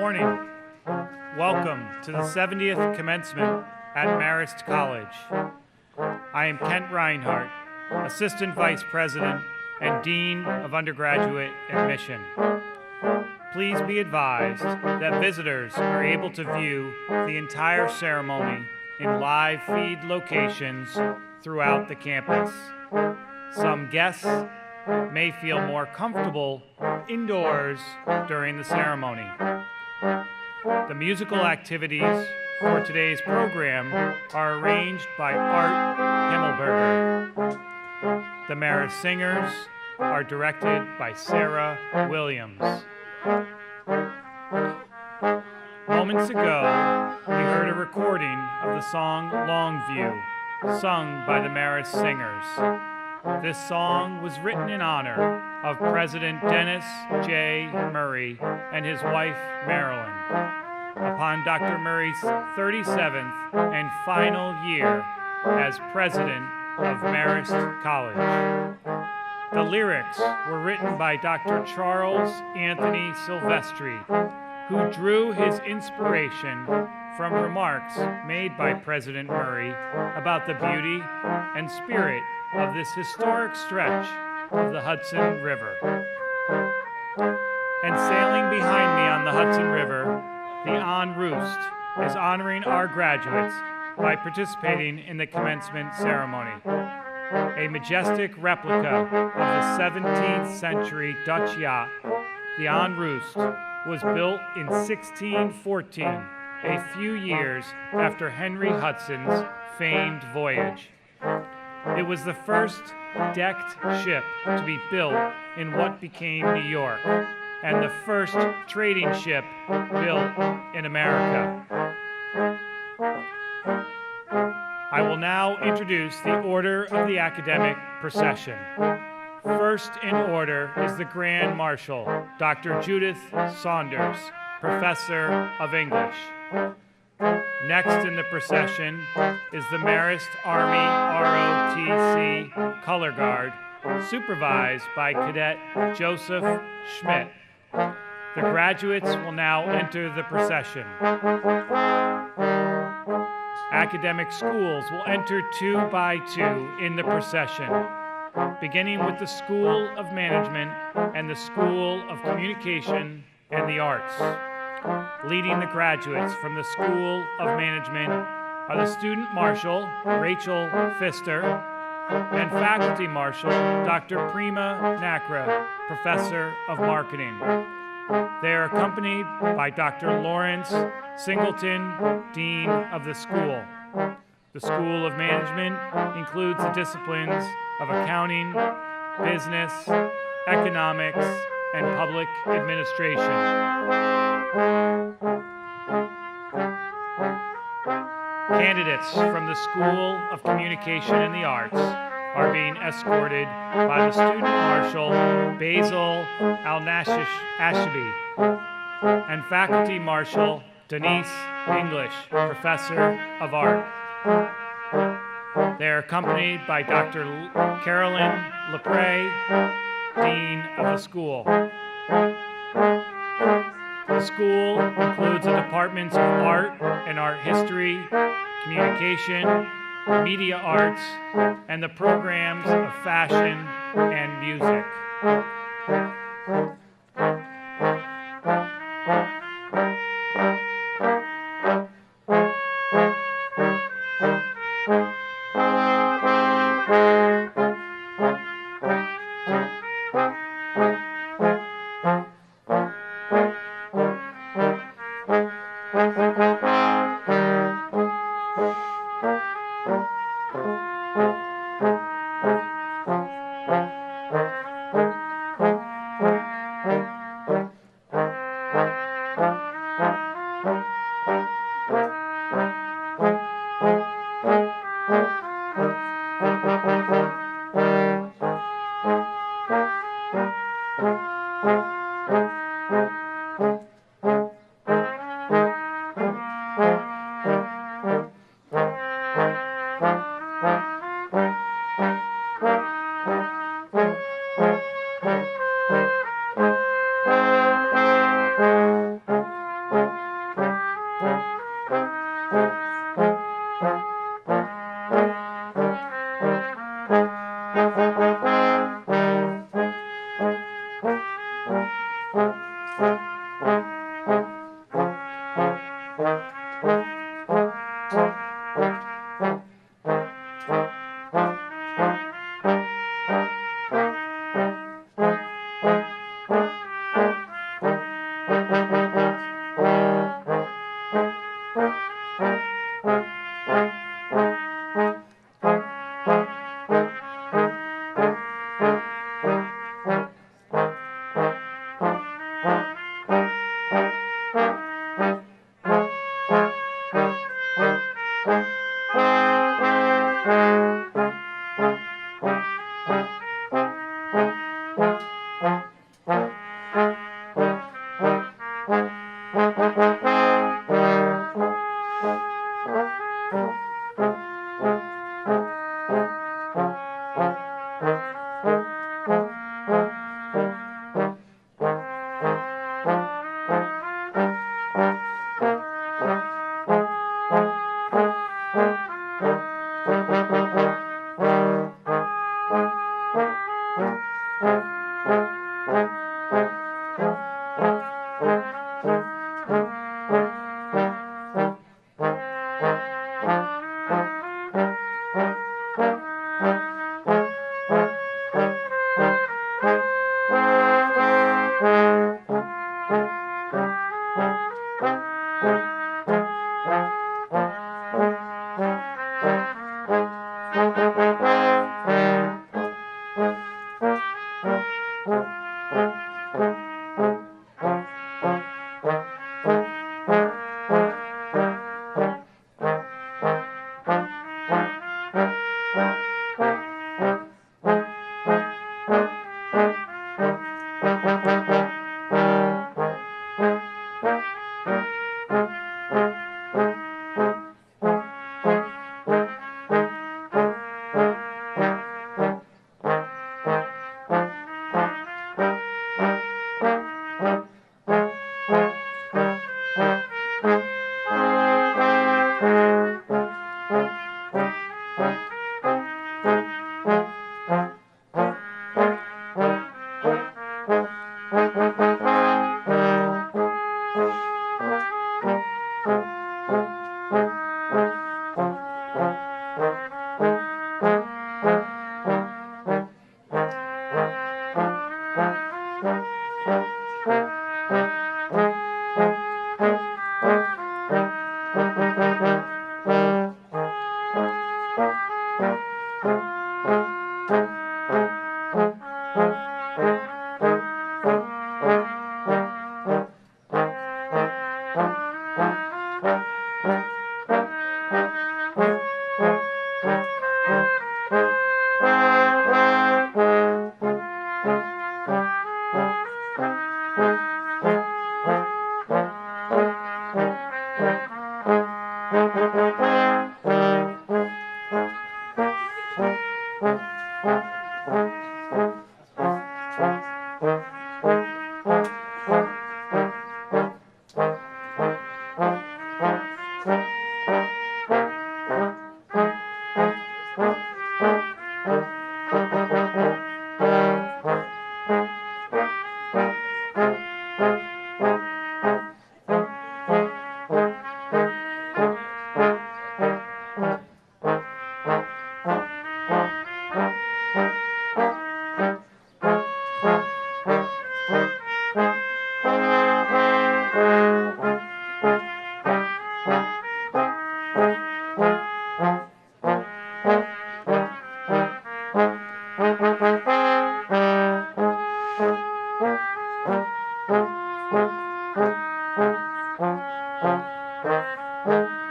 morning. Welcome to the 70th Commencement at Marist College. I am Kent Reinhardt, Assistant Vice President and Dean of Undergraduate Admission. Please be advised that visitors are able to view the entire ceremony in live feed locations throughout the campus. Some guests may feel more comfortable indoors during the ceremony. The musical activities for today's program are arranged by Art Himmelberger. The Marist Singers are directed by Sarah Williams. Moments ago, we heard a recording of the song Longview, sung by the Marist Singers. This song was written in honor of President Dennis J. Murray and his wife, Marilyn, upon Dr. Murray's 37th and final year as president of Marist College. The lyrics were written by Dr. Charles Anthony Silvestri, who drew his inspiration from remarks made by President Murray about the beauty and spirit of this historic stretch of the Hudson River. And sailing behind me on the Hudson River, the En Roost is honoring our graduates by participating in the commencement ceremony. A majestic replica of the 17th century Dutch yacht, the En Roost was built in 1614, a few years after Henry Hudson's famed voyage. It was the first decked ship to be built in what became New York, and the first trading ship built in America. I will now introduce the order of the academic procession. First in order is the Grand Marshal, Dr. Judith Saunders, Professor of English. Next in the procession is the Marist Army ROTC Color Guard, supervised by Cadet Joseph Schmidt. The graduates will now enter the procession. Academic schools will enter 2 by 2 in the procession, beginning with the School of Management and the School of Communication and the Arts. Leading the graduates from the School of Management are the Student Marshal, Rachel Pfister, and Faculty Marshal, Dr. Prima Nakra, Professor of Marketing. They are accompanied by Dr. Lawrence Singleton, Dean of the school. The School of Management includes the disciplines of accounting, business, economics, and public administration. Candidates from the School of Communication and the Arts are being escorted by the Student Marshal, Basil Al-Ashby, and Faculty Marshal, Denise English, Professor of Art. They are accompanied by Dr. Carolyn LePray, Dean of the school. The school includes the departments of Art and Art History, Communication, Media Arts, and the programs of Fashion and Music.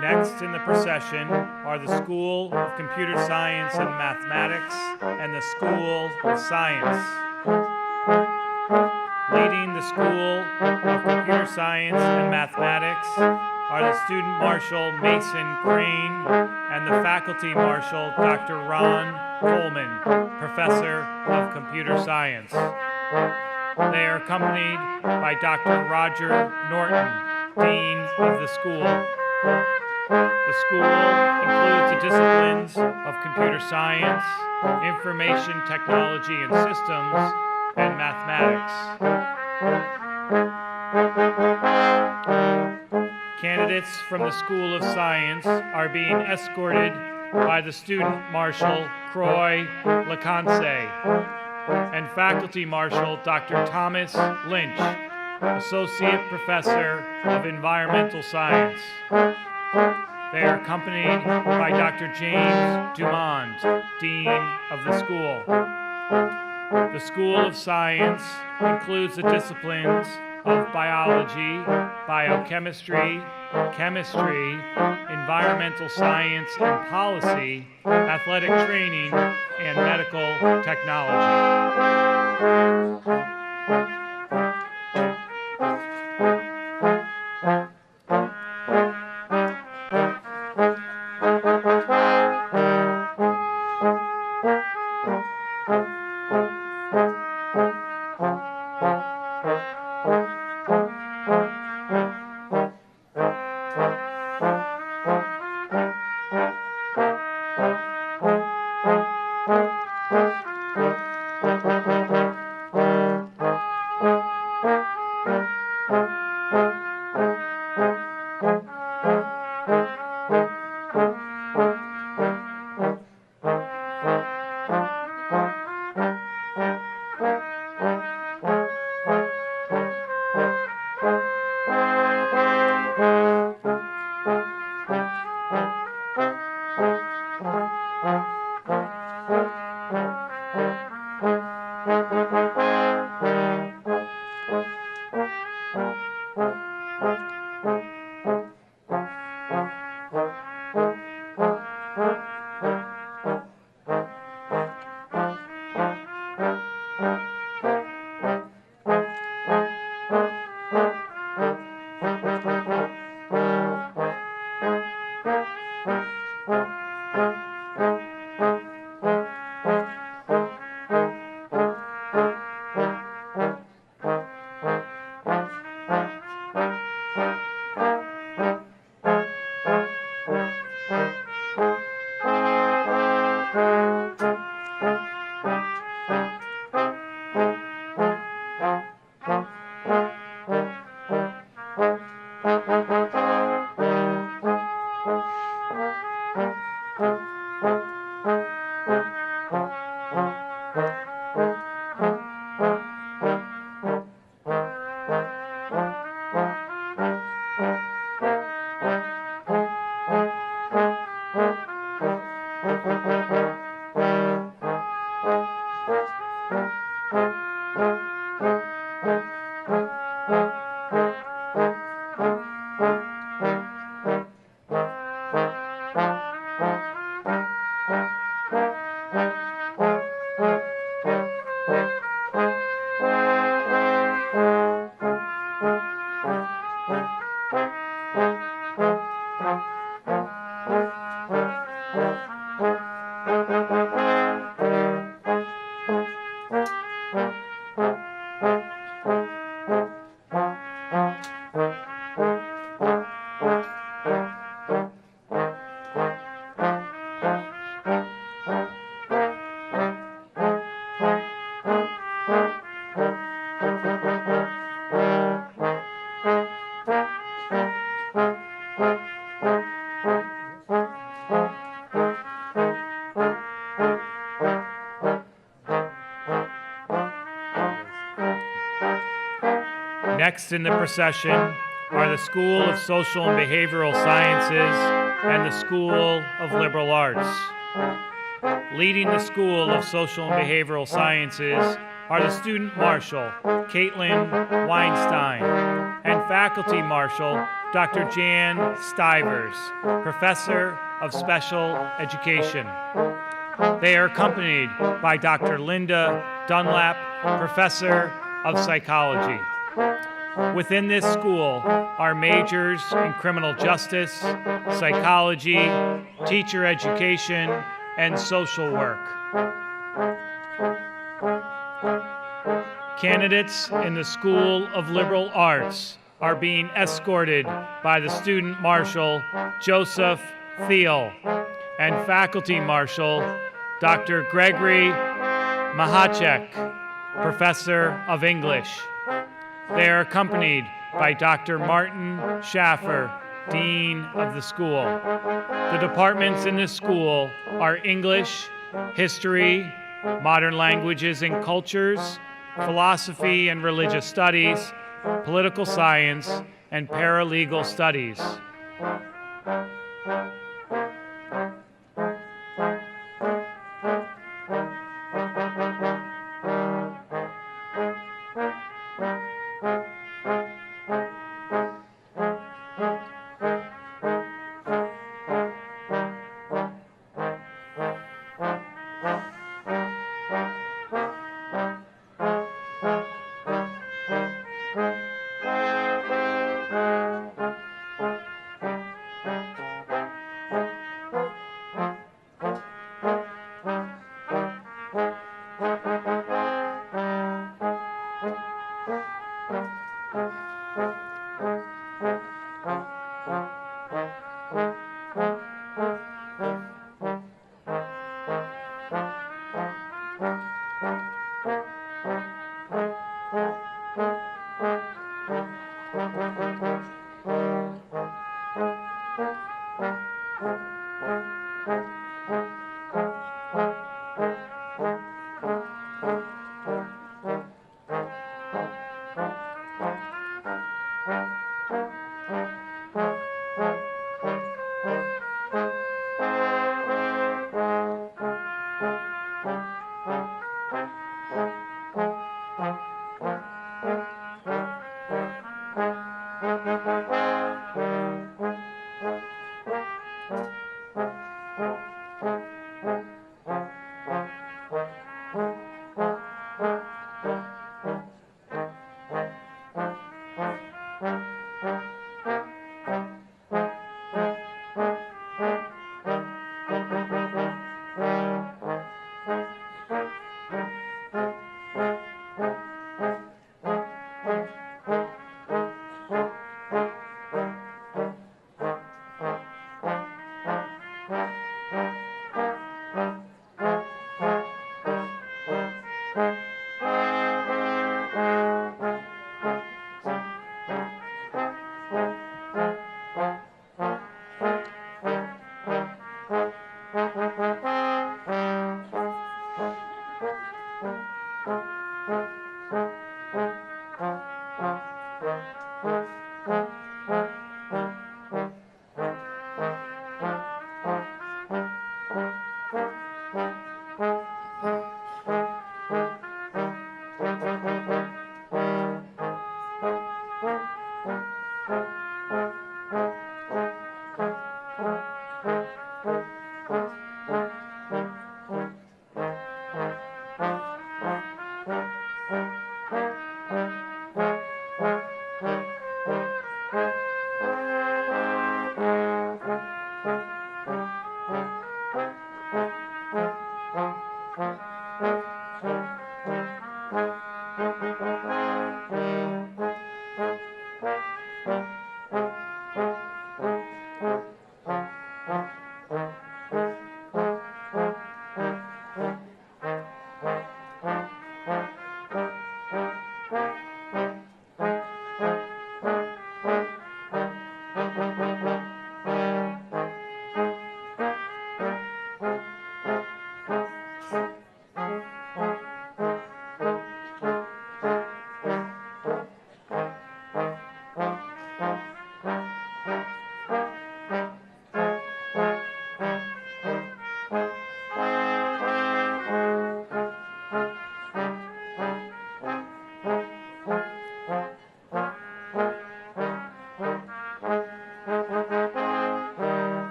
Next in the procession are the School of Computer Science and Mathematics and the School of Science. Leading the School of Computer Science and Mathematics are the Student Marshal Mason Crane and the Faculty Marshal Dr. Ron Coleman, Professor of Computer Science. They are accompanied by Dr. Roger Norton, Dean of the school. The school includes the disciplines of computer science, information technology and systems, and mathematics. Candidates from the School of Science are being escorted by the Student Marshal Croy Leconce and Faculty Marshal Dr. Thomas Lynch, Associate Professor of Environmental Science. They are accompanied by Dr. James Dumond, Dean of the school. The School of Science includes the disciplines of biology, biochemistry, chemistry, environmental science and policy, athletic training, and medical technology. Next in the procession are the School of Social and Behavioral Sciences and the School of Liberal Arts. Leading the School of Social and Behavioral Sciences are the Student Marshal, Caitlin Weinstein, and Faculty Marshal, Dr. Jan Stivers, Professor of Special Education. They are accompanied by Dr. Linda Dunlap, Professor of Psychology. Within this school are majors in criminal justice, psychology, teacher education, and social work. Candidates in the School of Liberal Arts are being escorted by the Student Marshal, Joseph Thiel, and Faculty Marshal, Dr. Gregory Mahacek, Professor of English. They are accompanied by Dr. Martin Schaffer, Dean of the school. The departments in this school are English, History, Modern Languages and Cultures, Philosophy and Religious Studies, Political Science, and Paralegal Studies.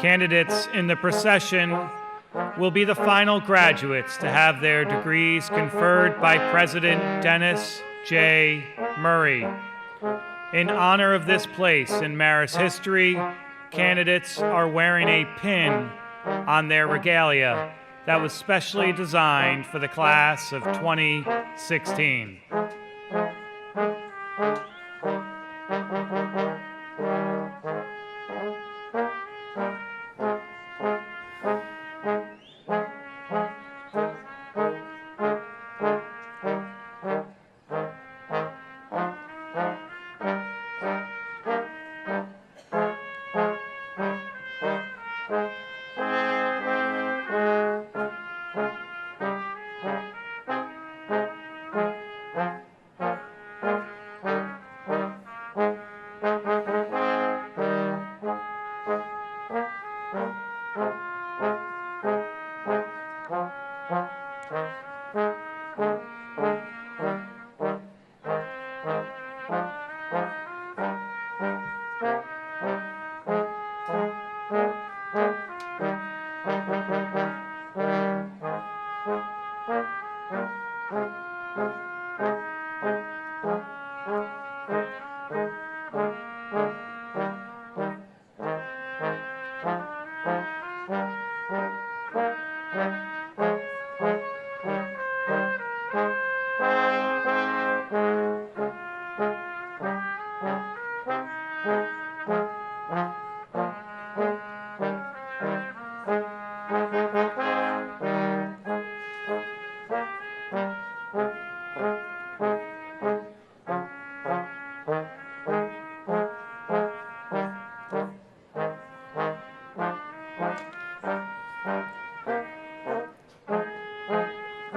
Candidates in the procession will be the final graduates to have their degrees conferred by President Dennis J. Murray. In honor of this place in Marist history, candidates are wearing a pin on their regalia that was specially designed for the class of 2016.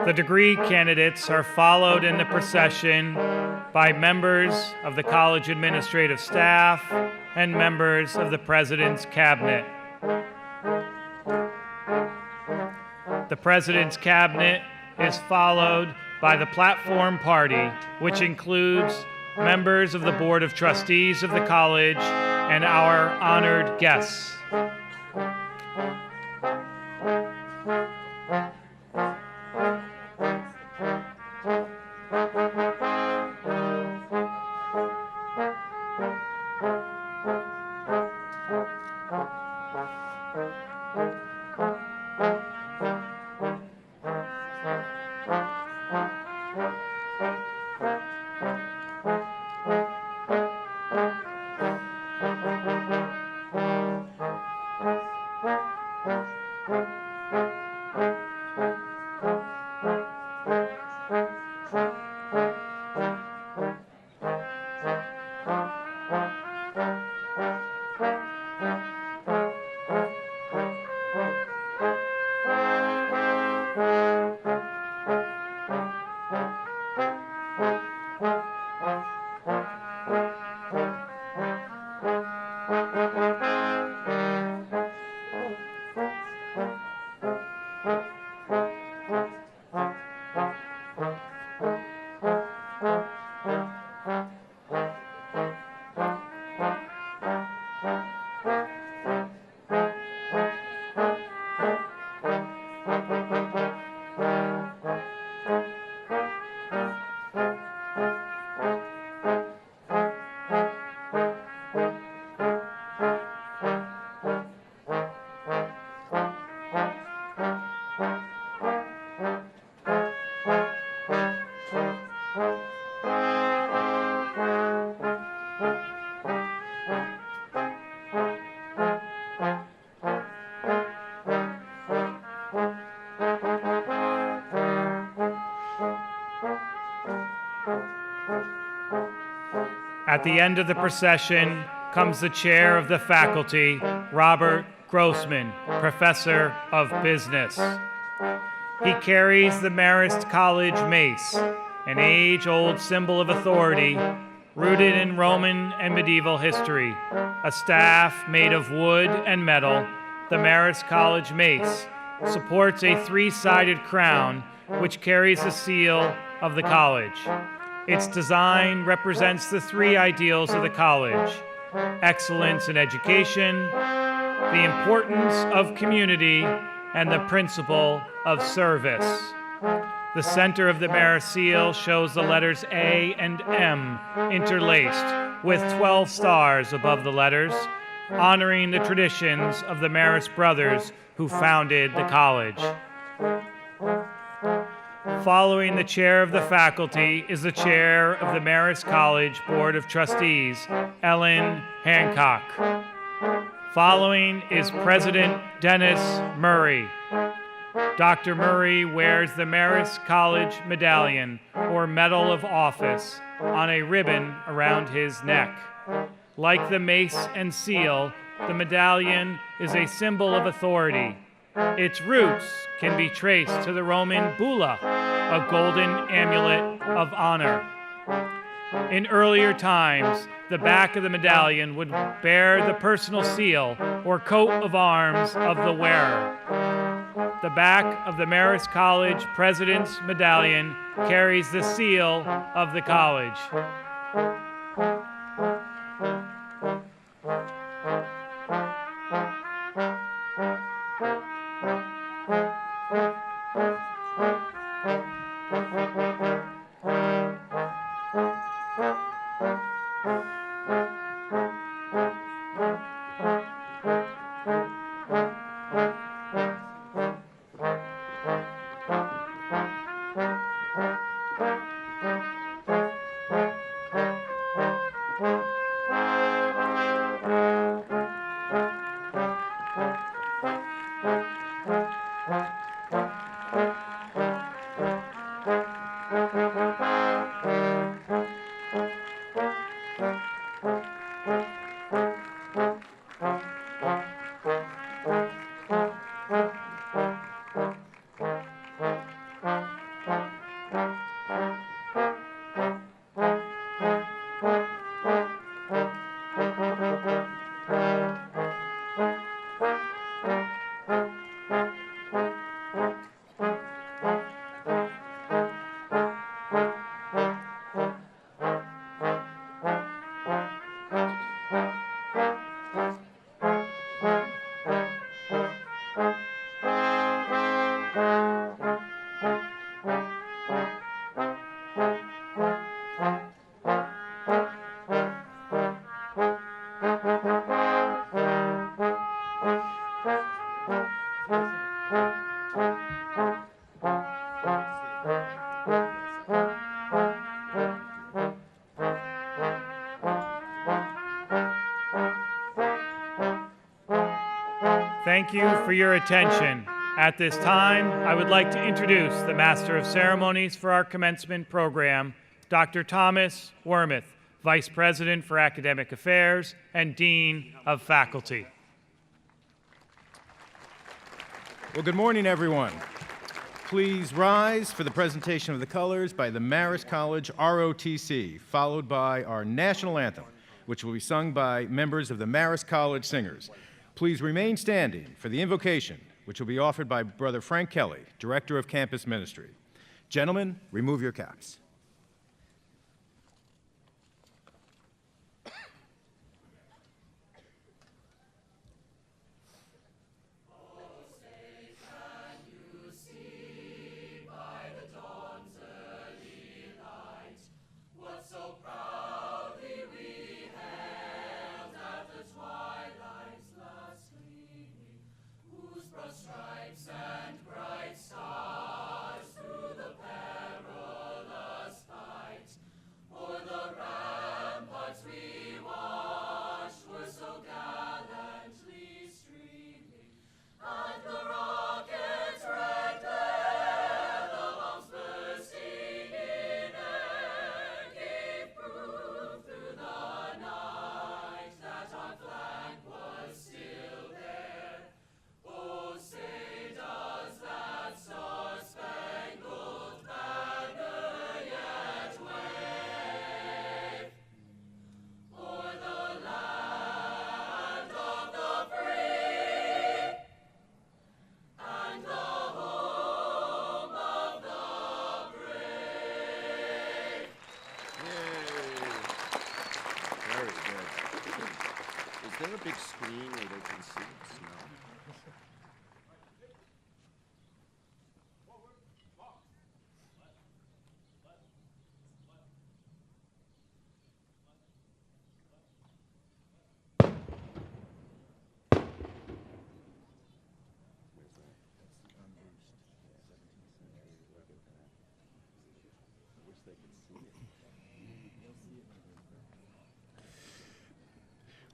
The degree candidates are followed in the procession by members of the college administrative staff and members of the President's Cabinet. The President's Cabinet is followed by the platform party, which includes members of the Board of Trustees of the college and our honored guests. At the end of the procession comes the chair of the faculty, Robert Grossman, Professor of Business. He carries the Marist College mace, an age-old symbol of authority rooted in Roman and medieval history. A staff made of wood and metal, the Marist College mace supports a three-sided crown which carries the seal of the college. Its design represents the three ideals of the college: excellence in education, the importance of community, and the principle of service. The center of the Marist seal shows the letters A and M interlaced with 12 stars above the letters, honoring the traditions of the Marist brothers who founded the college. Following the chair of the faculty is the chair of the Marist College Board of Trustees, Ellen Hancock. Following is President Dennis Murray. Dr. Murray wears the Marist College Medallion, or Medal of Office, on a ribbon around his neck. Like the mace and seal, the medallion is a symbol of authority. Its roots can be traced to the Roman bulla, a golden amulet of honor. In earlier times, the back of the medallion would bear the personal seal or coat of arms of the wearer. The back of the Marist College President's Medallion carries the seal of the college. Thank you for your attention. At this time, I would like to introduce the Master of Ceremonies for our commencement program, Dr. Thomas Wormuth, Vice President for Academic Affairs and Dean of Faculty. Well, good morning, everyone. Please rise for the presentation of the colors by the Marist College ROTC, followed by our national anthem, which will be sung by members of the Marist College Singers. Please remain standing for the invocation, which will be offered by Brother Frank Kelly, Director of Campus Ministry. Gentlemen, remove your caps. Is there a big screen where they can see and smell?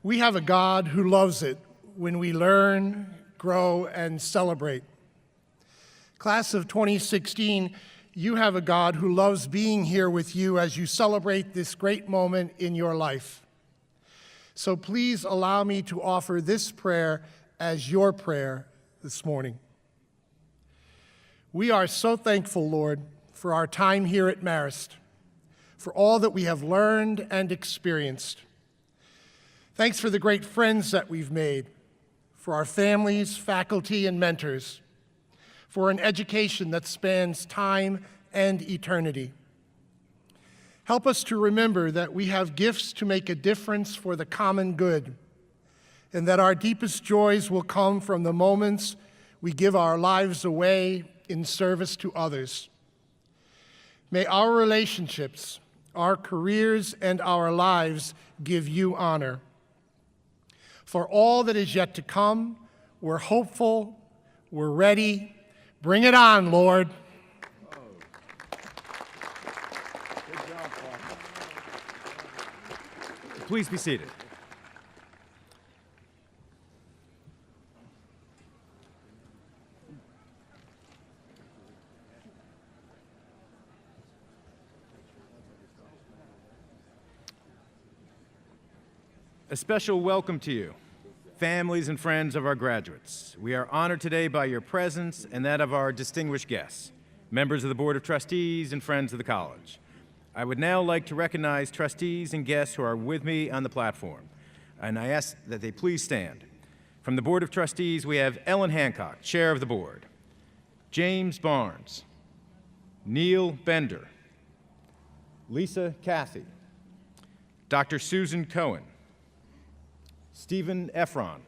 We have a God who loves it when we learn, grow, and celebrate. Class of 2016, you have a God who loves being here with you as you celebrate this great moment in your life. So please allow me to offer this prayer as your prayer this morning. We are so thankful, Lord, for our time here at Marist, for all that we have learned and experienced. Thanks for the great friends that we've made, for our families, faculty, and mentors, for an education that spans time and eternity. Help us to remember that we have gifts to make a difference for the common good, and that our deepest joys will come from the moments we give our lives away in service to others. May our relationships, our careers, and our lives give you honor. For all that is yet to come, we're hopeful, we're ready. Bring it on, Lord. Good job, Paul. Please be seated. A special welcome to you, families and friends of our graduates. We are honored today by your presence and that of our distinguished guests, members of the Board of Trustees and friends of the college. I would now like to recognize trustees and guests who are with me on the platform, and I ask that they please stand. From the Board of Trustees, we have Ellen Hancock, Chair of the Board, James Barnes, Neil Bender, Lisa Cathy, Dr. Susan Cohen, Stephen Efron,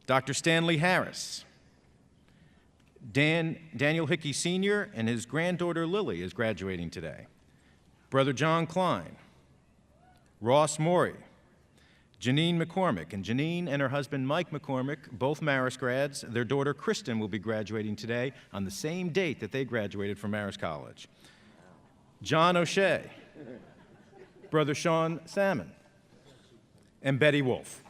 Dr. Stanley Harris, Daniel Hickey Sr. and his granddaughter Lily is graduating today, Brother John Klein, Ross Morey, Janine McCormick, and Janine and her husband Mike McCormick, both Marist grads. Their daughter Kristen will be graduating today on the same date that they graduated from Marist College. John O'Shea, Brother Sean Salmon, and Betty Wolf.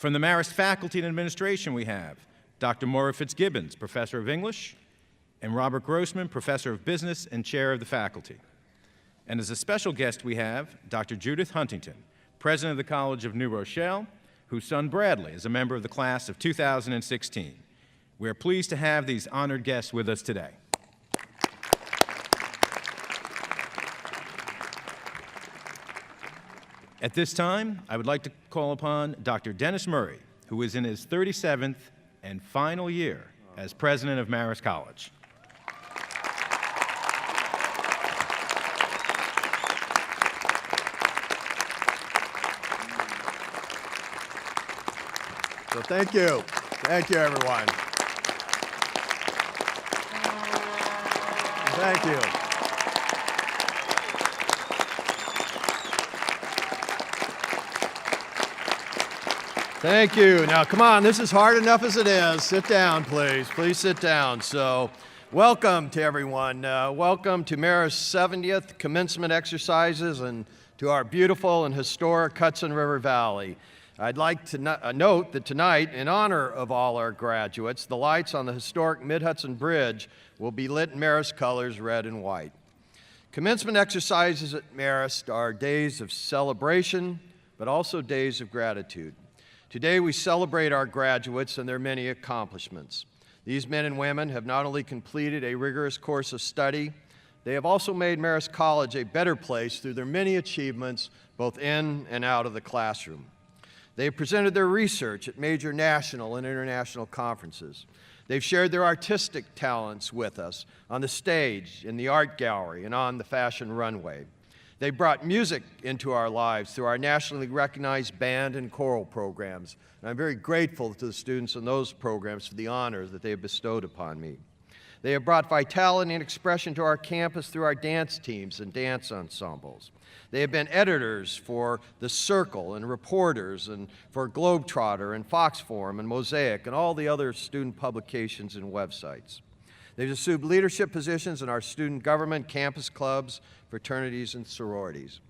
From the Marist Faculty and Administration, we have Dr. Maura Fitzgibbons, Professor of English, and Robert Grossman, Professor of Business and Chair of the Faculty. And as a special guest, we have Dr. Judith Huntington, President of the College of New Rochelle, whose son Bradley is a member of the class of 2016. We are pleased to have these honored guests with us today. At this time, I would like to call upon Dr. Dennis Murray, who is in his 37th and final year as president of Marist College. So thank you. Thank you, everyone. Thank you. Thank you. Now, come on, this is hard enough as it is. Sit down, please. Please sit down. So, welcome to everyone. Welcome to Marist's 70th commencement exercises and to our beautiful and historic Hudson River Valley. I'd like to note that tonight, in honor of all our graduates, the lights on the historic Mid-Hudson Bridge will be lit in Marist colors, red and white. Commencement exercises at Marist are days of celebration, but also days of gratitude. Today we celebrate our graduates and their many accomplishments. These men and women have not only completed a rigorous course of study, they have also made Marist College a better place through their many achievements both in and out of the classroom. They have presented their research at major national and international conferences. They've shared their artistic talents with us on the stage, in the art gallery, and on the fashion runway. They brought music into our lives through our nationally recognized band and choral programs. And I'm very grateful to the students in those programs for the honors that they have bestowed upon me. They have brought vitality and expression to our campus through our dance teams and dance ensembles. They have been editors for The Circle and reporters and for Globetrotter and Fox Forum and Mosaic and all the other student publications and websites. They've assumed leadership positions in our student government, campus clubs, fraternities, and sororities.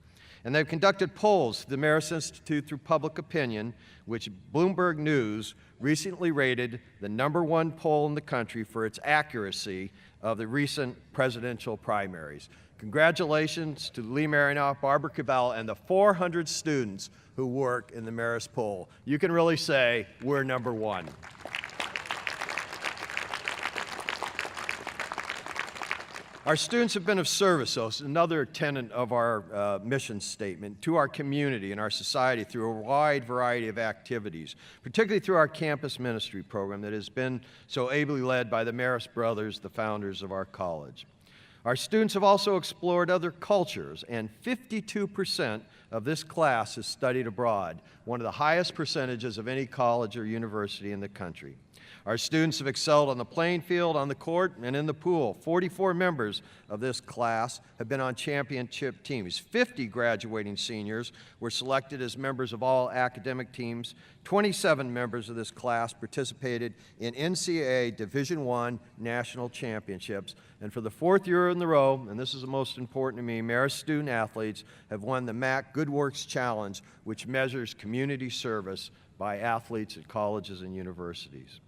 And they've conducted polls through the Marist Institute through Public Opinion, which Bloomberg News recently rated the #1 poll in the country for its accuracy of the recent presidential primaries. Congratulations to Lee Marinoff, Barbara Cabell, and the 400 students who work in the Marist poll. You can really say we're #1. Our students have been of service, so it's another tenet of our mission statement, to our community and our society through a wide variety of activities, particularly through our campus ministry program that has been so ably led by the Marist brothers, the founders of our college. Our students have also explored other cultures, and 52% of this class has studied abroad, one of the highest percentages of any college or university in the country. Our students have excelled on the playing field, on the court, and in the pool. 44 members of this class have been on championship teams. 50 graduating seniors were selected as members of all academic teams. 27 members of this class participated in NCAA Division I national championships. And for the 4th year in a row, and this is the most important to me, Marist student athletes have won the MAC Good Works Challenge, which measures community service by athletes at colleges and universities.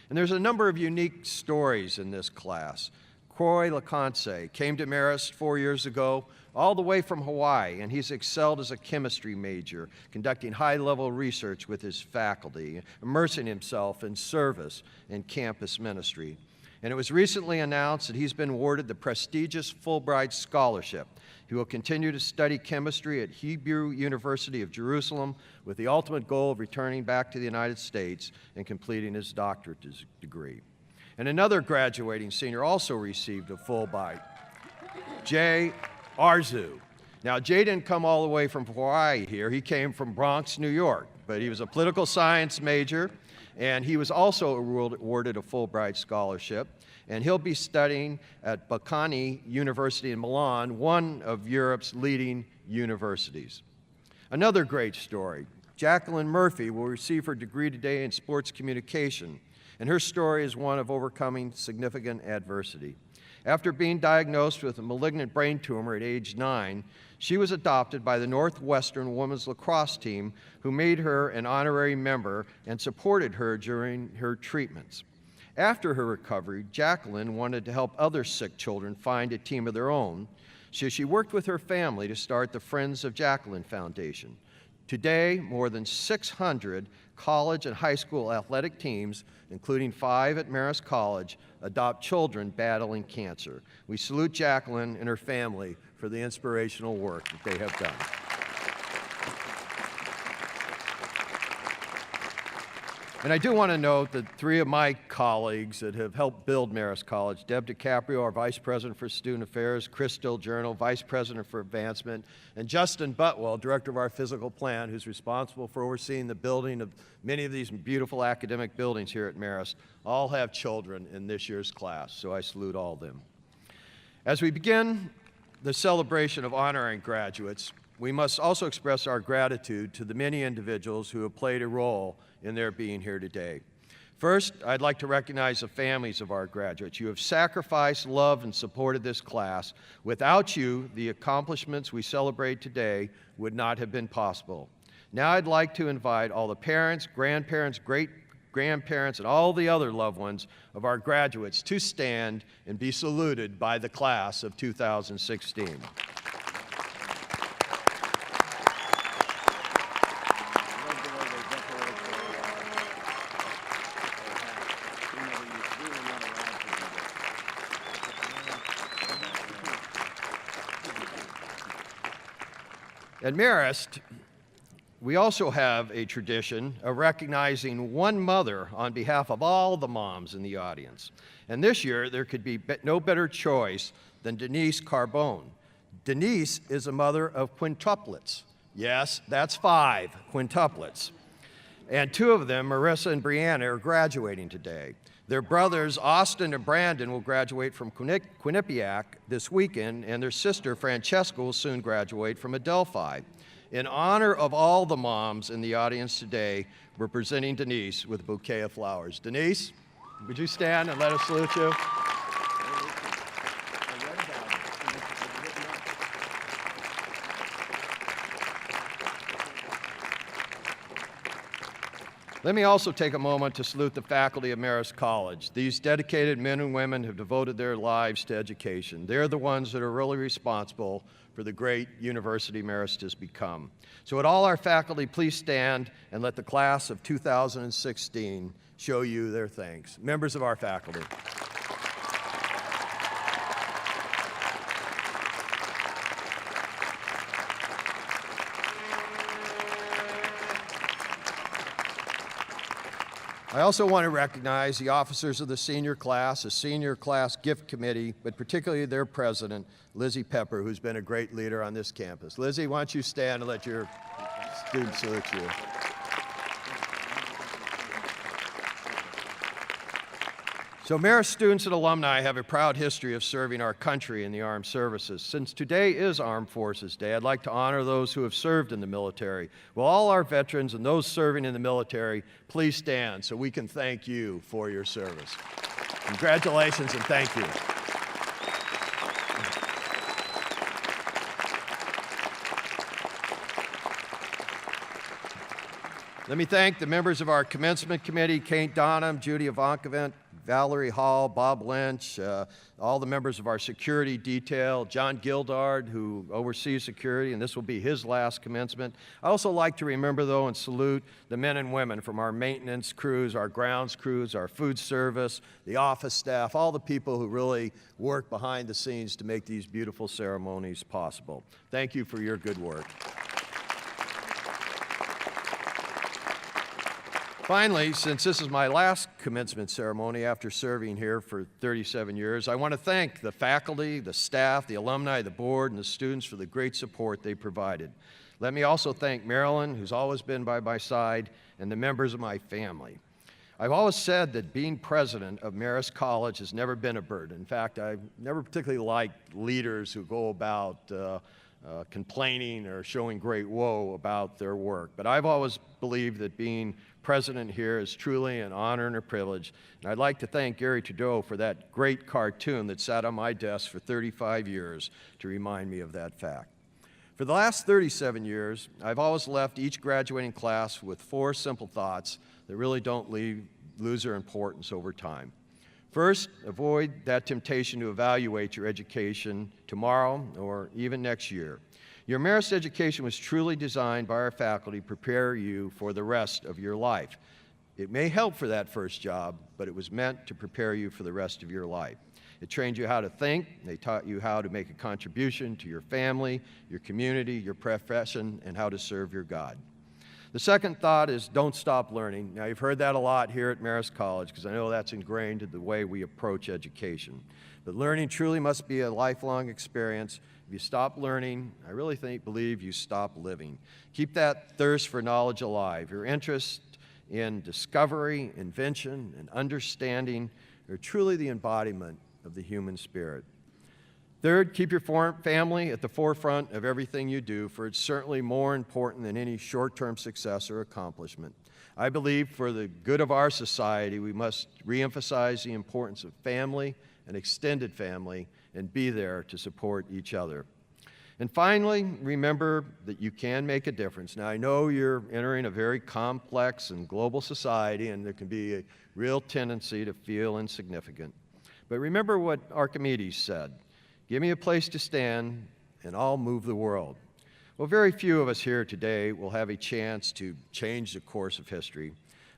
And there's a number of unique stories in this class. Croy LeConce came to Marist 4 years ago, all the way from Hawaii, and he's excelled as a chemistry major, conducting high-level research with his faculty, immersing himself in service and campus ministry. And it was recently announced that he's been awarded the prestigious Fulbright Scholarship. He will continue to study chemistry at Hebrew University of Jerusalem with the ultimate goal of returning back to the United States and completing his doctorate degree. And another graduating senior also received a Fulbright, Jay Arzu. Now, Jay didn't come all the way from Hawaii here. He came from Bronx, New York, but he was a political science major, and he was also awarded a Fulbright Scholarship. And he'll be studying at Bocconi University in Milan, one of Europe's leading universities. Another great story, Jacqueline Murphy will receive her degree today in sports communication. and her story is one of overcoming significant adversity. After being diagnosed with a malignant brain tumor at age 9, she was adopted by the Northwestern Women's Lacrosse team, who made her an honorary member and supported her during her treatments. After her recovery, Jacqueline wanted to help other sick children find a team of their own, so she worked with her family to start the Friends of Jacqueline Foundation. Today, more than 600 college and high school athletic teams, including 5 at Marist College, adopt children battling cancer. We salute Jacqueline and her family for the inspirational work that they have done. And I do want to note that 3 of my colleagues that have helped build Marist College, Deb DiCaprio, our Vice President for Student Affairs, Chris Journal, Vice President for Advancement, and Justin Butwell, Director of our Physical Plan, who's responsible for overseeing the building of many of these beautiful academic buildings here at Marist, all have children in this year's class, so I salute all of them. As we begin the celebration of honoring graduates, we must also express our gratitude to the many individuals who have played a role in their being here today. First, I'd like to recognize the families of our graduates. You have sacrificed, loved, and supported this class. Without you, the accomplishments we celebrate today would not have been possible. Now I'd like to invite all the parents, grandparents, great-grandparents, and all the other loved ones of our graduates to stand and be saluted by the class of 2016. At Marist, we also have a tradition of recognizing one mother on behalf of all the moms in the audience. And this year, there could be no better choice than Denise Carbone. Denise is a mother of quintuplets. Yes, that's 5 quintuplets. And 2 of them, Marissa and Brianna, are graduating today. Their brothers, Austin and Brandon, will graduate from Quinnipiac this weekend, and their sister, Francesca, will soon graduate from Adelphi. In honor of all the moms in the audience today, we're presenting Denise with a bouquet of flowers. Denise, would you stand and let us salute you? Let me also take a moment to salute the faculty of Marist College. These dedicated men and women have devoted their lives to education. They're the ones that are really responsible for the great university Marist has become. So would all our faculty please stand and let the class of 2016 show you their thanks. Members of our faculty. I also want to recognize the officers of the senior class gift committee, but particularly their president, Lizzie Pepper, who's been a great leader on this campus. Lizzie, why don't you stand and let your students salute you. So Marist students and alumni have a proud history of serving our country in the armed services. Since today is Armed Forces Day, I'd like to honor those who have served in the military. Will all our veterans and those serving in the military please stand so we can thank you for your service. Congratulations and thank you. Let me thank the members of our commencement committee, Kate Donham, Judy Ivankovent, Valerie Hall, Bob Lynch, all the members of our security detail, John Gildard, who oversees security, and this will be his last commencement. I also like to remember, though, and salute the men and women from our maintenance crews, our grounds crews, our food service, the office staff, all the people who really work behind the scenes to make these beautiful ceremonies possible. Thank you for your good work. Finally, since this is my last commencement ceremony after serving here for 37 years, I want to thank the faculty, the staff, the alumni, the board, and the students for the great support they provided. Let me also thank Marilyn, who's always been by my side, and the members of my family. I've always said that being president of Marist College has never been a burden. In fact, I've never particularly liked leaders who go about complaining or showing great woe about their work. But I've always believed that being president here is truly an honor and a privilege. And I'd like to thank Gary Trudeau for that great cartoon that sat on my desk for 35 years to remind me of that fact. For the last 37 years, I've always left each graduating class with 4 simple thoughts that really don't lose their importance over time. First, avoid that temptation to evaluate your education tomorrow or even next year. Your Marist education was truly designed by our faculty to prepare you for the rest of your life. It may help for that first job, but it was meant to prepare you for the rest of your life. It trained you how to think. They taught you how to make a contribution to your family, your community, your profession, and how to serve your God. The second thought is don't stop learning. Now, you've heard that a lot here at Marist College because I know that's ingrained in the way we approach education. But learning truly must be a lifelong experience. If you stop learning, I really believe you stop living. Keep that thirst for knowledge alive. Your interest in discovery, invention, and understanding are truly the embodiment of the human spirit. Third, keep your family at the forefront of everything you do, for it's certainly more important than any short-term success or accomplishment. I believe for the good of our society, we must reemphasize the importance of family and extended family and be there to support each other. And finally, remember that you can make a difference. Now, I know you're entering a very complex and global society, and there can be a real tendency to feel insignificant. But remember what Archimedes said. Give me a place to stand, and I'll move the world. Well, very few of us here today will have a chance to change the course of history,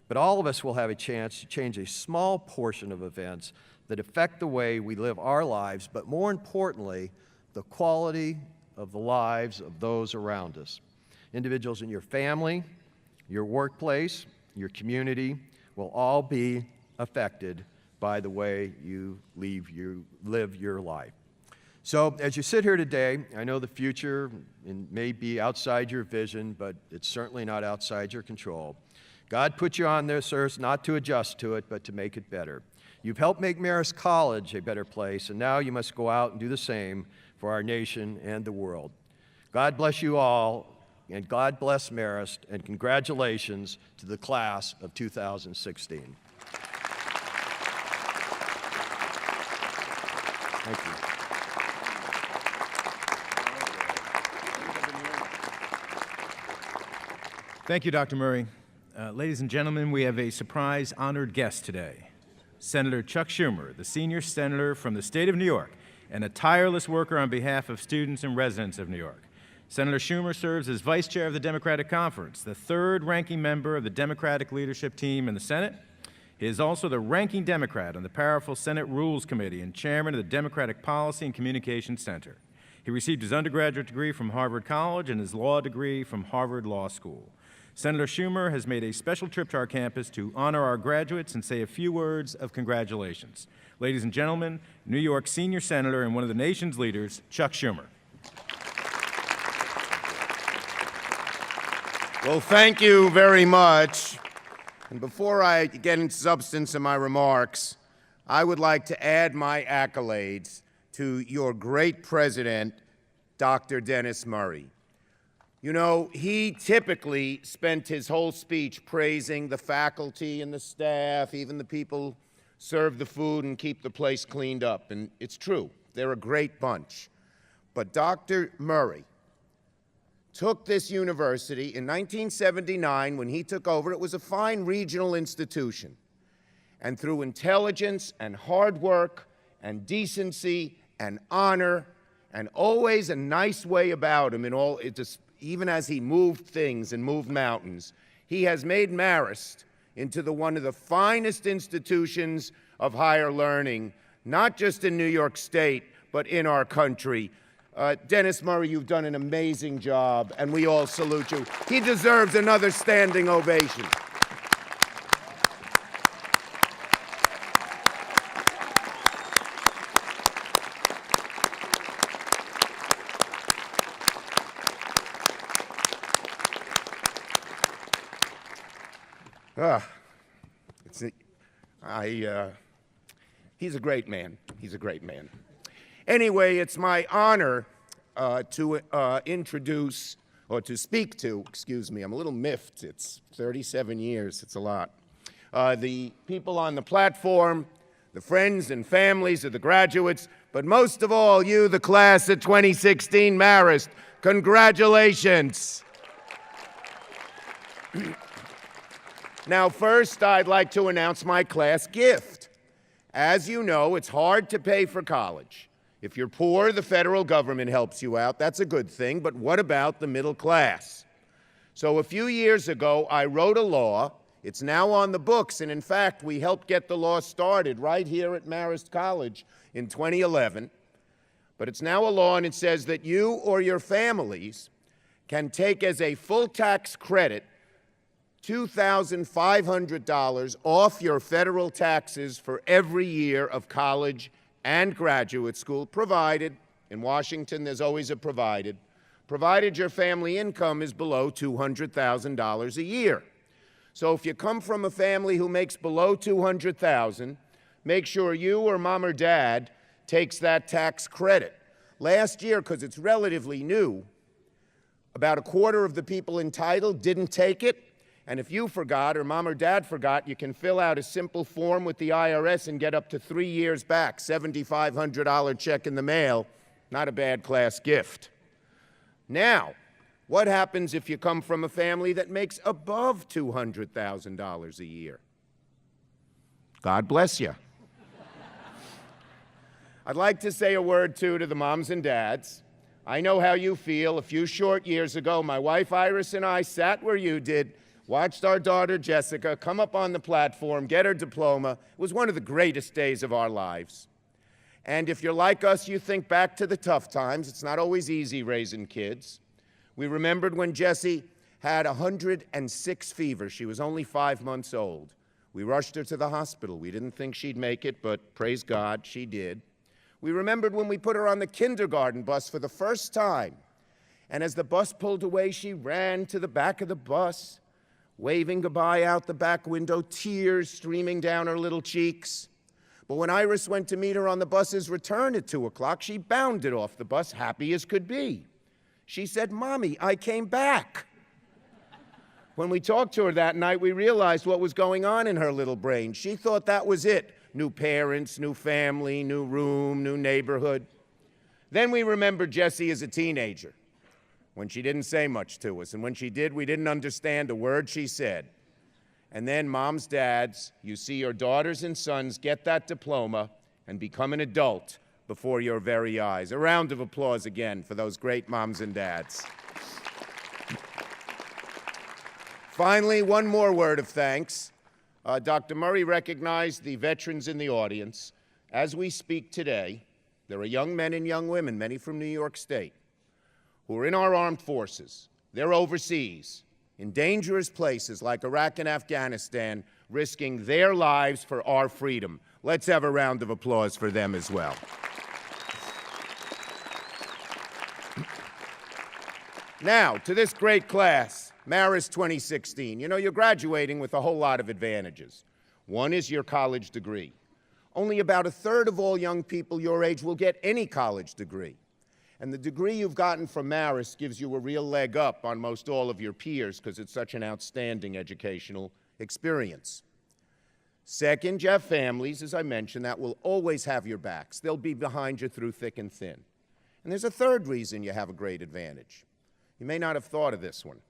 but all of us will have a chance to change a small portion of events that affect the way we live our lives, but more importantly, the quality of the lives of those around us. Individuals in your family, your workplace, your community will all be affected by the way you live your life. So as you sit here today, I know the future may be outside your vision, but it's certainly not outside your control. God put you on this earth not to adjust to it, but to make it better. You've helped make Marist College a better place, and now you must go out and do the same for our nation and the world. God bless you all, and God bless Marist, and congratulations to the class of 2016. Thank you. Thank you, Dr. Murray. Ladies and gentlemen, we have a surprise honored guest today. Senator Chuck Schumer, the senior senator from the state of New York and a tireless worker on behalf of students and residents of New York. Senator Schumer serves as vice chair of the Democratic Conference, the third ranking member of the Democratic leadership team in the Senate. He is also the ranking Democrat on the powerful Senate Rules Committee and chairman of the Democratic Policy and Communications Center. He received his undergraduate degree from Harvard College and his law degree from Harvard Law School. Senator Schumer has made a special trip to our campus to honor our graduates and say a few words of congratulations. Ladies and gentlemen, New York senior senator and one of the nation's leaders, Chuck Schumer. Well, thank you very much. And before I get into substance in my remarks, I would like to add my accolades to your great president, Dr. Dennis Murray. You know, he typically spent his whole speech praising the faculty and the staff, even the people serve the food and keep the place cleaned up. And it's true, they're a great bunch. But Dr. Murray took this university in 1979 when he took over. It was a fine regional institution. And through intelligence and hard work and decency and honor and always a nice way about him in all, even as he moved things and moved mountains, he has made Marist into one of the finest institutions of higher learning, not just in New York State, but in our country. Dennis Murray, you've done an amazing job, and we all salute you. He deserves another standing ovation. He's a great man. He's a great man. Anyway, it's my honor introduce, or to speak to, excuse me, I'm a little miffed. It's 37 years, it's a lot. The people on the platform, the friends and families of the graduates, but most of all, you, the class of 2016 Marist. Congratulations. Now, first, I'd like to announce my class gift. As you know, it's hard to pay for college. If you're poor, the federal government helps you out. That's a good thing, but what about the middle class? So a few years ago, I wrote a law. It's now on the books, and in fact, we helped get the law started right here at Marist College in 2011. But it's now a law, and it says that you or your families can take as a full tax credit $2,500 off your federal taxes for every year of college and graduate school, provided, in Washington there's always a provided your family income is below $200,000 a year. So if you come from a family who makes below $200,000, make sure you or mom or dad takes that tax credit. Last year, because it's relatively new, about a quarter of the people entitled didn't take it. And if you forgot or mom or dad forgot, you can fill out a simple form with the IRS and get up to 3 years back, $7,500 check in the mail. Not a bad class gift. Now, what happens if you come from a family that makes above $200,000 a year? God bless you. I'd like to say a word, too, to the moms and dads. I know how you feel. A few short years ago, my wife Iris and I sat where you did, watched our daughter Jessica come up on the platform, get her diploma. It was one of the greatest days of our lives. And if you're like us, you think back to the tough times. It's not always easy raising kids. We remembered when Jessie had 106 fever. She was only 5 months old. We rushed her to the hospital. We didn't think she'd make it, but praise God, she did. We remembered when we put her on the kindergarten bus for the first time. And as the bus pulled away, she ran to the back of the bus, waving goodbye out the back window, tears streaming down her little cheeks. But when Iris went to meet her on the bus's return at 2 o'clock, she bounded off the bus, happy as could be. She said, "Mommy, I came back." When we talked to her that night, we realized what was going on in her little brain. She thought that was it. New parents, new family, new room, new neighborhood. Then we remembered Jessie as a teenager, when she didn't say much to us. And when she did, we didn't understand a word she said. And then, moms, dads, you see your daughters and sons get that diploma and become an adult before your very eyes. A round of applause again for those great moms and dads. Finally, one more word of thanks. Dr. Murray recognized the veterans in the audience. As we speak today, there are young men and young women, many from New York State, who are in our armed forces. They're overseas, in dangerous places like Iraq and Afghanistan, risking their lives for our freedom. Let's have a round of applause for them as well. Now, to this great class, Marist 2016. You know, you're graduating with a whole lot of advantages. One is your college degree. Only about 1/3 of all young people your age will get any college degree. And the degree you've gotten from Marist gives you a real leg up on most all of your peers because it's such an outstanding educational experience. Second, you have families, as I mentioned, that will always have your backs. They'll be behind you through thick and thin. And there's a third reason you have a great advantage. You may not have thought of this one.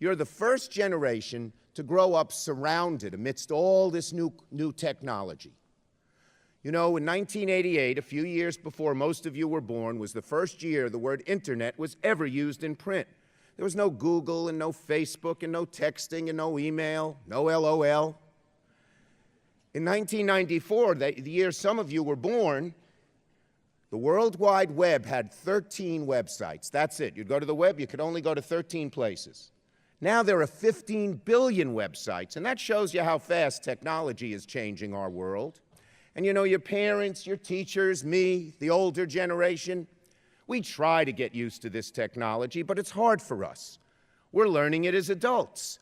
You're the first generation to grow up surrounded amidst all this new technology. You know, in 1988, a few years before most of you were born, was the first year the word internet was ever used in print. There was no Google and no Facebook and no texting and no email, no LOL. In 1994, the year some of you were born, the World Wide Web had 13 websites. That's it. You'd go to the web, you could only go to 13 places. Now there are 15 billion websites, and that shows you how fast technology is changing our world. And you know, your parents, your teachers, me, the older generation, we try to get used to this technology, but it's hard for us. We're learning it as adults.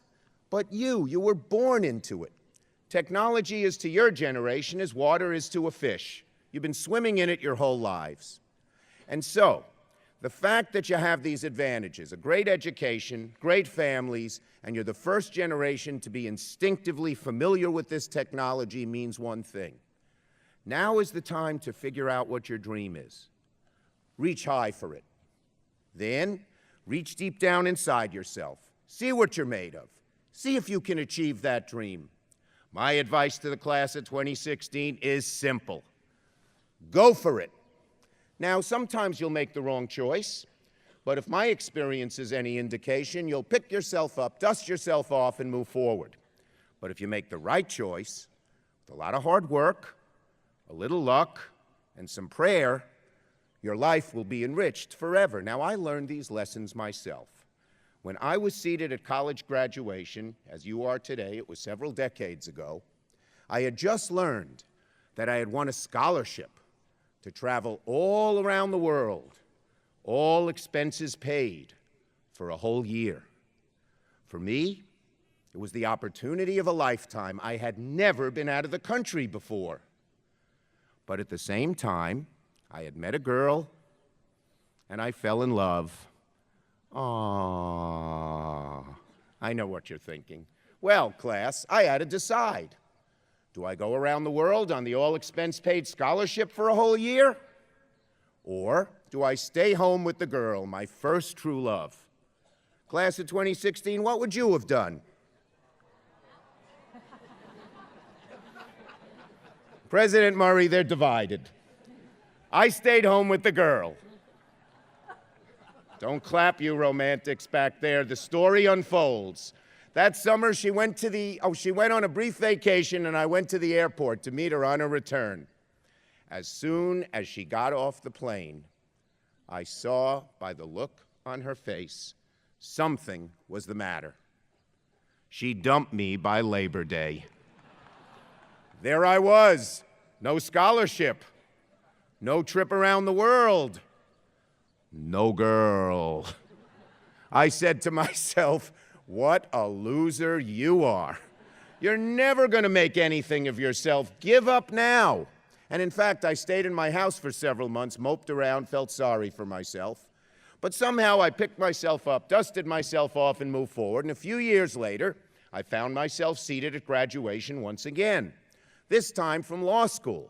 But you were born into it. Technology is to your generation as water is to a fish. You've been swimming in it your whole lives. And so, The fact that you have these advantages, a great education, great families, and you're the first generation to be instinctively familiar with this technology means one thing. Now is the time to figure out what your dream is. Reach high for it. Then, reach deep down inside yourself. See what you're made of. See if you can achieve that dream. My advice to the class of 2016 is simple. Go for it. Now, sometimes you'll make the wrong choice, but if my experience is any indication, you'll pick yourself up, dust yourself off, and move forward. But if you make the right choice, with a lot of hard work, a little luck, and some prayer, your life will be enriched forever. Now, I learned these lessons myself. When I was seated at college graduation, as you are today, it was several decades ago, I had just learned that I had won a scholarship to travel all around the world, all expenses paid, for a whole year. For me, it was the opportunity of a lifetime. I had never been out of the country before. But at the same time, I had met a girl, and I fell in love. Aww. I know what you're thinking. Well, class, I had to decide. Do I go around the world on the all-expense-paid scholarship for a whole year? Or do I stay home with the girl, my first true love? Class of 2016, what would you have done? President Murray, they're divided. I stayed home with the girl. Don't clap, you romantics back there. The story unfolds. That summer, she went on a brief vacation, and I went to the airport to meet her on her return. As soon as she got off the plane, I saw by the look on her face something was the matter. She dumped me by Labor Day. There I was, no scholarship, no trip around the world, no girl. I said to myself, what a loser you are. You're never going to make anything of yourself. Give up now. And in fact, I stayed in my house for several months, moped around, felt sorry for myself. But somehow I picked myself up, dusted myself off, and moved forward. And a few years later, I found myself seated at graduation once again, this time from law school.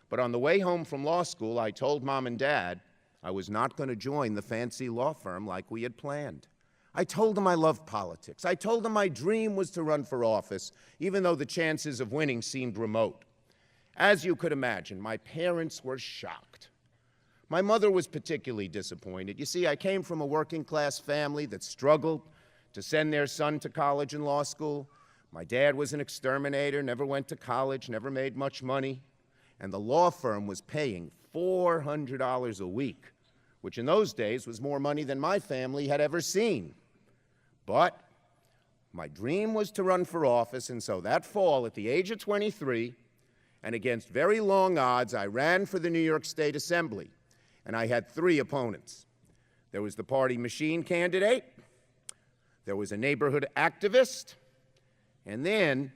But on the way home from law school, I told Mom and Dad I was not going to join the fancy law firm like we had planned. I told them I loved politics. I told them my dream was to run for office, even though the chances of winning seemed remote. As you could imagine, my parents were shocked. My mother was particularly disappointed. You see, I came from a working-class family that struggled to send their son to college and law school. My dad was an exterminator, never went to college, never made much money, and the law firm was paying $400 a week, which in those days was more money than my family had ever seen. But my dream was to run for office, and so that fall, at the age of 23, and against very long odds, I ran for the New York State Assembly, and I had 3 opponents. There was the party machine candidate, there was a neighborhood activist, and then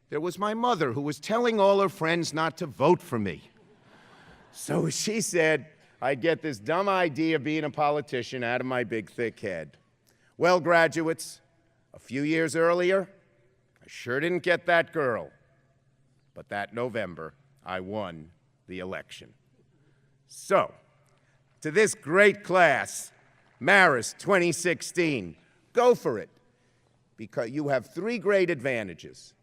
there was my mother, who was telling all her friends not to vote for me. So she said I'd get this dumb idea of being a politician out of my big, thick head. Well, graduates, a few years earlier, I sure didn't get that girl. But that November, I won the election. So, to this great class, Marist 2016, go for it, because you have 3 great advantages: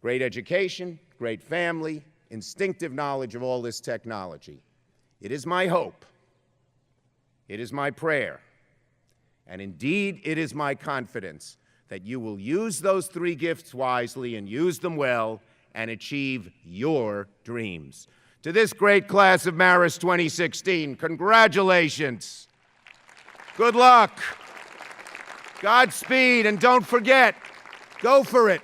great education, great family, instinctive knowledge of all this technology. It is my hope, it is my prayer, and indeed it is my confidence that you will use those 3 gifts wisely and use them well and achieve your dreams. To this great class of Marist 2016, congratulations. Good luck. Godspeed, and don't forget, go for it.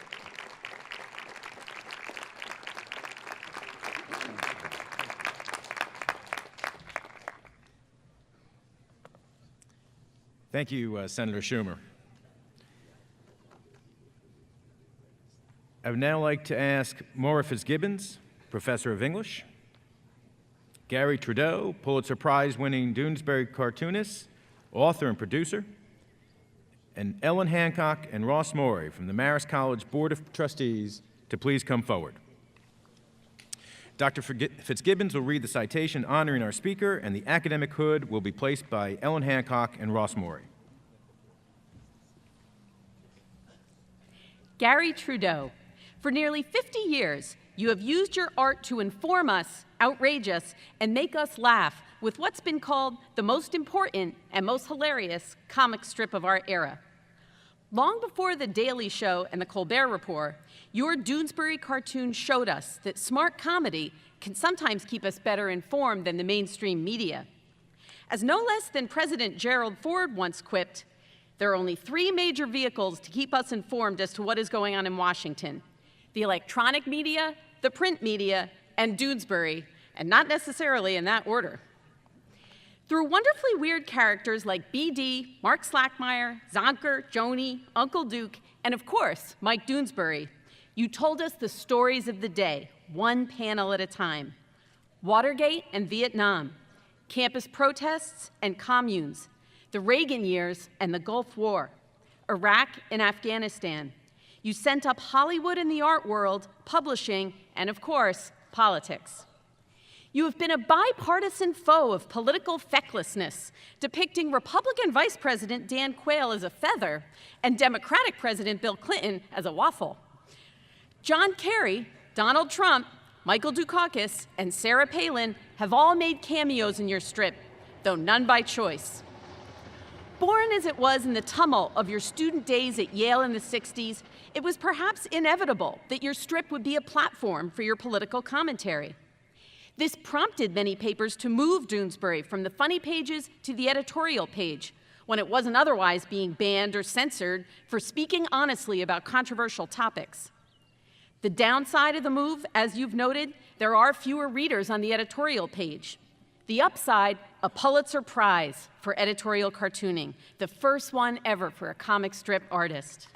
Thank you, Senator Schumer. I would now like to ask Maura Fitzgibbons, Professor of English, Gary Trudeau, Pulitzer Prize-winning Doonesbury cartoonist, author and producer, and Ellen Hancock and Ross Morey from the Marist College Board of Trustees to please come forward. Dr. Fitzgibbons will read the citation honoring our speaker, and the academic hood will be placed by Ellen Hancock and Ross Morey. Gary Trudeau, for nearly 50 years, you have used your art to inform us, outrage us, and make us laugh with what's been called the most important and most hilarious comic strip of our era. Long before The Daily Show and The Colbert Report, your Doonesbury cartoon showed us that smart comedy can sometimes keep us better informed than the mainstream media. As no less than President Gerald Ford once quipped, there are only 3 major vehicles to keep us informed as to what is going on in Washington: the electronic media, the print media, and Doonesbury, and not necessarily in that order. Through wonderfully weird characters like BD, Mark Slackmeyer, Zonker, Joni, Uncle Duke, and of course, Mike Doonesbury, you told us the stories of the day, one panel at a time. Watergate and Vietnam, campus protests and communes, the Reagan years and the Gulf War, Iraq and Afghanistan. You sent up Hollywood and the art world, publishing, and of course, politics. You have been a bipartisan foe of political fecklessness, depicting Republican Vice President Dan Quayle as a feather and Democratic President Bill Clinton as a waffle. John Kerry, Donald Trump, Michael Dukakis, and Sarah Palin have all made cameos in your strip, though none by choice. Born as it was in the tumult of your student days at Yale in the 60s, it was perhaps inevitable that your strip would be a platform for your political commentary. This prompted many papers to move Doonesbury from the funny pages to the editorial page, when it wasn't otherwise being banned or censored for speaking honestly about controversial topics. The downside of the move, as you've noted, there are fewer readers on the editorial page. The upside, a Pulitzer Prize for editorial cartooning, the first one ever for a comic strip artist.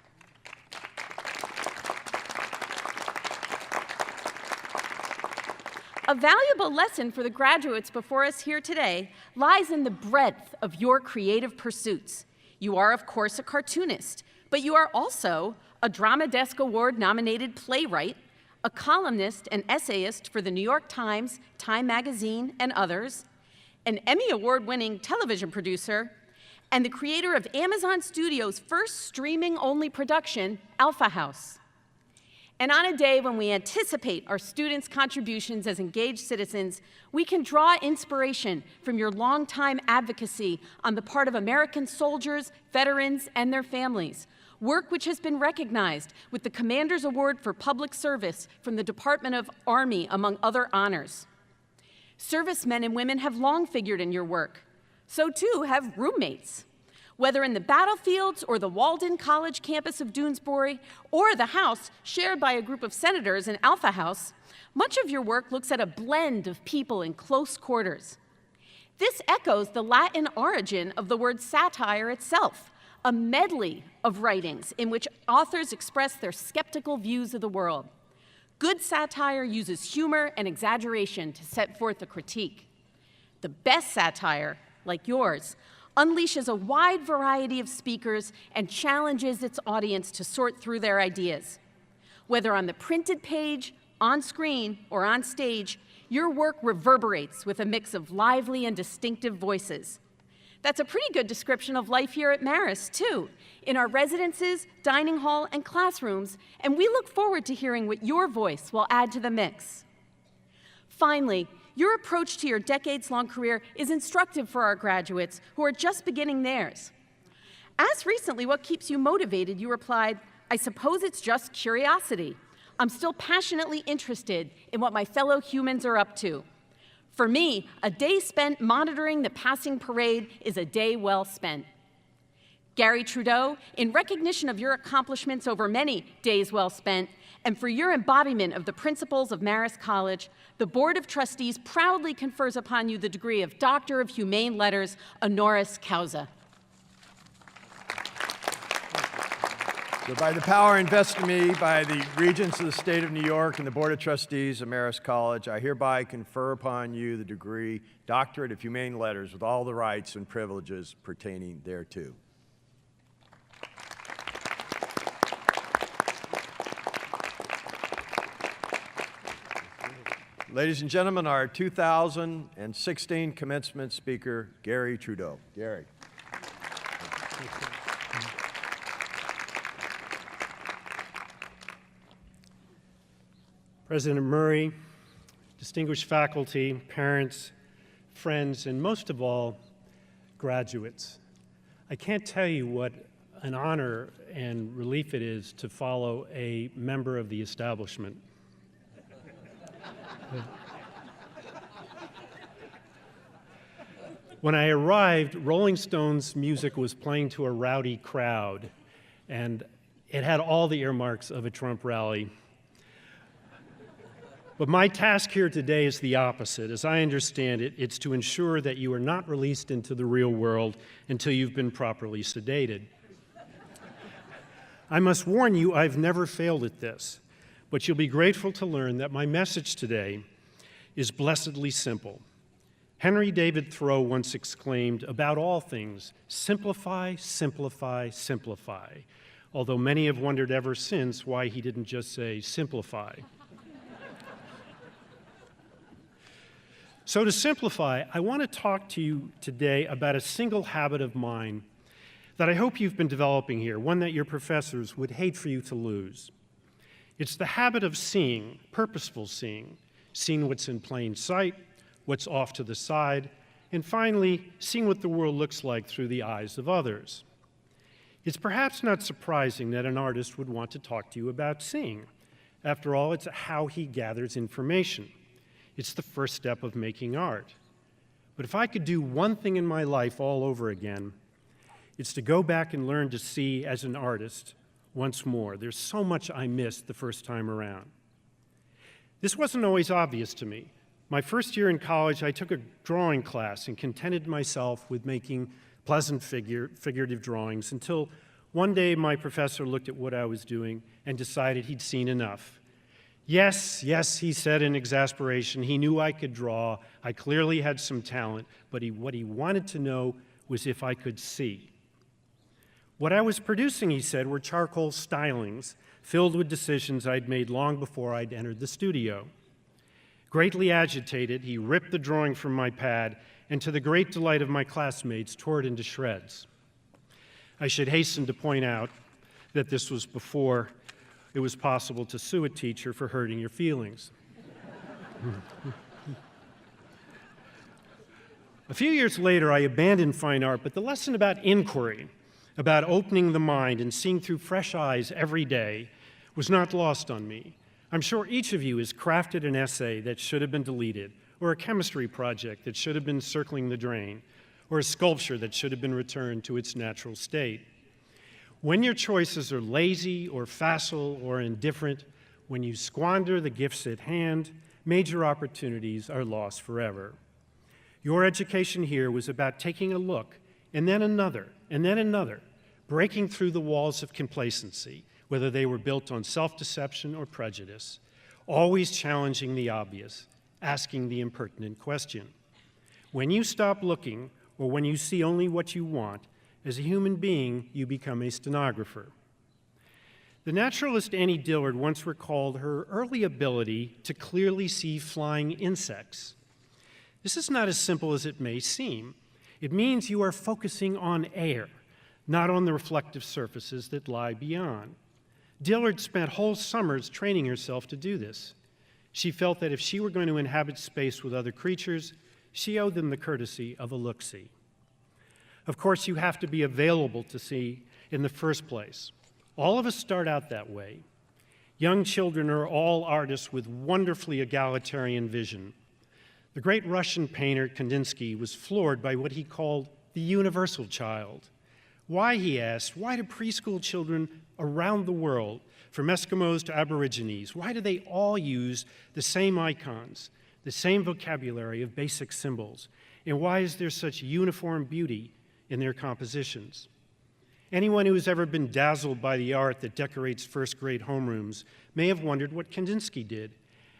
A valuable lesson for the graduates before us here today lies in the breadth of your creative pursuits. You are, of course, a cartoonist, but you are also a Drama Desk Award-nominated playwright, a columnist and essayist for the New York Times, Time Magazine, and others, an Emmy Award-winning television producer, and the creator of Amazon Studios' first streaming-only production, Alpha House. And on a day when we anticipate our students' contributions as engaged citizens, we can draw inspiration from your longtime advocacy on the part of American soldiers, veterans, and their families, work which has been recognized with the Commander's Award for Public Service from the Department of Army, among other honors. Servicemen and women have long figured in your work. So too have roommates. Whether in the battlefields or the Walden College campus of Doonesbury or the house shared by a group of senators in Alpha House, much of your work looks at a blend of people in close quarters. This echoes the Latin origin of the word satire itself, a medley of writings in which authors express their skeptical views of the world. Good satire uses humor and exaggeration to set forth a critique. The best satire, like yours, unleashes a wide variety of speakers and challenges its audience to sort through their ideas. Whether on the printed page, on screen, or on stage, your work reverberates with a mix of lively and distinctive voices. That's a pretty good description of life here at Marist, too, in our residences, dining hall, and classrooms, and we look forward to hearing what your voice will add to the mix. Finally, your approach to your decades-long career is instructive for our graduates who are just beginning theirs. Asked recently what keeps you motivated, you replied, "I suppose it's just curiosity. I'm still passionately interested in what my fellow humans are up to. For me, a day spent monitoring the passing parade is a day well spent." Gary Trudeau, in recognition of your accomplishments over many days well spent, and for your embodiment of the principles of Marist College, the Board of Trustees proudly confers upon you the degree of Doctor of Humane Letters, honoris causa. So by the power invested in me by the Regents of the State of New York and the Board of Trustees of Marist College, I hereby confer upon you the degree Doctorate of Humane Letters with all the rights and privileges pertaining thereto. Ladies and gentlemen, our 2016 commencement speaker, Gary Trudeau. Gary. President Murray, distinguished faculty, parents, friends, and most of all, graduates. I can't tell you what an honor and relief it is to follow a member of the establishment. When I arrived, Rolling Stones music was playing to a rowdy crowd, and it had all the earmarks of a Trump rally. But my task here today is the opposite. As I understand it, it's to ensure that you are not released into the real world until you've been properly sedated. I must warn you, I've never failed at this, but you'll be grateful to learn that my message today is blessedly simple. Henry David Thoreau once exclaimed, about all things, simplify, simplify, simplify, although many have wondered ever since why he didn't just say simplify. So to simplify, I want to talk to you today about a single habit of mine that I hope you've been developing here, one that your professors would hate for you to lose. It's the habit of seeing, purposeful seeing what's in plain sight, what's off to the side, and finally, seeing what the world looks like through the eyes of others. It's perhaps not surprising that an artist would want to talk to you about seeing. After all, it's how he gathers information. It's the first step of making art. But if I could do one thing in my life all over again, it's to go back and learn to see as an artist once more. There's so much I missed the first time around. This wasn't always obvious to me. My first year in college, I took a drawing class and contented myself with making pleasant figurative drawings until one day my professor looked at what I was doing and decided he'd seen enough. Yes, he said in exasperation, he knew I could draw. I clearly had some talent, but what he wanted to know was if I could see. What I was producing, he said, were charcoal stylings filled with decisions I'd made long before I'd entered the studio. Greatly agitated, he ripped the drawing from my pad and, to the great delight of my classmates, tore it into shreds. I should hasten to point out that this was before it was possible to sue a teacher for hurting your feelings. A few years later, I abandoned fine art, but the lesson about inquiry, about opening the mind and seeing through fresh eyes every day, was not lost on me. I'm sure each of you has crafted an essay that should have been deleted, or a chemistry project that should have been circling the drain, or a sculpture that should have been returned to its natural state. When your choices are lazy or facile or indifferent, when you squander the gifts at hand, major opportunities are lost forever. Your education here was about taking a look, and then another, breaking through the walls of complacency, whether they were built on self-deception or prejudice, always challenging the obvious, asking the impertinent question. When you stop looking, or when you see only what you want, as a human being, you become a stenographer. The naturalist Annie Dillard once recalled her early ability to clearly see flying insects. This is not as simple as it may seem. It means you are focusing on air, not on the reflective surfaces that lie beyond. Dillard spent whole summers training herself to do this. She felt that if she were going to inhabit space with other creatures, she owed them the courtesy of a look-see. Of course, you have to be available to see in the first place. All of us start out that way. Young children are all artists with wonderfully egalitarian vision. The great Russian painter Kandinsky was floored by what he called the universal child. Why, he asked, why do preschool children around the world, from Eskimos to Aborigines, why do they all use the same icons, the same vocabulary of basic symbols, and why is there such uniform beauty in their compositions? Anyone who has ever been dazzled by the art that decorates first-grade homerooms may have wondered what Kandinsky did.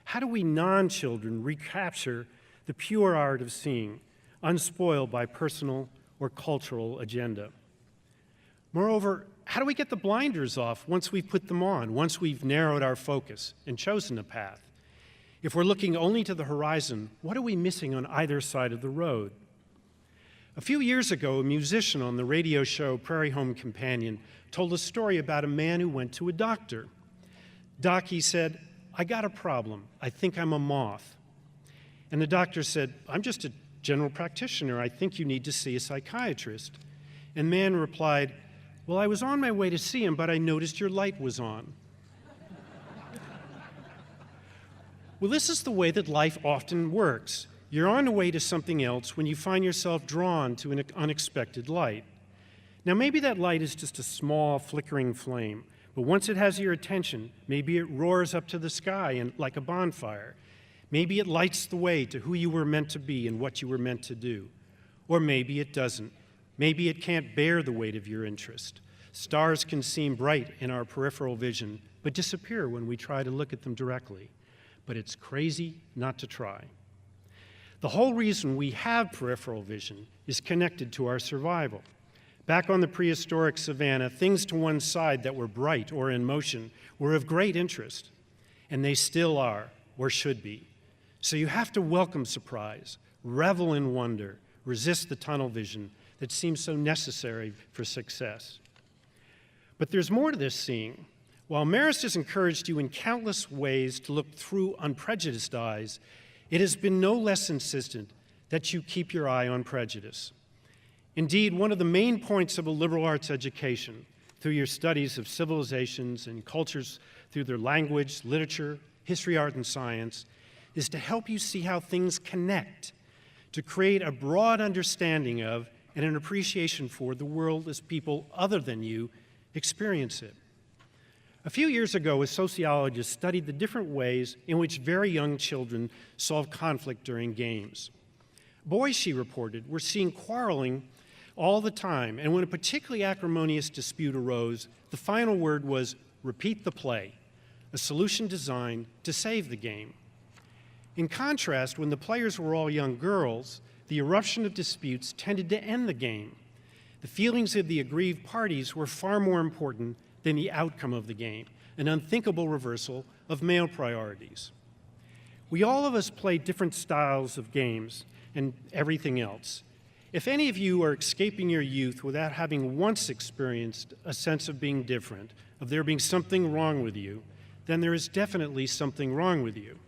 How do we non-children recapture the pure art of seeing, unspoiled by personal or cultural agenda? Moreover, how do we get the blinders off once we've put them on, once we've narrowed our focus and chosen a path? If we're looking only to the horizon, what are we missing on either side of the road? A few years ago, a musician on the radio show Prairie Home Companion told a story about a man who went to a doctor. "Doc," he said, "I got a problem. I think I'm a moth." And the doctor said, "I'm just a general practitioner. I think you need to see a psychiatrist." And the man replied, "Well, I was on my way to see him, but I noticed your light was on." Well, this is the way that life often works. You're on the way to something else when you find yourself drawn to an unexpected light. Now, maybe that light is just a small, flickering flame, but once it has your attention, maybe it roars up to the sky and like a bonfire. Maybe it lights the way to who you were meant to be and what you were meant to do. Or maybe it doesn't. Maybe it can't bear the weight of your interest. Stars can seem bright in our peripheral vision, but disappear when we try to look at them directly. But it's crazy not to try. The whole reason we have peripheral vision is connected to our survival. Back on the prehistoric savanna, things to one side that were bright or in motion were of great interest, and they still are, or should be. So you have to welcome surprise, revel in wonder, resist the tunnel vision that seems so necessary for success. But there's more to this seeing. While Marist has encouraged you in countless ways to look through unprejudiced eyes, it has been no less insistent that you keep your eye on prejudice. Indeed, one of the main points of a liberal arts education, through your studies of civilizations and cultures through their language, literature, history, art, and science, is to help you see how things connect, to create a broad understanding of and an appreciation for the world as people other than you experience it. A few years ago, a sociologist studied the different ways in which very young children solve conflict during games. Boys, she reported, were seen quarreling all the time, and when a particularly acrimonious dispute arose, the final word was, "Repeat the play," a solution designed to save the game. In contrast, when the players were all young girls, the eruption of disputes tended to end the game. The feelings of the aggrieved parties were far more important than the outcome of the game, an unthinkable reversal of male priorities. We all of us play different styles of games and everything else. If any of you are escaping your youth without having once experienced a sense of being different, of there being something wrong with you, then there is definitely something wrong with you.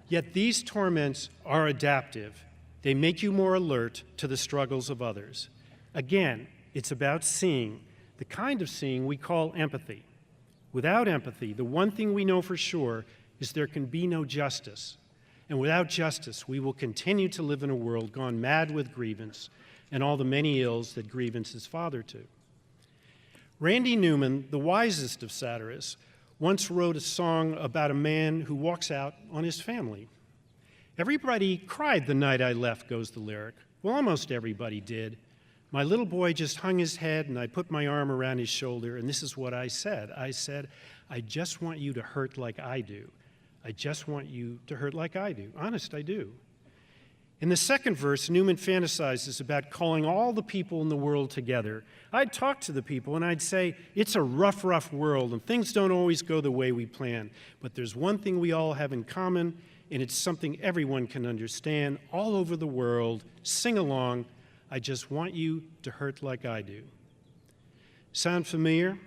Yet these torments are adaptive. They make you more alert to the struggles of others. Again, it's about seeing, the kind of seeing we call empathy. Without empathy, the one thing we know for sure is there can be no justice. And without justice, we will continue to live in a world gone mad with grievance and all the many ills that grievance is father to. Randy Newman, the wisest of satirists, once wrote a song about a man who walks out on his family. "Everybody cried the night I left," goes the lyric. Well, almost everybody did. My little boy just hung his head, and I put my arm around his shoulder, and this is what I said. I said, "I just want you to hurt like I do. I just want you to hurt like I do." Honest, I do. In the second verse, Newman fantasizes about calling all the people in the world together. I'd talk to the people, and I'd say, "It's a rough, rough world, and things don't always go the way we plan. But there's one thing we all have in common, and it's something everyone can understand all over the world. Sing along. I just want you to hurt like I do." Sound familiar?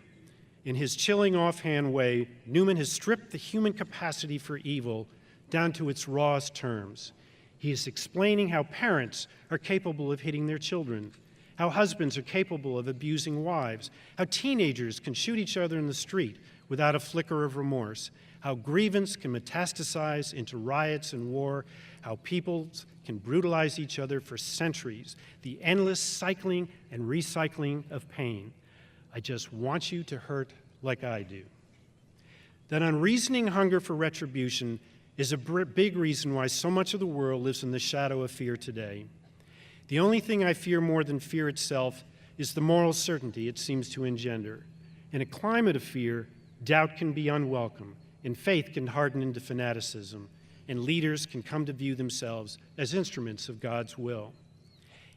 In his chilling offhand way, Newman has stripped the human capacity for evil down to its rawest terms. He is explaining how parents are capable of hitting their children, how husbands are capable of abusing wives, how teenagers can shoot each other in the street without a flicker of remorse, how grievance can metastasize into riots and war, how peoples can brutalize each other for centuries, the endless cycling and recycling of pain. I just want you to hurt like I do. That unreasoning hunger for retribution is a big reason why so much of the world lives in the shadow of fear today. The only thing I fear more than fear itself is the moral certainty it seems to engender. In a climate of fear, doubt can be unwelcome, and faith can harden into fanaticism, and leaders can come to view themselves as instruments of God's will.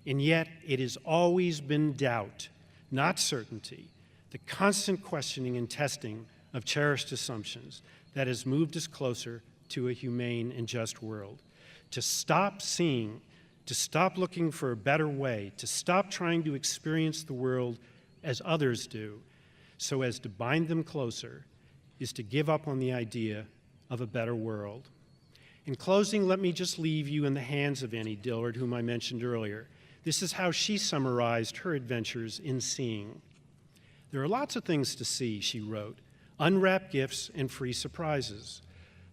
And yet, it has always been doubt, not certainty, the constant questioning and testing of cherished assumptions that has moved us closer to a humane and just world. To stop seeing, to stop looking for a better way, to stop trying to experience the world as others do, so as to bind them closer, is to give up on the idea of a better world. In closing, let me just leave you in the hands of Annie Dillard, whom I mentioned earlier. This is how she summarized her adventures in seeing. There are lots of things to see, she wrote, unwrapped gifts and free surprises.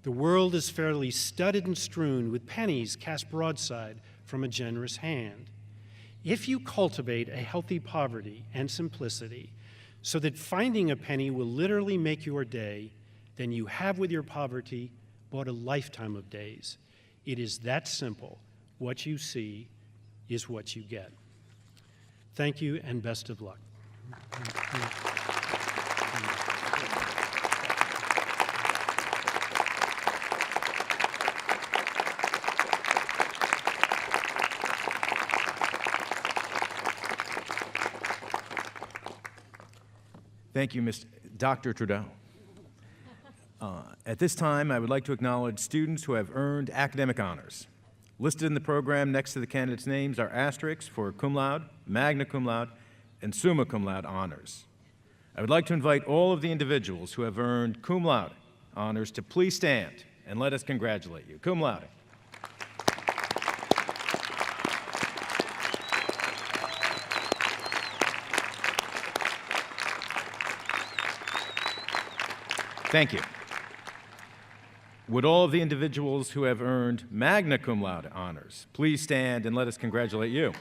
The world is fairly studded and strewn with pennies cast broadside from a generous hand. If you cultivate a healthy poverty and simplicity so that finding a penny will literally make your day, then you have with your poverty bought a lifetime of days. It is that simple. What you see is what you get. Thank you and best of luck. Thank you, Dr. Trudeau. At this time, I would like to acknowledge students who have earned academic honors. Listed in the program next to the candidates' names are asterisks for cum laude, magna cum laude, and summa cum laude honors. I would like to invite all of the individuals who have earned cum laude honors to please stand and let us congratulate you. Cum laude. Thank you. Would all of the individuals who have earned magna cum laude honors please stand and let us congratulate you?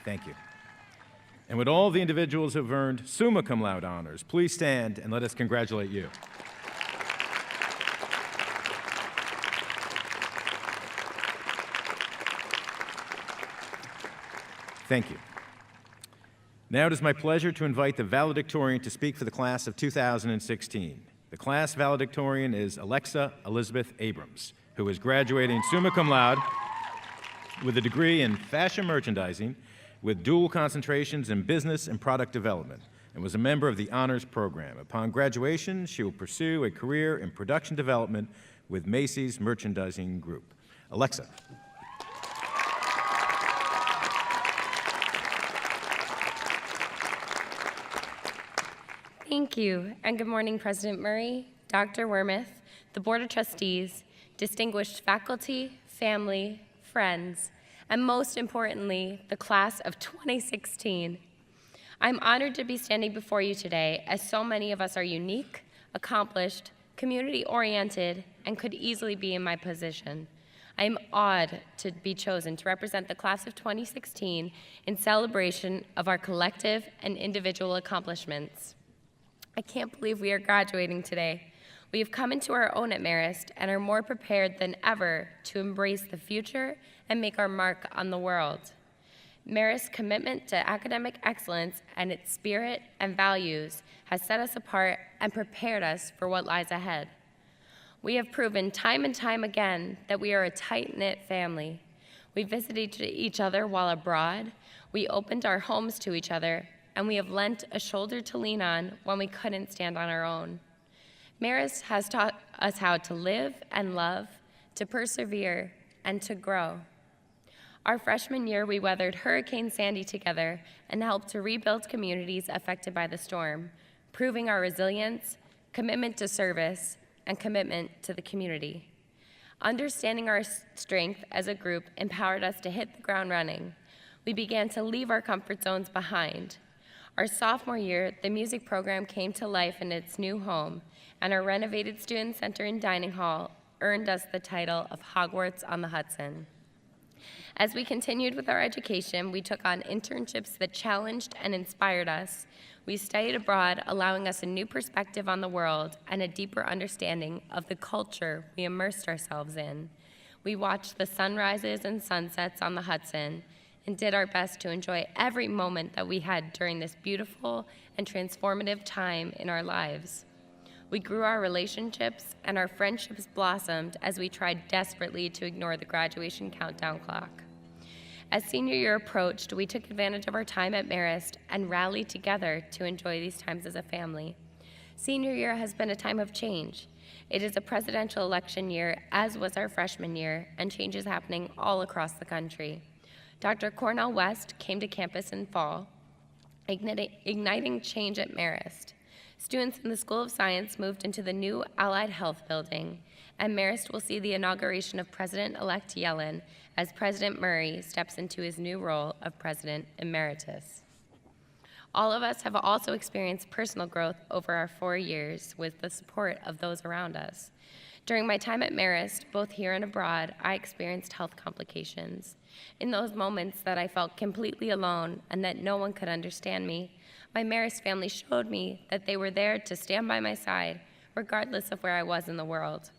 Thank you. And would all of the individuals who have earned summa cum laude honors please stand and let us congratulate you? Thank you. Now it is my pleasure to invite the valedictorian to speak for the class of 2016. The class valedictorian is Alexa Elizabeth Abrams, who is graduating summa cum laude with a degree in fashion merchandising with dual concentrations in business and product development, and was a member of the honors program. Upon graduation, she will pursue a career in production development with Macy's Merchandising Group. Alexa. Thank you, and good morning, President Murray, Dr. Wormuth, the Board of Trustees, distinguished faculty, family, friends, and most importantly, the class of 2016. I'm honored to be standing before you today, as so many of us are unique, accomplished, community-oriented, and could easily be in my position. I am awed to be chosen to represent the class of 2016 in celebration of our collective and individual accomplishments. I can't believe we are graduating today. We have come into our own at Marist and are more prepared than ever to embrace the future and make our mark on the world. Marist's commitment to academic excellence and its spirit and values has set us apart and prepared us for what lies ahead. We have proven time and time again that we are a tight-knit family. We visited each other while abroad, we opened our homes to each other, and we have lent a shoulder to lean on when we couldn't stand on our own. Marist has taught us how to live and love, to persevere, and to grow. Our freshman year, we weathered Hurricane Sandy together and helped to rebuild communities affected by the storm, proving our resilience, commitment to service, and commitment to the community. Understanding our strength as a group empowered us to hit the ground running. We began to leave our comfort zones behind. Our sophomore year, the music program came to life in its new home, and our renovated student center and dining hall earned us the title of Hogwarts on the Hudson. As we continued with our education, we took on internships that challenged and inspired us. We studied abroad, allowing us a new perspective on the world and a deeper understanding of the culture we immersed ourselves in. We watched the sunrises and sunsets on the Hudson and did our best to enjoy every moment that we had during this beautiful and transformative time in our lives. We grew our relationships and our friendships blossomed as we tried desperately to ignore the graduation countdown clock. As senior year approached, we took advantage of our time at Marist and rallied together to enjoy these times as a family. Senior year has been a time of change. It is a presidential election year, as was our freshman year, and change is happening all across the country. Dr. Cornell West came to campus in fall, igniting change at Marist. Students in the School of Science moved into the new Allied Health Building, and Marist will see the inauguration of President-elect Yellen as President Murray steps into his new role of President Emeritus. All of us have also experienced personal growth over our 4 years with the support of those around us. During my time at Marist, both here and abroad, I experienced health complications. In those moments that I felt completely alone and that no one could understand me, my Marist family showed me that they were there to stand by my side, regardless of where I was in the world.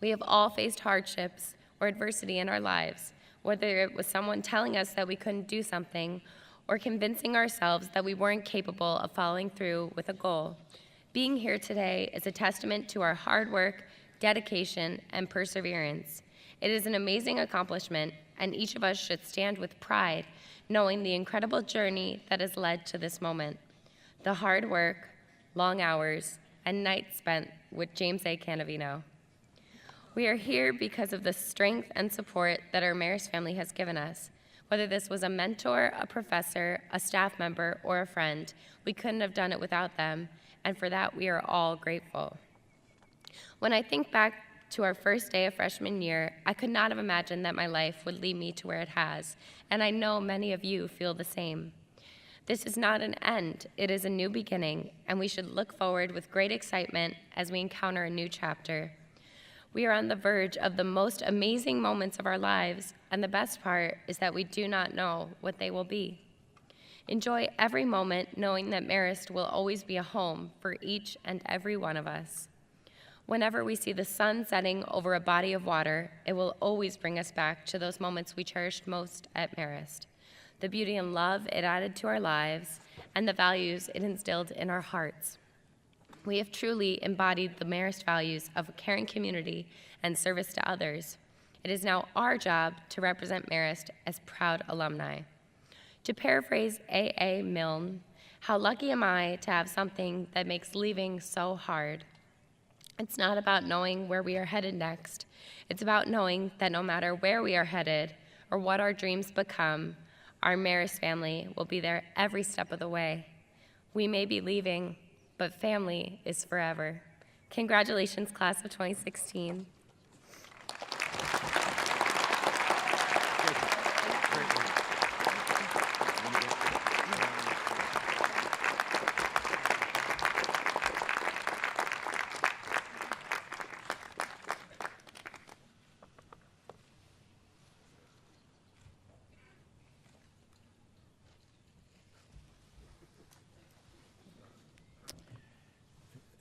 We have all faced hardships or adversity in our lives, whether it was someone telling us that we couldn't do something or convincing ourselves that we weren't capable of following through with a goal. Being here today is a testament to our hard work, dedication, and perseverance. It is an amazing accomplishment, and each of us should stand with pride, knowing the incredible journey that has led to this moment. The hard work, long hours, and nights spent with James A. Canavino. We are here because of the strength and support that our Marist family has given us. Whether this was a mentor, a professor, a staff member, or a friend, we couldn't have done it without them, and for that we are all grateful. When I think back to our first day of freshman year, I could not have imagined that my life would lead me to where it has, and I know many of you feel the same. This is not an end, it is a new beginning, and we should look forward with great excitement as we encounter a new chapter. We are on the verge of the most amazing moments of our lives, and the best part is that we do not know what they will be. Enjoy every moment knowing that Marist will always be a home for each and every one of us. Whenever we see the sun setting over a body of water, it will always bring us back to those moments we cherished most at Marist, the beauty and love it added to our lives, and the values it instilled in our hearts. We have truly embodied the Marist values of a caring community and service to others. It is now our job to represent Marist as proud alumni. To paraphrase A.A. Milne, how lucky am I to have something that makes leaving so hard? It's not about knowing where we are headed next. It's about knowing that no matter where we are headed or what our dreams become, our Marist family will be there every step of the way. We may be leaving, but family is forever. Congratulations, class of 2016.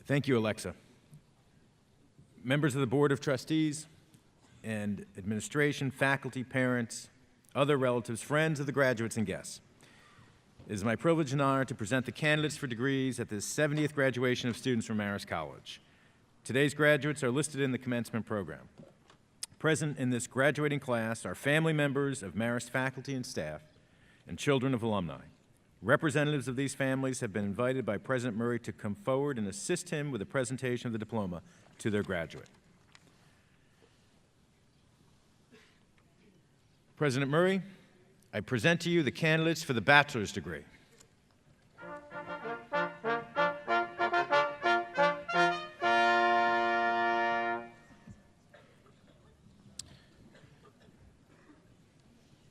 Thank you, Alexa. Members of the Board of Trustees and administration, faculty, parents, other relatives, friends of the graduates, and guests. It is my privilege and honor to present the candidates for degrees at the 70th graduation of students from Marist College. Today's graduates are listed in the commencement program. Present in this graduating class are family members of Marist faculty and staff and children of alumni. Representatives of these families have been invited by President Murray to come forward and assist him with the presentation of the diploma to their graduate. President Murray, I present to you the candidates for the bachelor's degree.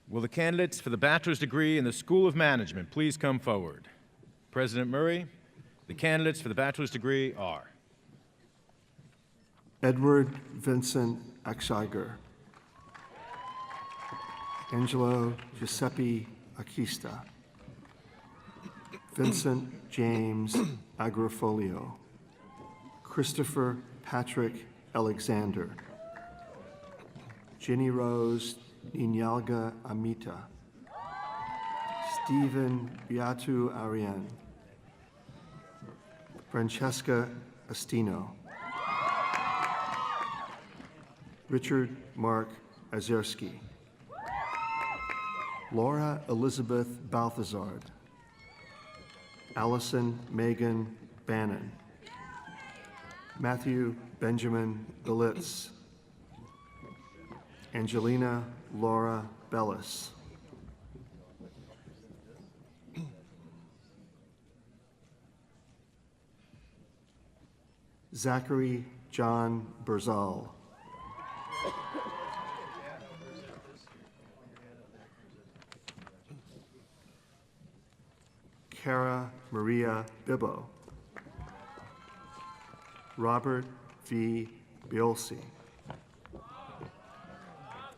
Will the candidates for the bachelor's degree in the School of Management please come forward? President Murray, the candidates for the bachelor's degree are Edward Vincent Exhiger. Angelo Giuseppe Acquista, Vincent James Agrofolio, Christopher Patrick Alexander, Ginny Rose Ninyalga Amita, Stephen Beatu Ariane, Francesca Astino, Richard Mark Azerski, Laura Elizabeth Balthazard, Allison Megan Bannon, Matthew Benjamin Belitz, Angelina Laura Bellis, Zachary John Berzal, Cara Maria Bibbo, Robert V. Biolsi,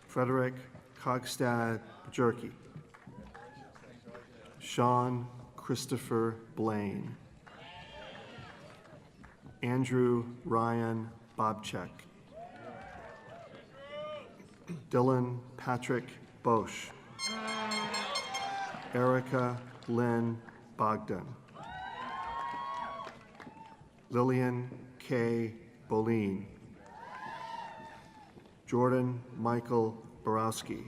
Frederick Kogstad Jerky, Sean Christopher Blaine, Andrew Ryan Bobchek, Dylan Patrick Bosch, Erica Lynn Bogdan, Lillian K. Boline, Jordan Michael Borowski,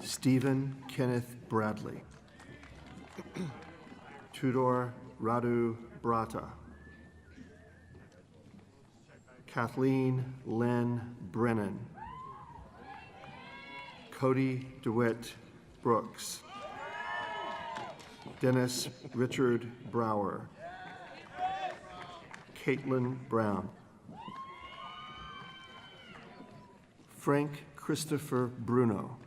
Stephen Kenneth Bradley, Tudor Radu Brata, Kathleen Lynn Brennan, Cody DeWitt Brooks, Dennis Richard Brower, Caitlin Brown, Frank Christopher Bruno,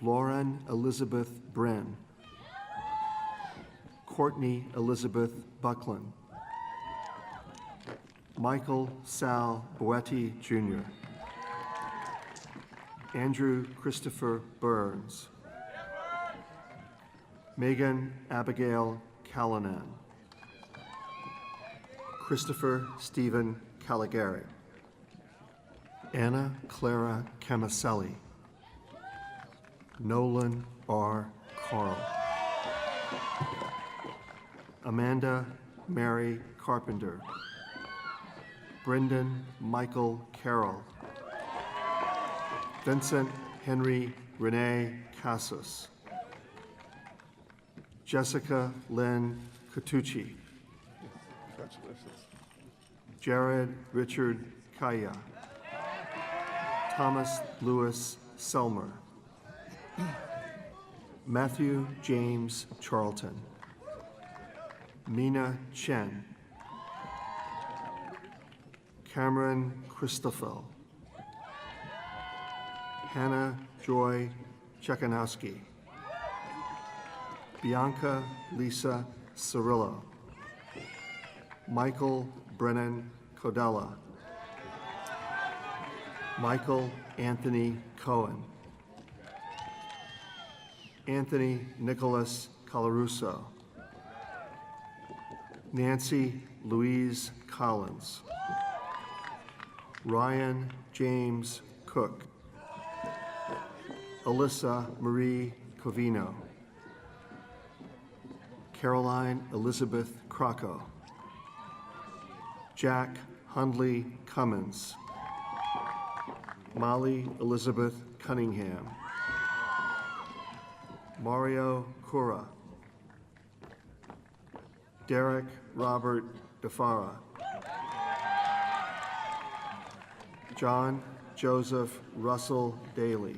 Lauren Elizabeth Bren, Courtney Elizabeth Buckland, Michael Sal Boetti Jr., Andrew Christopher Burns, Megan Abigail Callanan, Christopher Stephen Caligari, Anna Clara Camaselli, Nolan R. Carl, Amanda Mary Carpenter, Brendan Michael Carroll, Vincent Henry Renee Casas, Jessica Lynn Catucci, Jared Richard Kaya, Thomas Lewis Selmer, Matthew James Charlton, Mina Chen, Cameron Christoffel, Hannah Joy Chekanowski, Bianca Lisa Cirillo, Michael Brennan Codella, Michael Anthony Cohen, Anthony Nicholas Colarusso, Nancy Louise Collins, Ryan James Cook, Alyssa Marie Covino, Caroline Elizabeth Crocco, Jack Hundley Cummins, Molly Elizabeth Cunningham, Mario Cura, Derek Robert DeFara, John Joseph Russell Daly,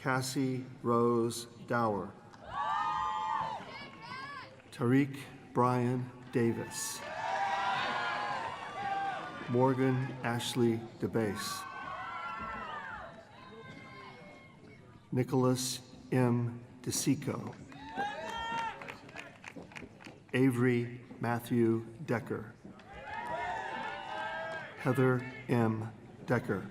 Cassie Rose Dower, Tariq Brian Davis, Morgan Ashley DeBase, Nicholas M. DeSico, Avery Matthew Decker, Heather M. Decker,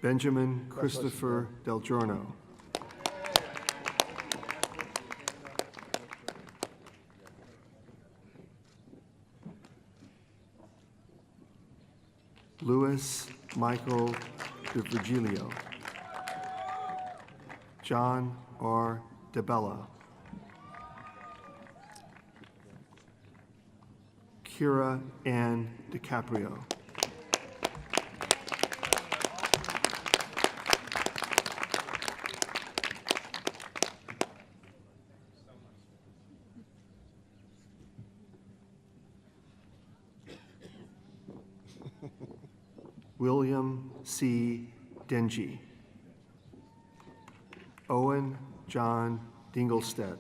Benjamin Christopher Del Giorno. Louis Michael de Virgilio. John R. DeBella. Kira Ann DiCaprio. William C. Dengy. Owen John Dingelstedt.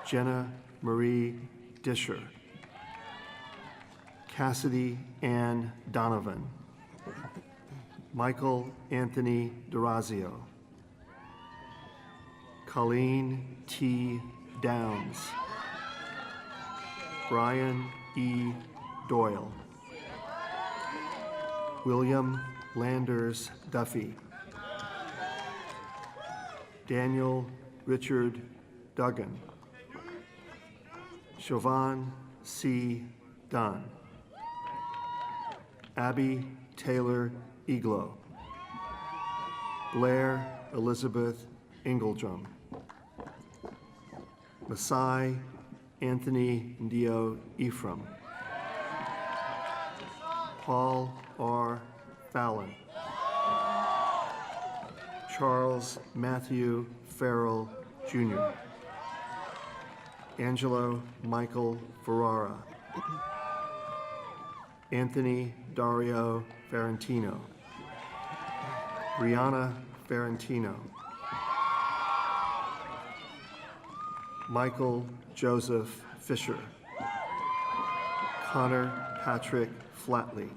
Jenna Marie Disher. Cassidy Ann Donovan. Michael Anthony D'Orazio. Colleen T. Downs. Brian E. Doyle. William Landers Duffy. Daniel Richard Duggan. Siobhan C. Dunn. Abby Taylor Iglo. Blair Elizabeth Ingeldrum. Masai Anthony Ndio Ephraim. Paul R. Fallon. Charles Matthew Farrell, Jr. Angelo Michael Ferrara. Anthony Dario Ferrantino. Brianna Ferrantino. Michael Joseph Fisher. Connor Patrick Flatley.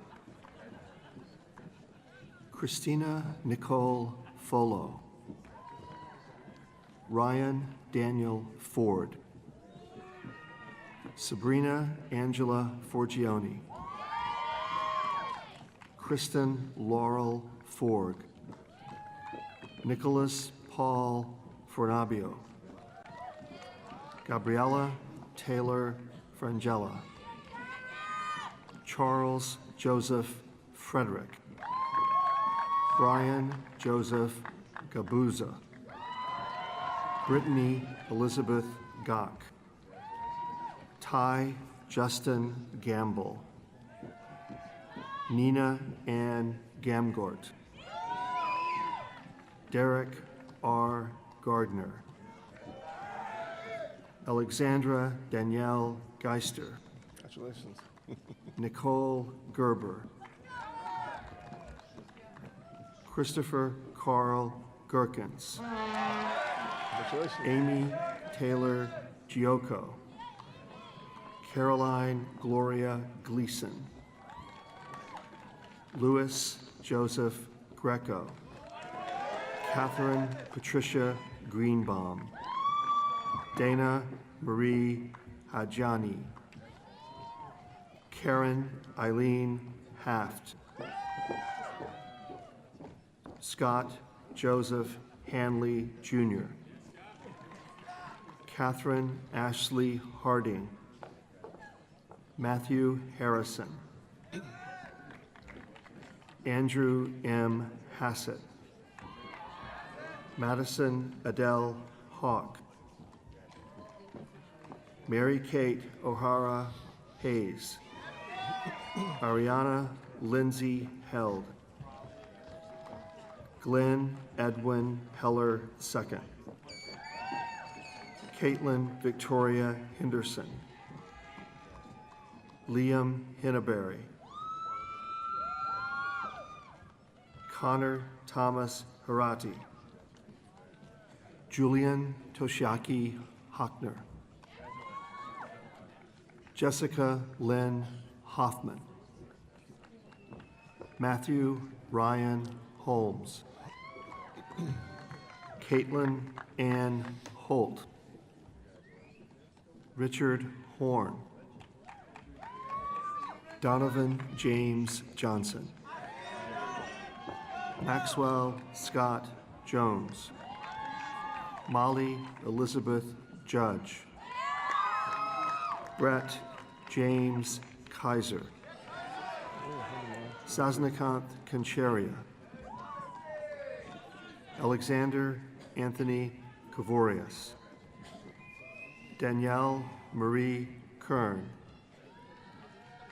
Christina Nicole Folo. Ryan Daniel Ford. Sabrina Angela Forgione. Kristen Laurel Forg. Nicholas Paul Fornabio. Gabriella Taylor Frangella. Charles Joseph Frederick. Brian Joseph Gabuza. Brittany Elizabeth Gach. Ty Justin Gamble. Nina Ann Gamgort. Derek R. Gardner. Alexandra Danielle Geister. Congratulations. Nicole Gerber. Christopher Carl Gerkens. Congratulations. Amy Taylor Gioco. Caroline Gloria Gleason. Louis Joseph Greco. Catherine Patricia Greenbaum. Dana Marie Hadjani. Karen Eileen Haft. Scott Joseph Hanley, Jr. Catherine Ashley Harding. Matthew Harrison. Andrew M. Hassett. Madison Adele Hawk. Mary Kate O'Hara Hayes. Ariana Lindsay Held. Glenn Edwin Heller II. Caitlin Victoria Henderson. Liam Hinneberry. Connor Thomas Harati. Julian Toshiaki Hockner. Jessica Lynn Hoffman. Matthew Ryan Holmes. Caitlin Ann Holt. Richard Horn. Donovan James Johnson. Maxwell Scott Jones. Molly Elizabeth Judge. Brett James Kaiser. Sasnikanth Concheria. Alexander Anthony Kavorius. Danielle Marie Kern.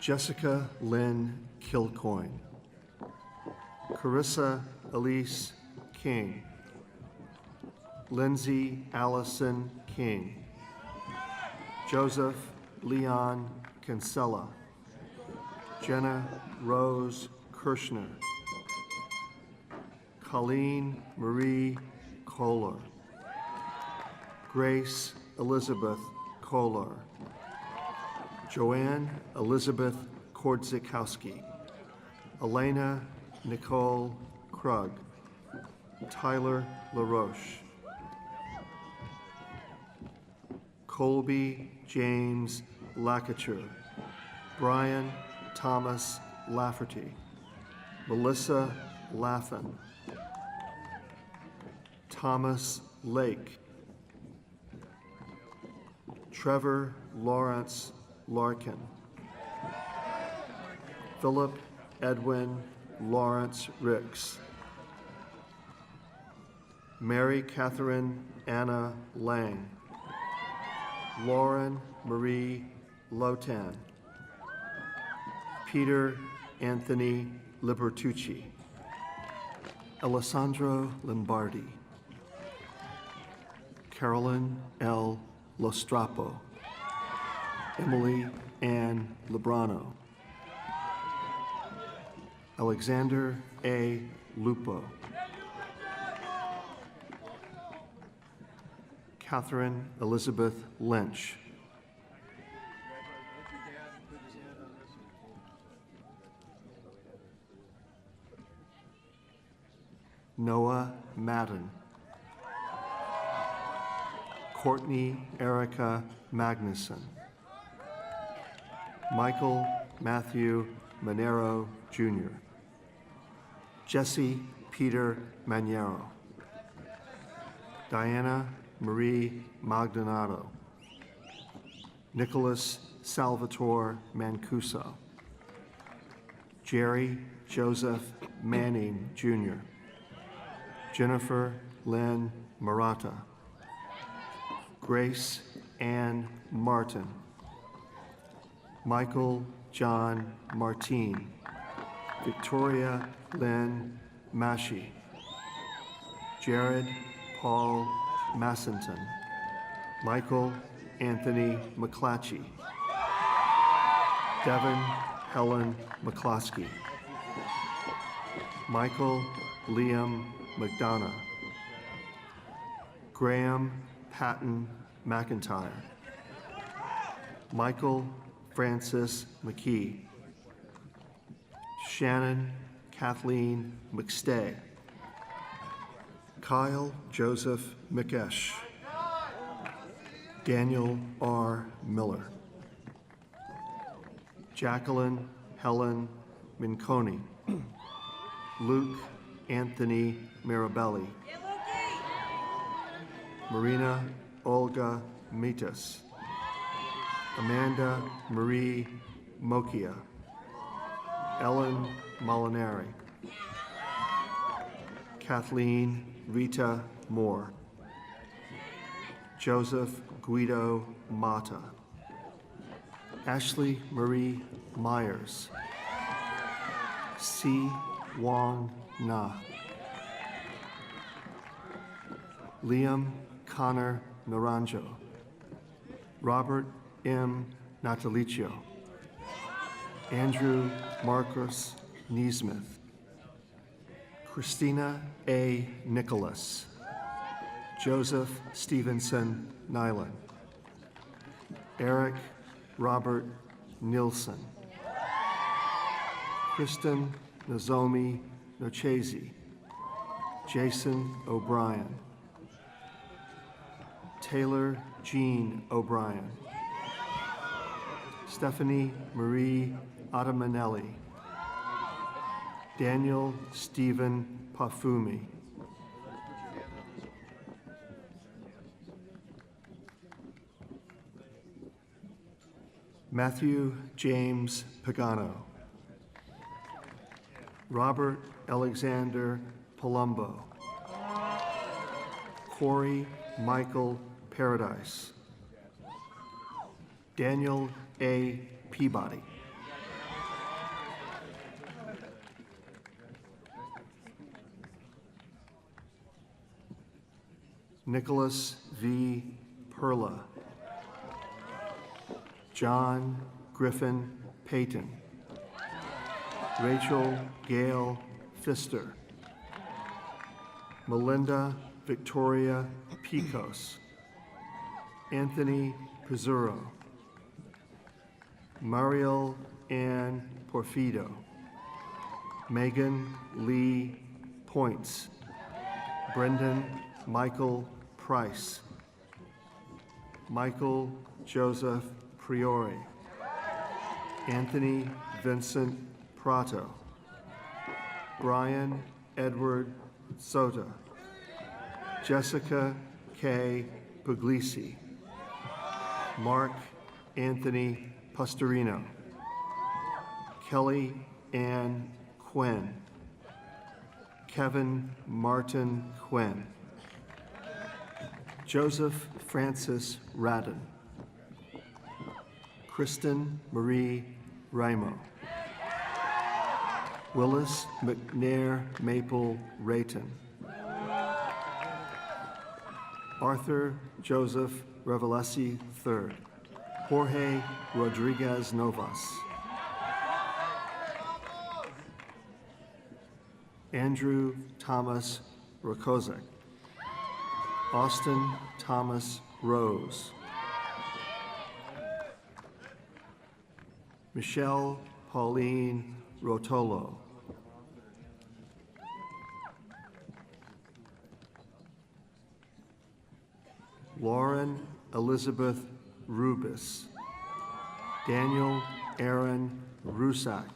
Jessica Lynn Kilcoyne. Carissa Elise King. Lindsay Allison King. Joseph Leon Kinsella. Jenna Rose Kirshner. Colleen Marie Kohler. Grace Elizabeth Kohler. Joanne Elizabeth Kordzikowski. Elena Nicole Krug. Tyler LaRoche. Colby James Lakacher. Brian Thomas Lafferty. Melissa Laffin. Thomas Lake. Trevor Lawrence Larkin. Philip Edwin Lawrence Ricks. Mary Catherine Anna Lang. Lauren Marie Lotan. Peter Anthony Libertucci. Alessandro Lombardi. Carolyn L. Lostrapo. Emily Ann Lebrano. Alexander A. Lupo. Catherine Elizabeth Lynch. Noah Madden. Courtney Erica Magnuson. Michael Matthew Manero Jr. Jesse Peter Maniero. Diana Marie Magdonato. Nicholas Salvatore Mancuso. Jerry Joseph Manning Jr. Jennifer Lynn Murata. Grace Ann Martin. Michael John Martine. Victoria Lynn Mashi. Jared Paul Massington. Michael Anthony McClatchy. Devin Helen McCloskey. Michael Liam McDonough. Graham Patton McIntyre. Michael Francis McKee. Shannon Kathleen McStay. Kyle Joseph McEsh. Daniel R. Miller. Jacqueline Helen Minconi. Luke Anthony Mirabelli. Marina Olga Mitas. Amanda Marie Mokia. Ellen Molinari. Kathleen Rita Moore. Joseph Guido Mata. Ashley Marie Myers. C. Wong Na. Liam Connor Naranjo. Robert M. Natalicio. Andrew Marcus Neesmith. Christina A. Nicholas. Joseph Stevenson Nyland. Eric Robert Nilsson. Kristen Nozomi Nochezi. Jason O'Brien. Taylor Jean O'Brien. Stephanie Marie Ottamanelli. Daniel Stephen Pafumi. Matthew James Pagano. Robert Alexander Palumbo. Corey Michael Paradise. Daniel A. Peabody. Nicholas V. Perla. John Griffin Payton. Rachel Gail Pfister. Melinda Victoria Picos. Anthony Pizzurro. Mariel Ann Porfido. Megan Lee Points. Brendan Michael Price. Michael Joseph Priori. Anthony Vincent Prato. Brian Edward Sota. Jessica K. Puglisi. Mark Anthony Pastorino. Kelly Ann Quinn. Kevin Martin Quinn. Joseph Francis Radden. Kristen Marie Raimo. Willis McNair Maple Rayton. Arthur Joseph Revelesi III. Jorge Rodriguez Novas. Andrew Thomas Rakozek. Austin Thomas Rose. Michelle Pauline Rotolo. Lauren Elizabeth Rubis. Daniel Aaron Rusak.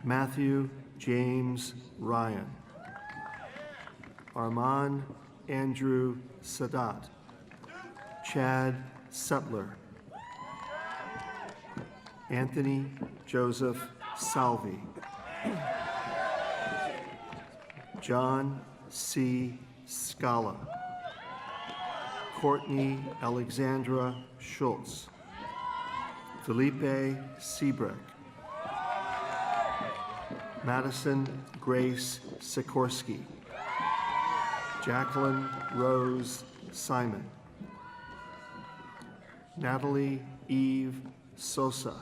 Matthew James Ryan. Armand Andrew Sadat. Chad Sutler. Anthony Joseph Salvi. John C. Scala. Courtney Alexandra Schultz. Felipe Seabreck. Madison Grace Sikorsky. Jacqueline Rose Simon. Natalie Eve Sosa.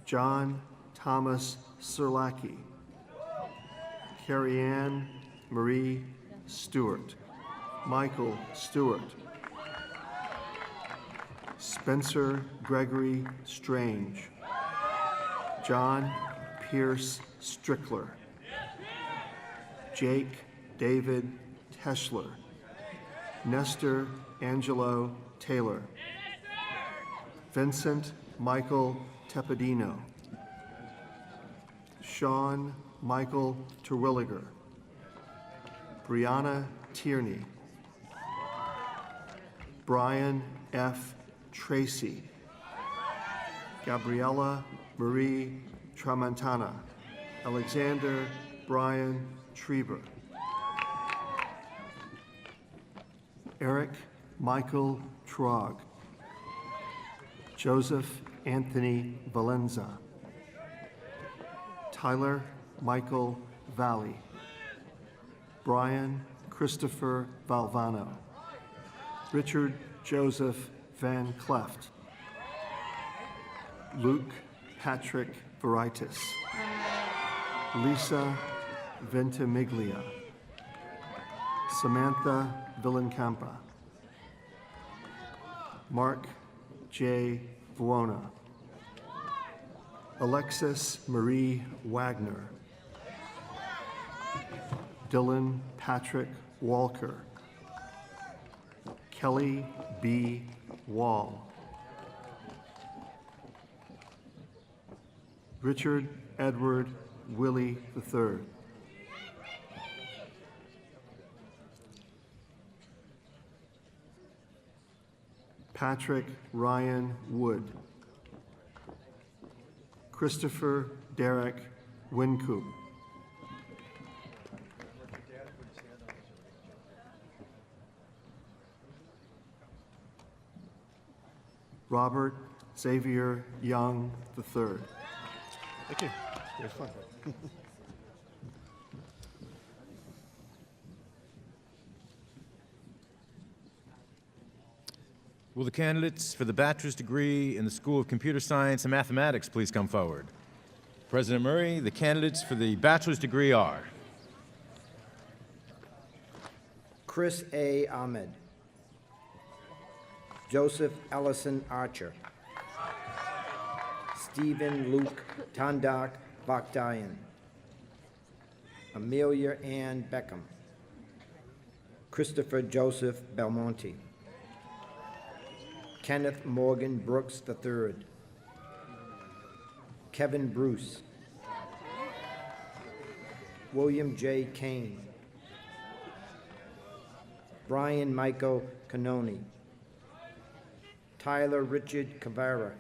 John Thomas Serlacki. Carrie Ann Marie Stewart. Michael Stewart. Spencer Gregory Strange. John Pierce Strickler. Jake David Teschler. Nestor Angelo Taylor. Vincent Michael Tepedino. Sean Michael Terwilliger. Brianna Tierney. Brian F. Tracy. Gabriella Marie Tramontana. Alexander Brian Trieber. Eric Michael Trog. Joseph Anthony Valenza. Tyler Michael Valley. Brian Christopher Valvano. Richard Joseph Van Cleft. Luke Patrick Veritas. Lisa Ventimiglia. Samantha Villancampa. Mark J. Vuona. Alexis Marie Wagner. Dylan Patrick Walker. Kelly B. Wall. Richard Edward Willie III. Patrick Ryan Wood. Christopher Derek Wincoop. Robert Xavier Young III. Thank you. Very fun. Will the candidates for the bachelor's degree in the School of Computer Science and Mathematics please come forward? President Murray, the candidates for the bachelor's degree are Chris A. Ahmed, Joseph Ellison Archer, Stephen Luke Tandak Bakhtayan, Amelia Ann Beckham, Christopher Joseph Belmonte, Kenneth Morgan Brooks III, Kevin Bruce, William J. Kane, Brian Michael Canoni, Tyler Richard Cavara,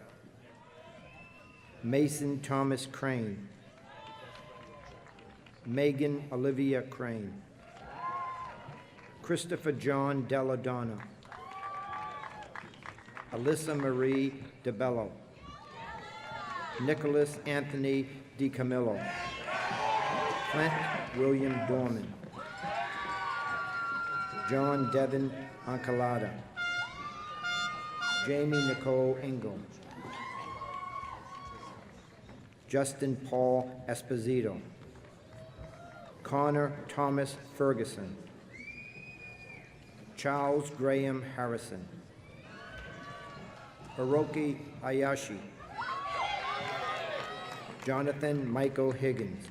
Mason Thomas Crane, Megan Olivia Crane, Christopher John Delladonna, Alyssa Marie DeBello, Nicholas Anthony DiCamillo, Clint William Dorman, John Devin Ancalada, Jamie Nicole Engel, Justin Paul Esposito, Connor Thomas Ferguson, Charles Graham Harrison, Hiroki Hayashi, Jonathan Michael Higgins,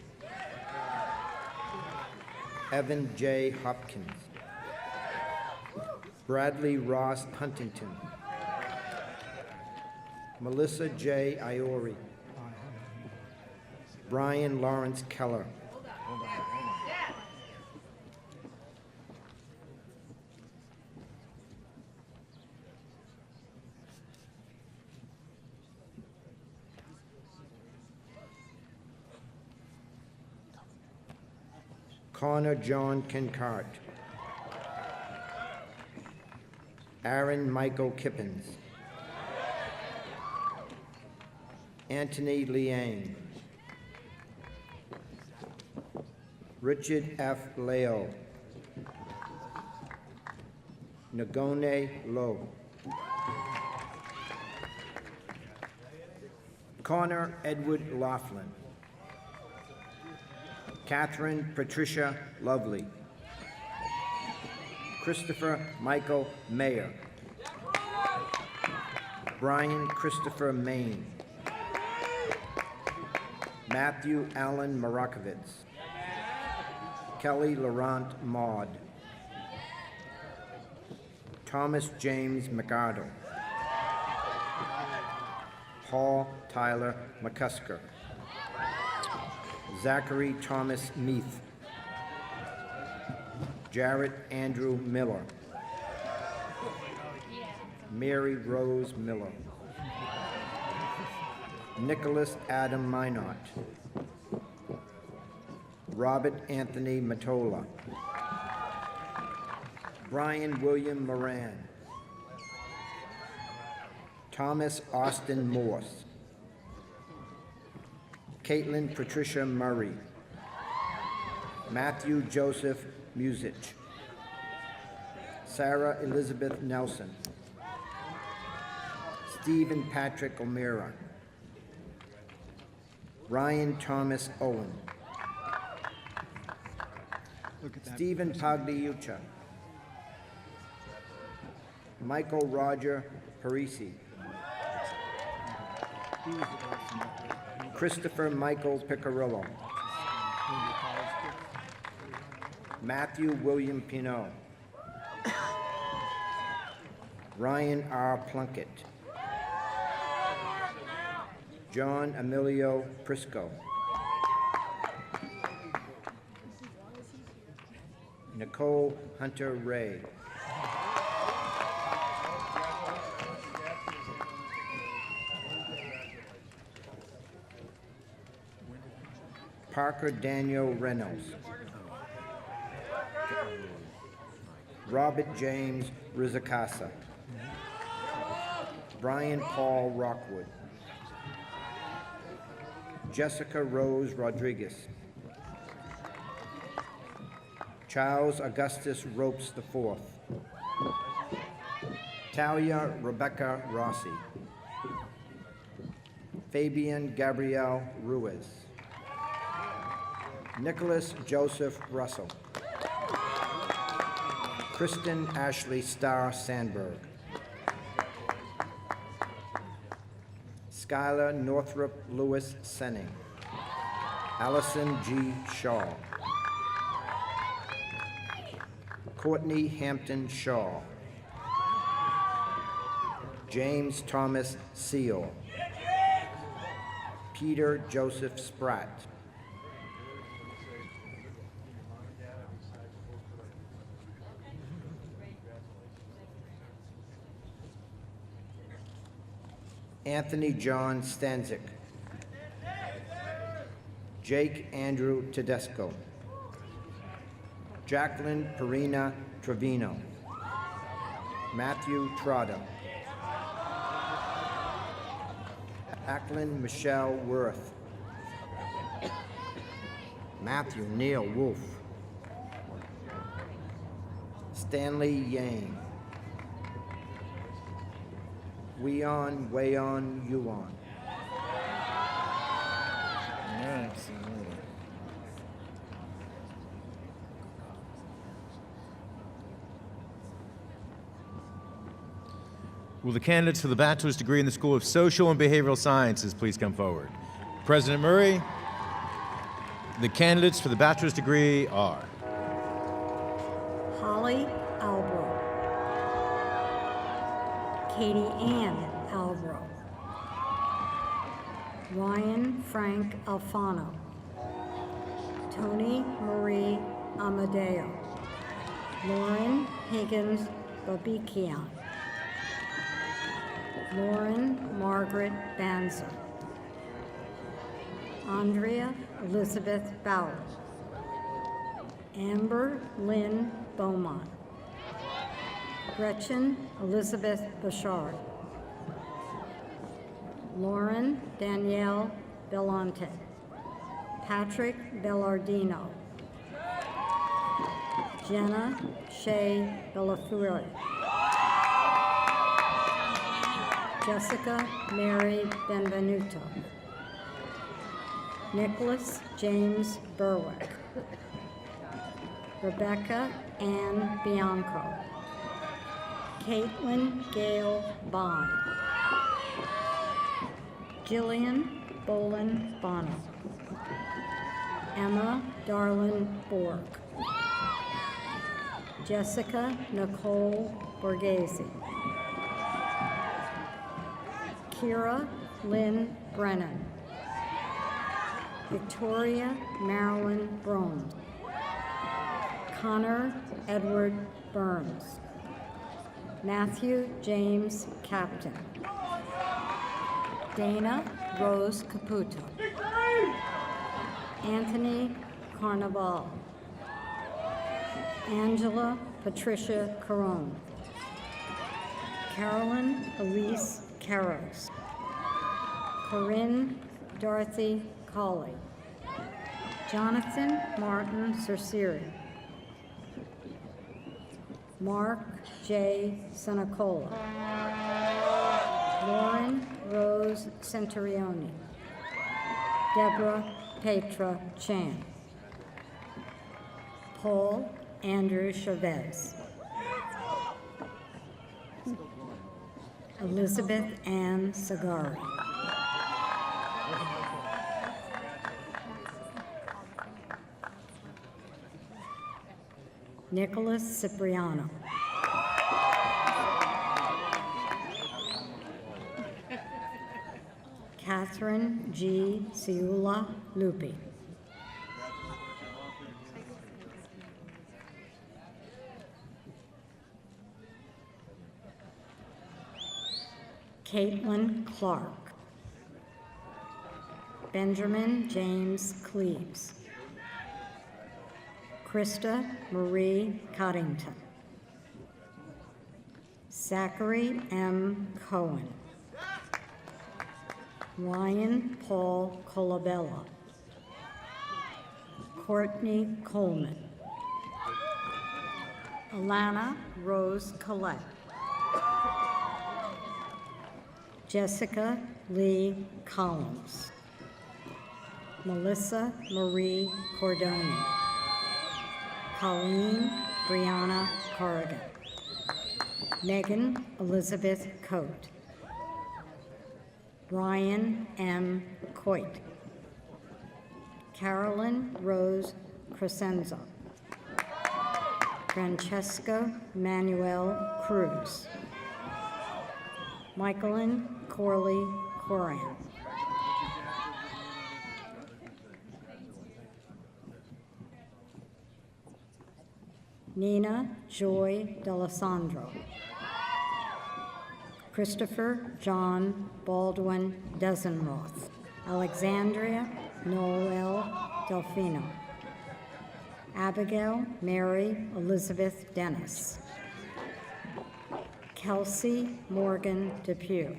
Evan J. Hopkins, Bradley Ross Huntington, Melissa J. Iori, Brian Lawrence Keller, Connor John Kincart, Aaron Michael Kippens, Anthony Liang, Richard F. Leo, Nagone Lowe, Connor Edward Laughlin, Catherine Patricia Lovely, Christopher Michael Mayer, Brian Christopher Main, Matthew Allen Marakovitz, Kelly Laurent Maud, Thomas James McArdle, Paul Tyler McCusker, Zachary Thomas Meath, Jarrett Andrew Miller, Mary Rose Miller, Nicholas Adam Minot, Robert Anthony Matola, Brian William Moran, Thomas Austin Morse, Caitlin Patricia Murray, Matthew Joseph Musich, Sarah Elizabeth Nelson, Stephen Patrick O'Meara, Ryan Thomas Owen, Stephen Pagliuccia, Michael Roger Parisi, Christopher Michael Piccarillo, Matthew William Pinot, Ryan R. Plunkett, John Emilio Prisco, Nicole Hunter Ray. Parker Daniel Reynolds. Robert James Rizzacasa. Brian Paul Rockwood. Jessica Rose Rodriguez. Charles Augustus Ropes IV. Talia Rebecca Rossi. Fabian Gabrielle Ruiz. Nicholas Joseph Russell. Kristen Ashley Starr Sandberg. Skylar Northrop Lewis Senning. Allison G. Shaw. Courtney Hampton Shaw. James Thomas Seal. Peter Joseph Spratt. Anthony John Stanzik. Jake Andrew Tedesco. Jacqueline Perina Trevino. Matthew Trotta. Acklin Michelle Worth. Matthew Neil Wolf. Stanley Yang. Weon Wayon Yuan. Will the candidates for the bachelor's degree in the School of Social and Behavioral Sciences please come forward? President Murray, the candidates for the bachelor's degree are Holly Albro, Katie Ann Albro, Ryan Frank Alfano, Tony Marie Amadeo, Lauren Higgins Babikian, Lauren Margaret Banzer, Andrea Elizabeth Bauer, Amber Lynn Beaumont, Gretchen Elizabeth Bouchard, Lauren Danielle Bellante, Patrick Bellardino, Jenna Shea Bellafuori, Jessica Mary Benvenuto, Nicholas James Berwick, Rebecca Ann Bianco, Caitlin Gail Bond, Jillian Bolin Bono, Emma Darlin Borg, Jessica Nicole Borghese, Kira Lynn Brennan, Victoria Marilyn Brome, Connor Edward Burns, Matthew James Captain, Dana Rose Caputo, Anthony Carnaval, Angela Patricia Carone, Carolyn Elise Carros, Corinne Dorothy Colley, Jonathan Martin Cerceri, Mark J. Sanacola, Lauren Rose Centurioni, Deborah Petra Chan, Paul Andrew Chavez, Elizabeth Ann Sagari, Nicholas Cipriano, Catherine G. Ciula Lupi, Caitlin Clark. Benjamin James Cleaves. Krista Marie Coddington. Zachary M. Cohen. Ryan Paul Colabella. Courtney Coleman. Alana Rose Collette. Jessica Lee Collins. Melissa Marie Cordoni. Colleen Brianna Corrigan. Megan Elizabeth Coate. Ryan M. Coit. Carolyn Rose Crescenzo. Francesco Manuel Cruz. Michaelin Corley Coran. Nina Joy D'Alessandro. Christopher John Baldwin Desenroth. Alexandria Noel Delfino. Abigail Mary Elizabeth Dennis. Kelsey Morgan Depew.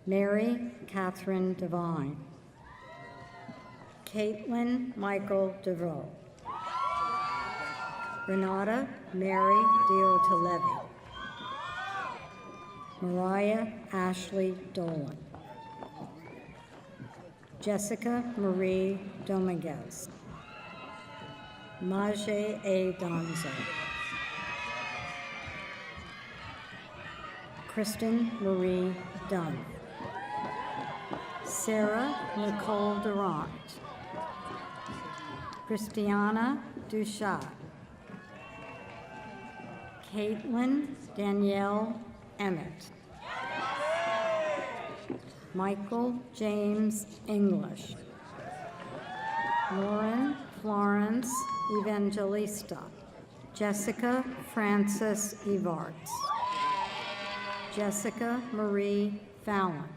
Mary Catherine Devine. Caitlin Michael DeVoe. Renata Mary Diotalevi. Mariah Ashley Dolan. Jessica Marie Dominguez. Maje A. Donzo. Kristen Marie Dunn. Sarah Nicole Durant. Christiana Duchat. Caitlin Danielle Emmett. Michael James English. Lauren Florence Evangelista. Jessica Frances Evarts. Jessica Marie Fallon.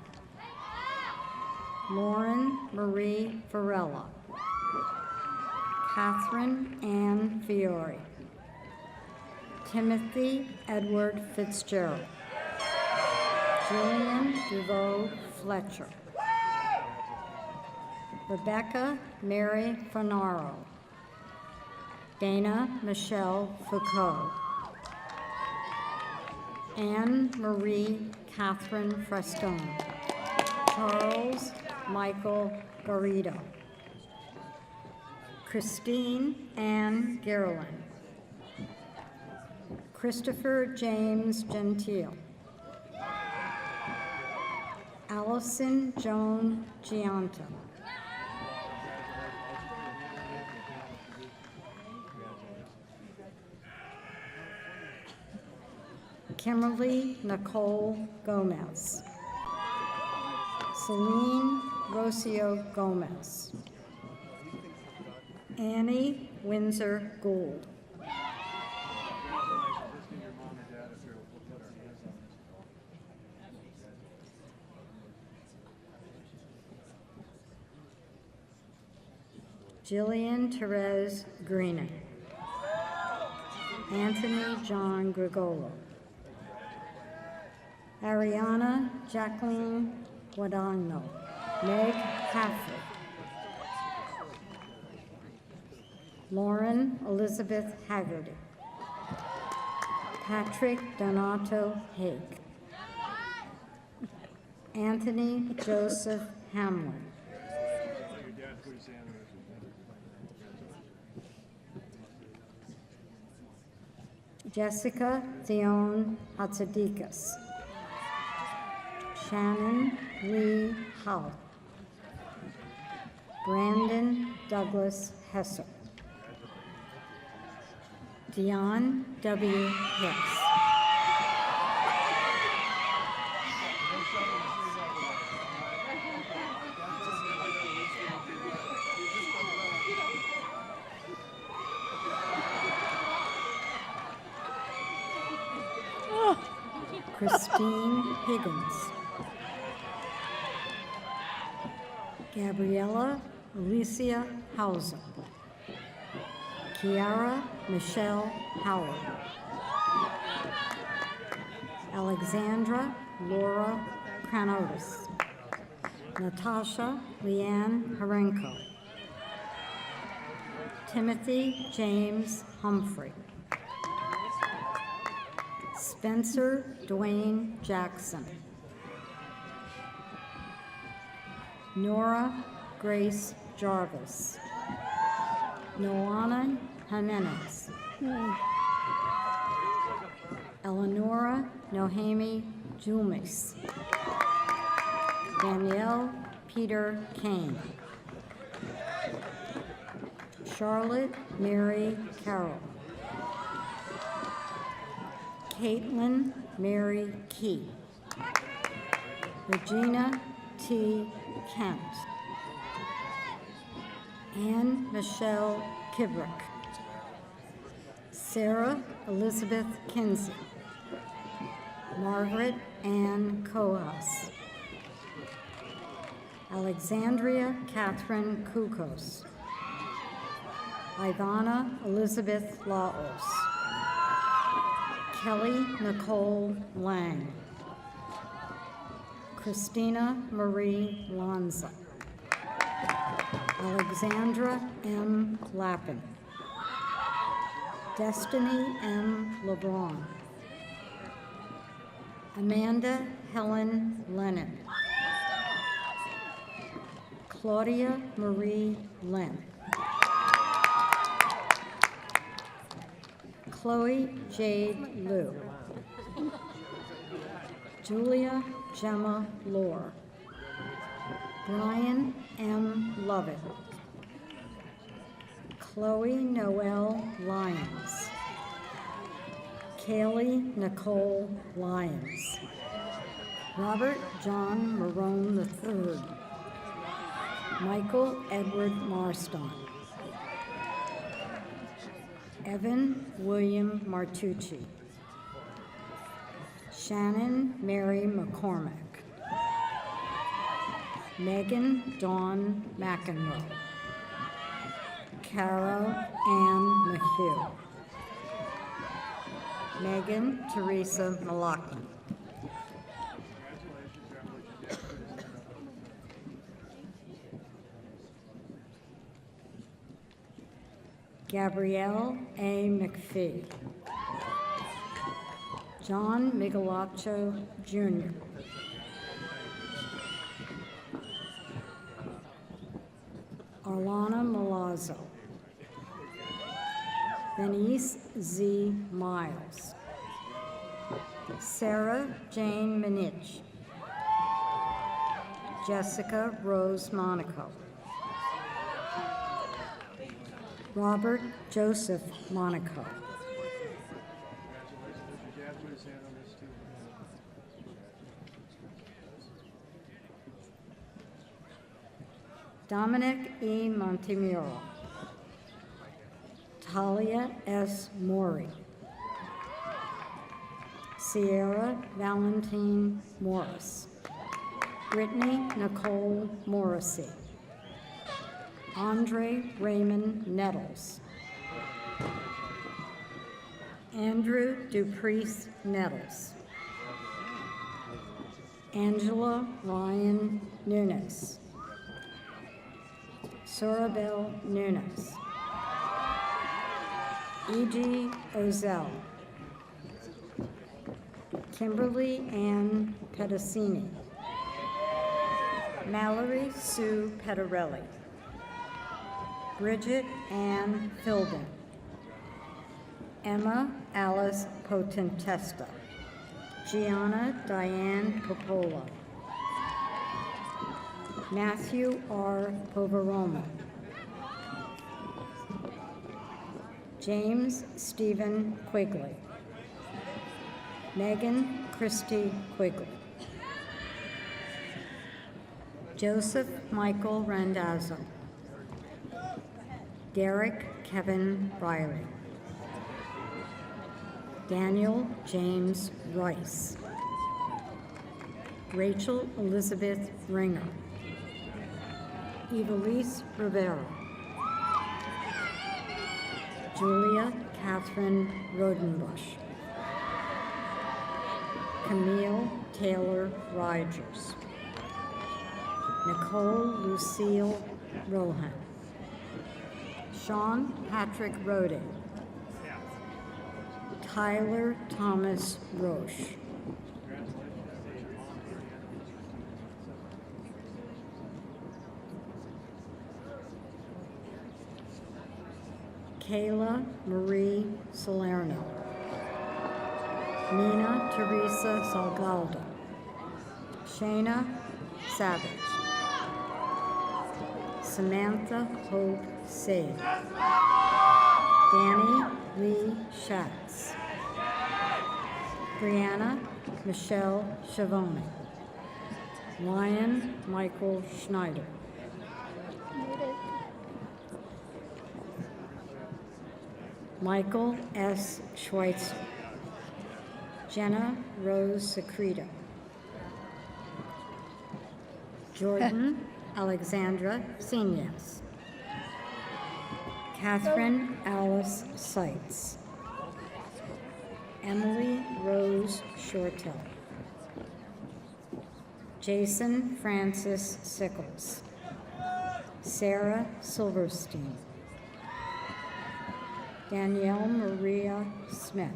Lauren Marie Varela. Catherine Ann Fiore. Timothy Edward Fitzgerald. Julian DeVoe Fletcher. Rebecca Mary Fanaro. Dana Michelle Foucault. Anne Marie Catherine Frestone. Charles Michael Garrido. Christine Ann Gerlin. Christopher James Gentile. Allison Joan Gianta. Kimberly Nicole Gomez. Celine Rocio Gomez. Annie Windsor Gould. Jillian Therese Greenan. Anthony John Grigolo. Ariana Jacqueline Guadagno. Meg Caffrey. Lauren Elizabeth Haggerty. Patrick Donato Hake. Anthony Joseph Hamlin. Jessica Theone Hatzadikas. Shannon Lee Hull. Brandon Douglas Hesser. Dion W. Hicks. Christine Higgins. Gabriella Alicia Hauser. Kiara Michelle Howard. Alexandra Laura Kranotis. Natasha Leanne Harenko. Timothy James Humphrey. Spencer Dwayne Jackson. Nora Grace Jarvis. Noana Jimenez. Eleonora Nohemi Jumis. Danielle Peter Kane. Charlotte Mary Carroll. Caitlin Mary Key. Regina T. Kent. Anne Michelle Kibrick. Sarah Elizabeth Kinsey. Margaret Ann Cohas. Alexandria Catherine Kukos. Ivana Elizabeth Laos. Kelly Nicole Lang. Christina Marie Lanza. Alexandra M. Lappin. Destiny M. LeBron. Amanda Helen Lennon. Claudia Marie Lynn. Chloe Jade Liu. Julia Gemma Lohr. Brian M. Lovett. Chloe Noel Lyons. Kaylee Nicole Lyons. Robert John Marone III. Michael Edward Marston. Evan William Martucci. Shannon Mary McCormick. Megan Dawn McEnroe. Carol Ann McHugh. Megan Teresa McLaughlin. Gabrielle A. McPhee. John Migalacho, Jr. Arlana Malazzo. Denise Z. Miles. Sarah Jane Minich. Jessica Rose Monaco. Robert Joseph Monaco. Dominic E. Montemuro. Talia S. Mori. Sierra Valentine Morris. Brittany Nicole Morrissey. Andre Raymond Nettles. Andrew Dupriest Nettles. Angela Ryan Nunes. Sorabel Nunes. E.G. Ozell. Kimberly Ann Pedicini. Mallory Sue Pettarelli. Bridget Ann Philbin. Emma Alice Potentesta. Gianna Diane Coppola. Matthew R. Poveroma. James Stephen Quigley. Megan Christie Quigley. Joseph Michael Randazzo. Derek Kevin Riley. Daniel James Rice. Rachel Elizabeth Ringer. Evelise Rivera. Julia Catherine Rodenbush. Camille Taylor Rogers. Nicole Lucille Rohan. Sean Patrick Rode. Tyler Thomas Roche. Kayla Marie Salerno. Nina Teresa Salgaldo. Shayna Savage. Samantha Hope Sade. Danny Lee Schatz. Brianna Michelle Schiavone. Ryan Michael Schneider. Michael S. Schweitzer. Jenna Rose Secreto. Jordan Alexandra Senias. Catherine Alice Seitz. Emily Rose Shortell. Jason Francis Sickles. Sarah Silverstein. Danielle Maria Smith.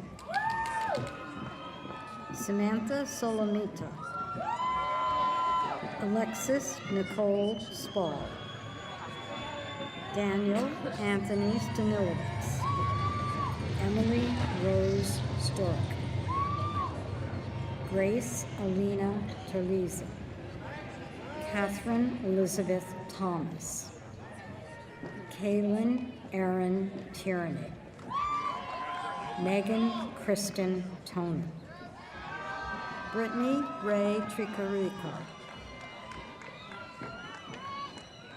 Samantha Solomita. Alexis Nicole Spall. Daniel Anthony Stanilowitz. Emily Rose Stork. Grace Alina Teresa. Catherine Elizabeth Thomas. Kaylin Erin Tierney. Megan Kristen Toner. Brittany Ray Tricarico.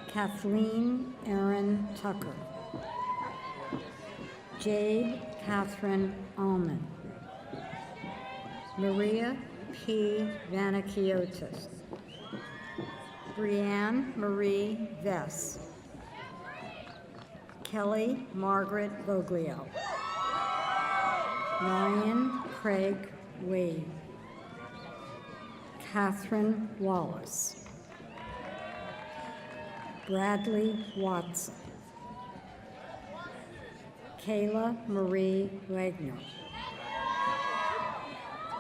Kathleen Erin Tucker. Jade Catherine Allman. Maria P. Vanakiotis. Brianne Marie Vess. Kelly Margaret Voglio. Ryan Craig Wade. Catherine Wallace. Bradley Watson. Kayla Marie Wagner.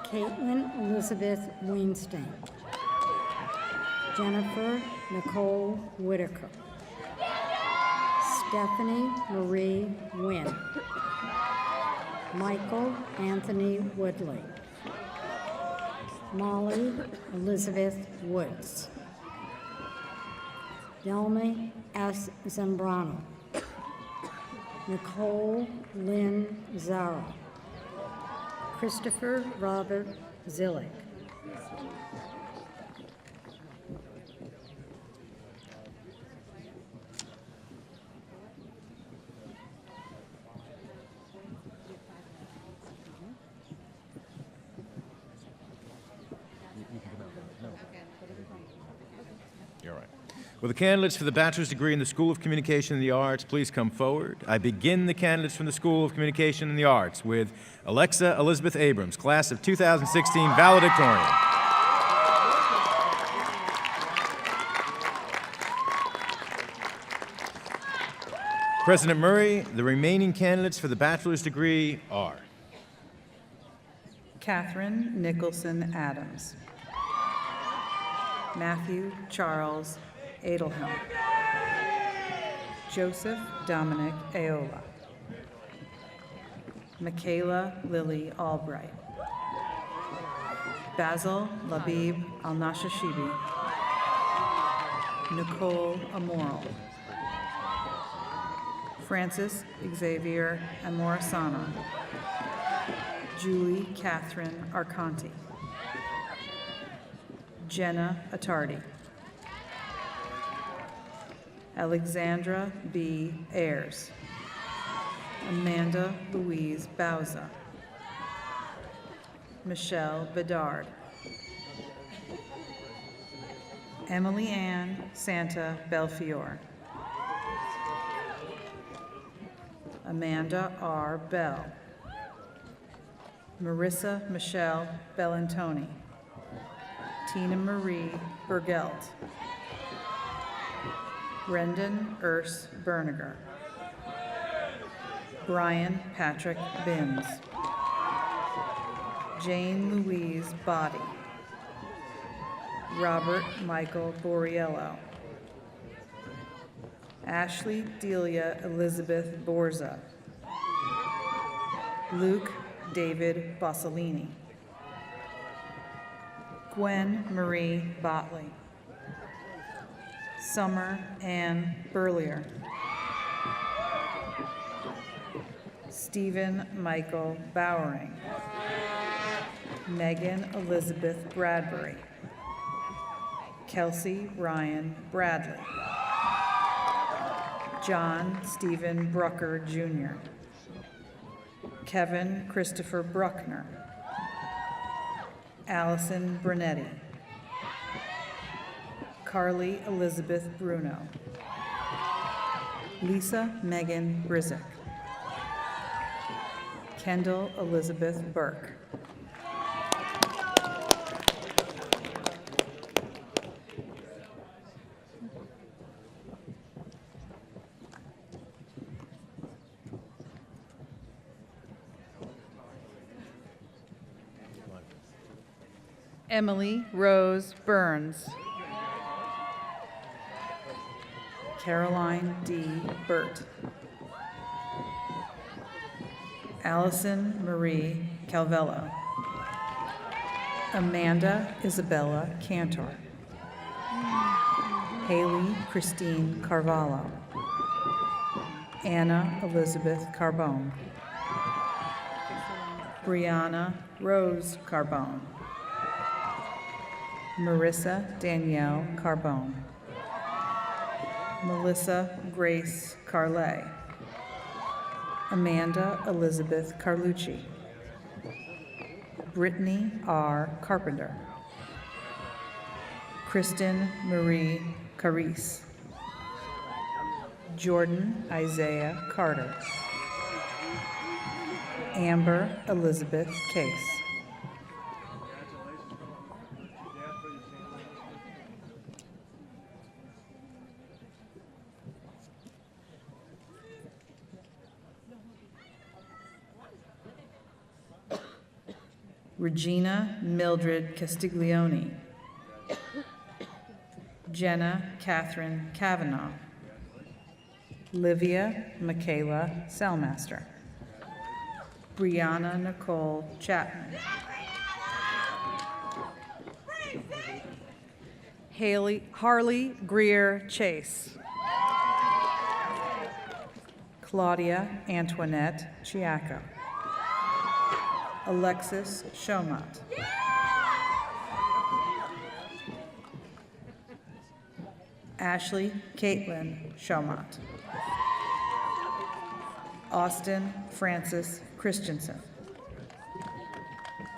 Caitlin Elizabeth Weinstein. Jennifer Nicole Whitaker. Stephanie Marie Wynn. Michael Anthony Woodley. Molly Elizabeth Woods. Delmy S. Zambrano. Nicole Lynn Zara. Christopher Robert Zillig. You're right. Will the candidates for the bachelor's degree in the School of Communication and the Arts please come forward? I begin the candidates from the School of Communication and the Arts with Alexa Elizabeth Abrams, class of 2016 valedictorian. President Murray, the remaining candidates for the bachelor's degree are Catherine Nicholson Adams. Matthew Charles Adelhelm. Joseph Dominic Aola. Michaela Lily Albright. Basil Labib Al-Nashashibi. Nicole Amoral. Francis Xavier Amorisano. Julie Catherine Arconti. Jenna Attardi. Alexandra B. Ayers. Amanda Louise Bauza. Michelle Bedard. Emily Ann Santa Belfiore. Amanda R. Bell. Marissa Michelle Bellantoni. Tina Marie Bergelt. Brendan Urs Berniger. Brian Patrick Binns. Jane Louise Body. Robert Michael Borriello. Ashley Delia Elizabeth Borza. Luke David Bossolini. Gwen Marie Botley. Summer Ann Burlier. Stephen Michael Bowering. Megan Elizabeth Bradbury. Kelsey Ryan Bradley. John Stephen Brucker, Jr. Kevin Christopher Bruckner. Allison Brunetti. Carly Elizabeth Bruno. Lisa Megan Brizick. Kendall Elizabeth Burke. Emily Rose Burns. Caroline D. Burt. Allison Marie Calvello. Amanda Isabella Cantor. Haley Christine Carvalho. Anna Elizabeth Carbone. Brianna Rose Carbone. Marissa Danielle Carbone. Melissa Grace Carlet. Amanda Elizabeth Carlucci. Brittany R. Carpenter. Kristen Marie Carice. Jordan Isaiah Carter. Amber Elizabeth Case. Regina Mildred Castiglione. Jenna Catherine Kavanaugh. Livia Michaela Selmaster. Brianna Nicole Chapman. Harley Greer Chase. Claudia Antoinette Chiacco. Alexis Shomat. Ashley Caitlin Shomat. Austin Francis Christensen.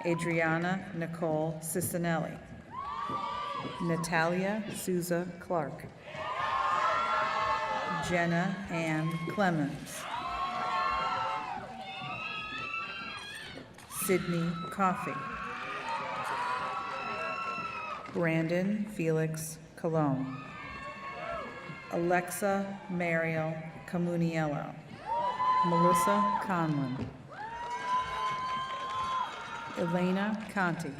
Adriana Nicole Cicinelli. Natalia Souza Clark. Jenna Ann Clemens. Sydney Coffey. Brandon Felix Colon. Alexa Mariel Comuniello. Melissa Conlon. Elena Conti.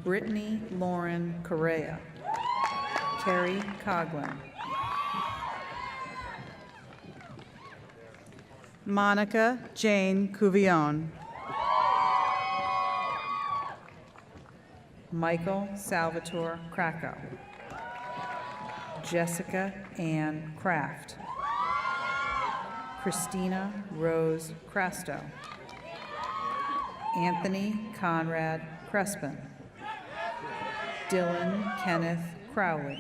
Brittany Lauren Correa. Carrie Coughlin. Monica Jane Cuvillon. Michael Salvatore Krakow. Jessica Ann Kraft. Christina Rose Crasto. Anthony Conrad Crespin. Dylan Kenneth Crowley.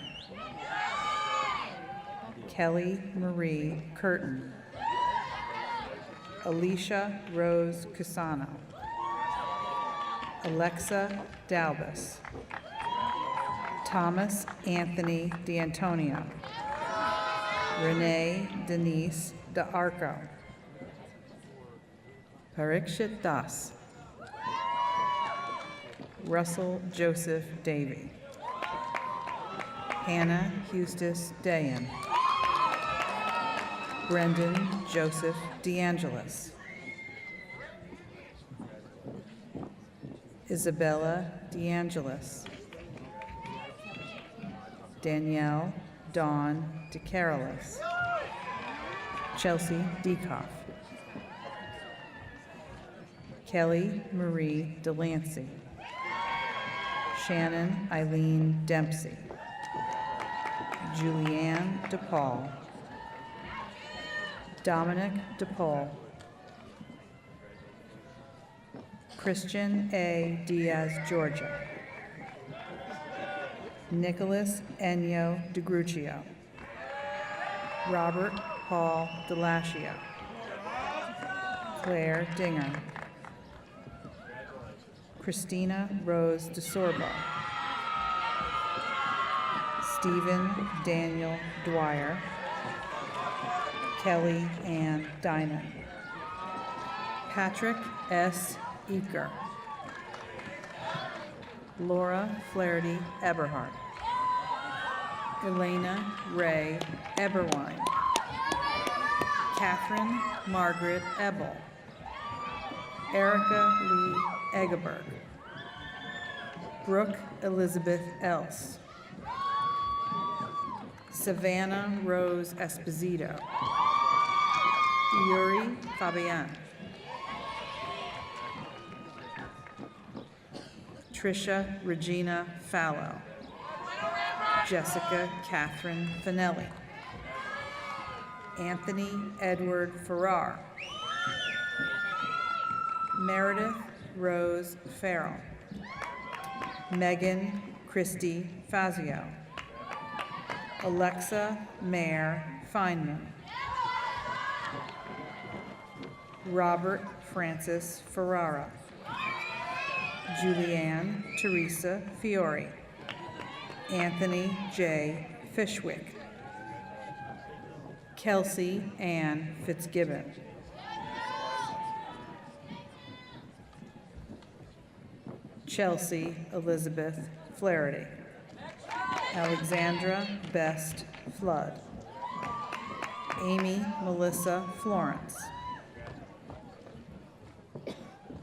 Kelly Marie Curtin. Alicia Rose Cusano. Alexa Dalbus. Thomas Anthony D'Antonio, Renee Denise DeArco, Parikshit Das, Russell Joseph Davey, Hannah Eustace Dayan, Brendan Joseph DeAngelis, Isabella DeAngelis, Danielle Dawn DeCarolis, Chelsea Dekoff, Kelly Marie Delancey, Shannon Eileen Dempsey, Julianne DePaul, Dominic DePaul, Christian A. Diaz Georgia, Nicholas Ennio DeGruccio, Robert Paul DeLascio, Claire Dinger, Christina Rose DeSorbo, Stephen Daniel Dwyer, Kelly Ann Dinan, Patrick S. Eaker, Laura Flaherty Eberhardt, Elena Ray Eberwine, Catherine Margaret Ebel, Erica Lee Egeberg, Brooke Elizabeth Else, Savannah Rose Esposito, Yuri Fabian, Tricia Regina Fallow, Jessica Catherine Finelli, Anthony Edward Farrar, Meredith Rose Farrell, Megan Christie Fazio, Alexa Mare Feynman, Robert Francis Ferrara, Julianne Teresa Fiore, Anthony J. Fishwick, Kelsey Ann Fitzgibbon, Chelsea Elizabeth Flaherty, Alexandra Best Flood, Amy Melissa Florence,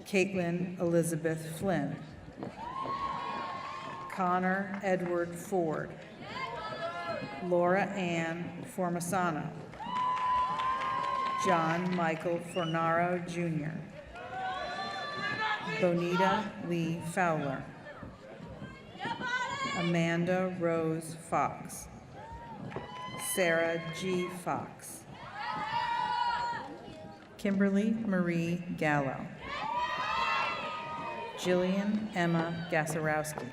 Caitlin Elizabeth Flynn, Connor Edward Ford, Laura Ann Formasano, John Michael Fornaro Jr., Bonita Lee Fowler, Amanda Rose Fox, Sarah G. Fox, Kimberly Marie Gallo, Jillian Emma Gasarowski,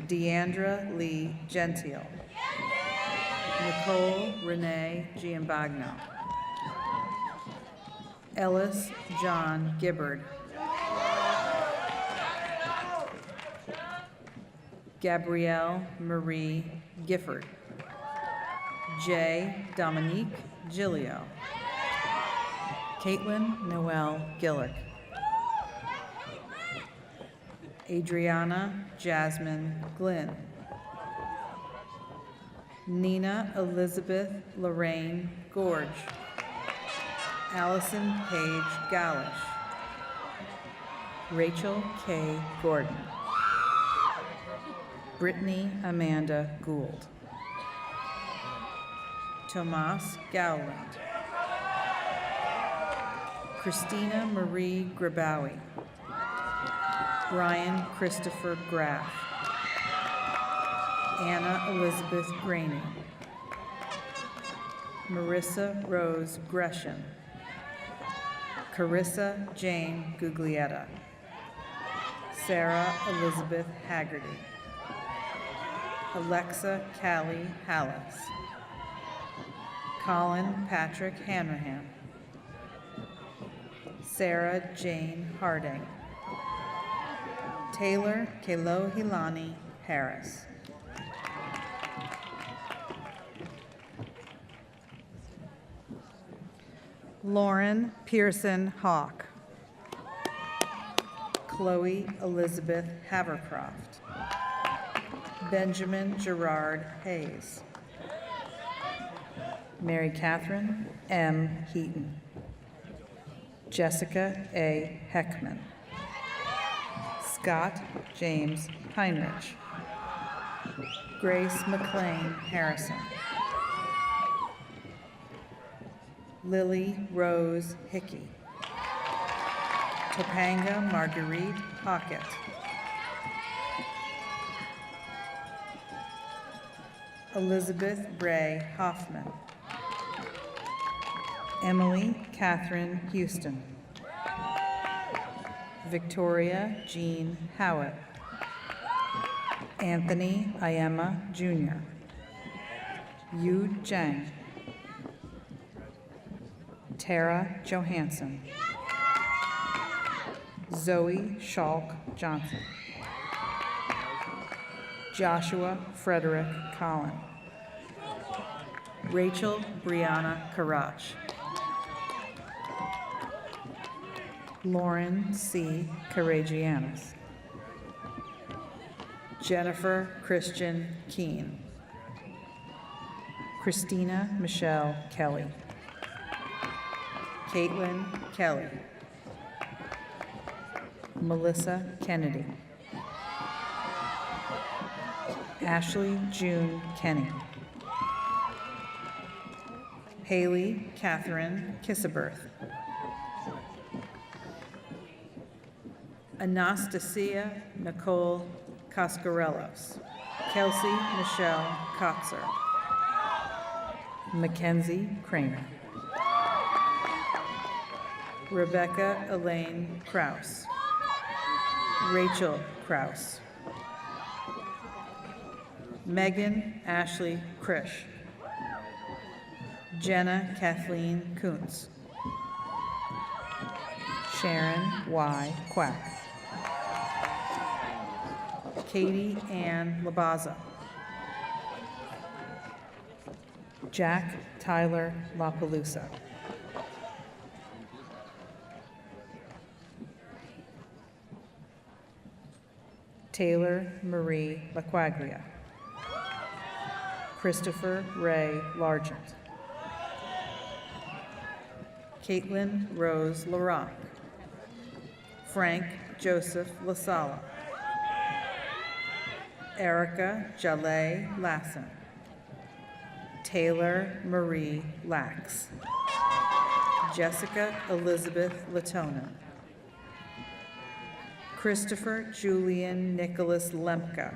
Deandra Lee Gentile, Nicole Renee Giambagno, Ellis John Gibbard, Gabrielle Marie Gifford, J. Dominique Gillio, Caitlin Noel Gillick, Adriana Jasmine Glynn, Nina Elizabeth Lorraine Gorge, Allison Paige Gallish, Rachel K. Gordon, Brittany Amanda Gould, Tomas Gowland, Christina Marie Grabowie, Brian Christopher Graff, Anna Elizabeth Graney, Marissa Rose Gresham, Carissa Jane Guglietta, Sarah Elizabeth Haggerty, Alexa Callie Hallis, Colin Patrick Hanrahan, Sarah Jane Harding, Taylor Kelohilani Harris. Lauren Pearson Hawk. Chloe Elizabeth Havercroft. Benjamin Gerard Hayes. Mary Catherine M. Heaton. Jessica A. Heckman. Scott James Heinrich. Grace McLean Harrison. Lily Rose Hickey. Topanga Marguerite Hockett. Elizabeth Bray Hoffman. Emily Catherine Houston. Victoria Jean Howitt. Anthony Iema Jr. Yu Zhang. Tara Johansson. Zoe Schalk Johnson. Joshua Frederick Collin. Rachel Brianna Karach. Lauren C. Karagianis. Jennifer Christian Keene. Christina Michelle Kelly. Caitlin Kelly. Melissa Kennedy. Ashley June Kenny. Haley Catherine Kisseberth. Anastasia Nicole Coscarellos. Kelsey Michelle Kotzer. Mackenzie Kramer. Rebecca Elaine Kraus. Rachel Kraus. Megan Ashley Krish. Jenna Kathleen Kuntz. Sharon Y. Quack. Katie Ann Labaza. Jack Tyler LaPalooza. Taylor Marie LaQuaglia. Christopher Ray Largent. Caitlin Rose LaRock. Frank Joseph LaSala. Erica Jaleh Lassen. Taylor Marie Lax. Jessica Elizabeth Latonin. Christopher Julian Nicholas Lemka.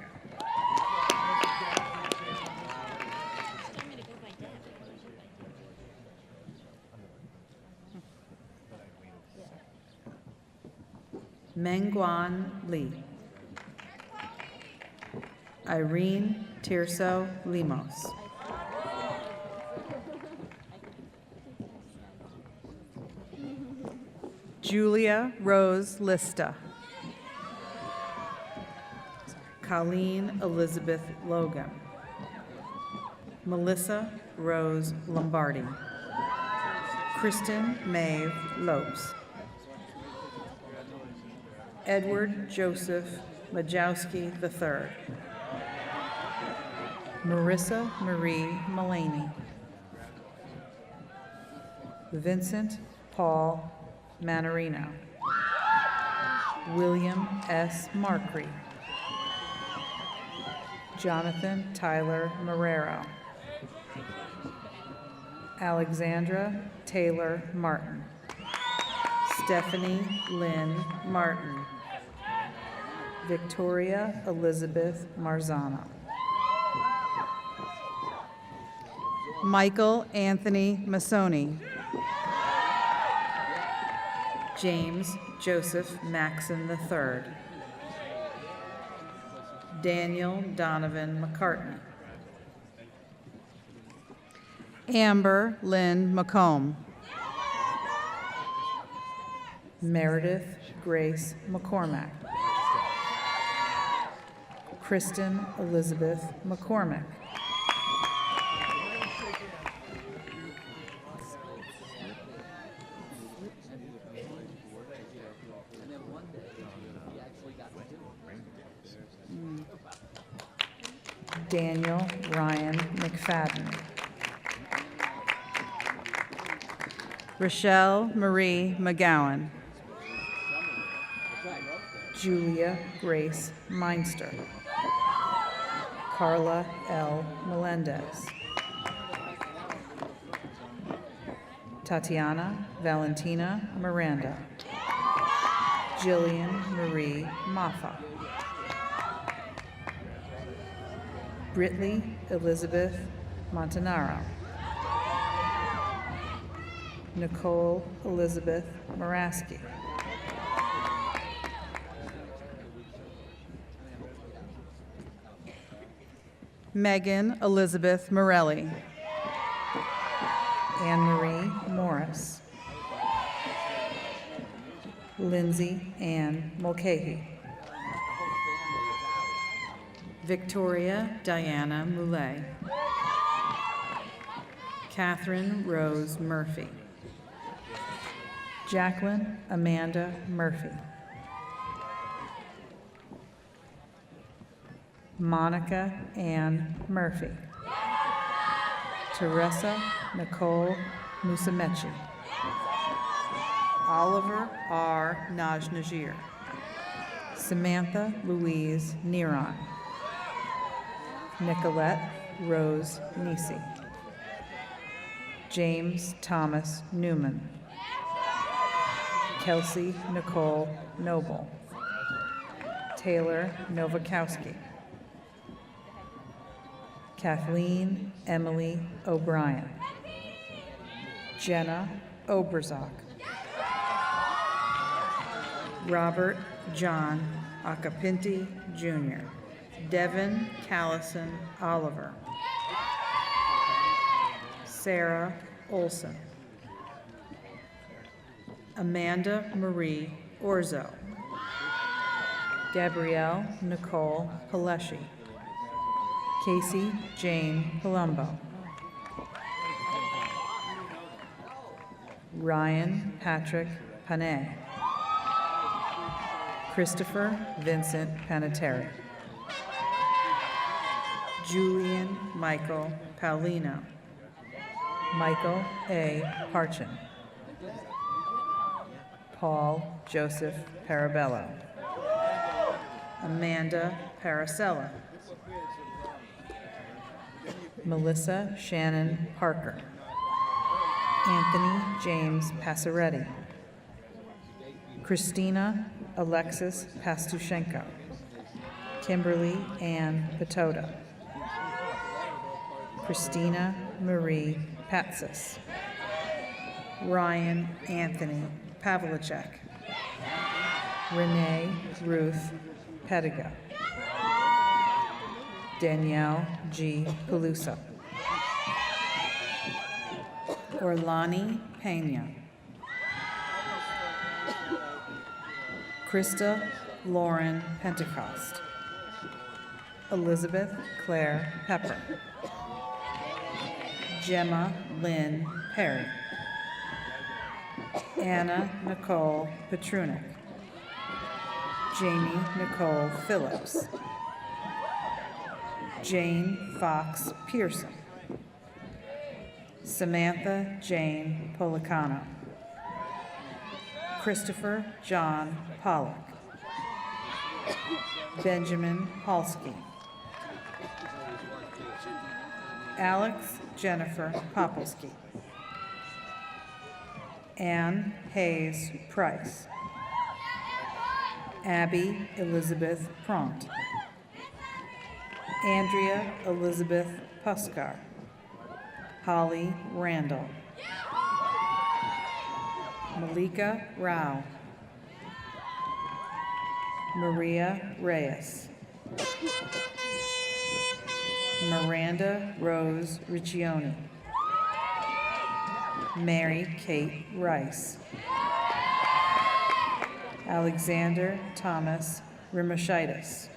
Mengguan Lee. Irene Tirso Limos. Julia Rose Lista. Colleen Elizabeth Logan. Melissa Rose Lombardi. Kristen Maeve Lopes. Edward Joseph Majowski III. Marissa Marie Mullaney. Vincent Paul Manarino. William S. Markry. Jonathan Tyler Marrero. Alexandra Taylor Martin. Stephanie Lynn Martin. Victoria Elizabeth Marzano. Michael Anthony Massoni. James Joseph Maxon III. Daniel Donovan McCartney. Amber Lynn McComb. Meredith Grace McCormack. Kristen Elizabeth McCormick. Daniel Ryan McFadden. Rochelle Marie McGowan. Julia Grace Meinster. Carla L. Melendez. Tatiana Valentina Miranda. Jillian Marie Maffa. Britley Elizabeth Montanaro. Nicole Elizabeth Moraski. Megan Elizabeth Morelli. Anne Marie Morris. Lindsay Ann Mulcahy. Victoria Diana Moulet. Catherine Rose Murphy. Jacqueline Amanda Murphy. Monica Ann Murphy. Teresa Nicole Musamechi. Oliver R. Najnajir. Samantha Louise Neron. Nicolette Rose Nisi. James Thomas Newman. Kelsey Nicole Noble. Taylor Novakowski. Kathleen Emily O'Brien. Jenna Oberzak. Robert John Acapinti Jr. Devin Callison Oliver. Sarah Olson. Amanda Marie Orzo. Gabrielle Nicole Paleshi. Casey Jane Palumbo. Ryan Patrick Panay. Christopher Vincent Panettiere. Julian Michael Paulino. Michael A. Parchin. Paul Joseph Parabello. Amanda Paracella. Melissa Shannon Parker. Anthony James Passaretti. Christina Alexis Pastushenko. Kimberly Ann Patoda. Christina Marie Patsis. Ryan Anthony Pavlicek. Renee Ruth Pediga. Danielle G. Peluso. Orlani Pena. Krista Lauren Pentecost. Elizabeth Claire Pepper. Gemma Lynn Perry. Anna Nicole Petrunik. Jamie Nicole Phillips. Jane Fox Pearson. Samantha Jane Policano. Christopher John Pollock. Benjamin Halsky. Alex Jennifer Popolsky. Anne Hayes Price. Abby Elizabeth Prompt. Andrea Elizabeth Puskar. Holly Randall. Malika Rao. Maria Reyes. Miranda Rose Riccioni. Mary Kate Rice. Alexander Thomas Rimoshitis.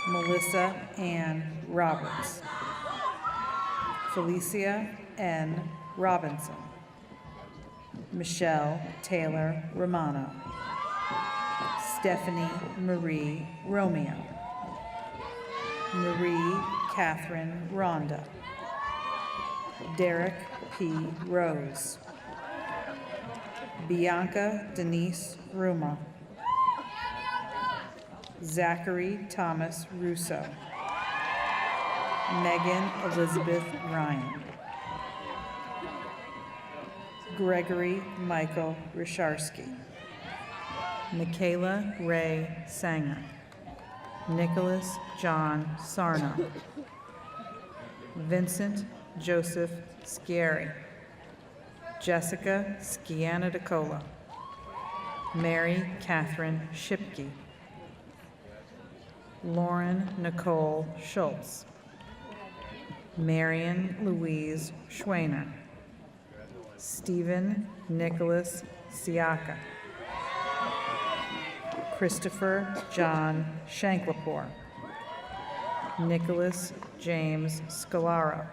Melissa Ann Roberts. Felicia N. Robinson. Michelle Taylor Romano. Stephanie Marie Romeo. Marie Catherine Rhonda. Derek P. Rose. Bianca Denise Ruma. Zachary Thomas Russo. Megan Elizabeth Ryan. Gregory Michael Risharsky. Michaela Ray Sanger. Nicholas John Sarno. Vincent Joseph Scieri. Jessica Scianna-DeCola. Mary Catherine Shipke. Lauren Nicole Schultz. Marion Louise Schwainer. Stephen Nicholas Siaka. Christopher John Shanklapore. Nicholas James Scalaro.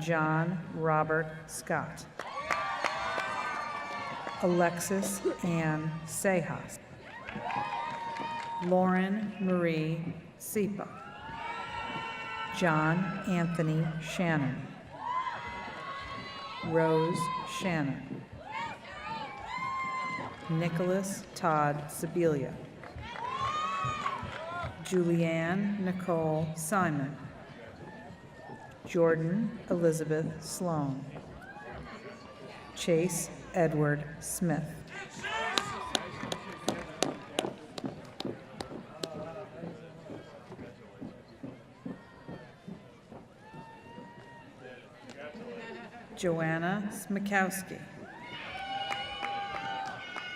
John Robert Scott. Alexis Ann Sejas. Lauren Marie Sipa. John Anthony Shannon. Rose Shannon. Nicholas Todd Sibilia. Julianne Nicole Simon. Jordan Elizabeth Sloan. Chase Edward Smith. Joanna Smikowski.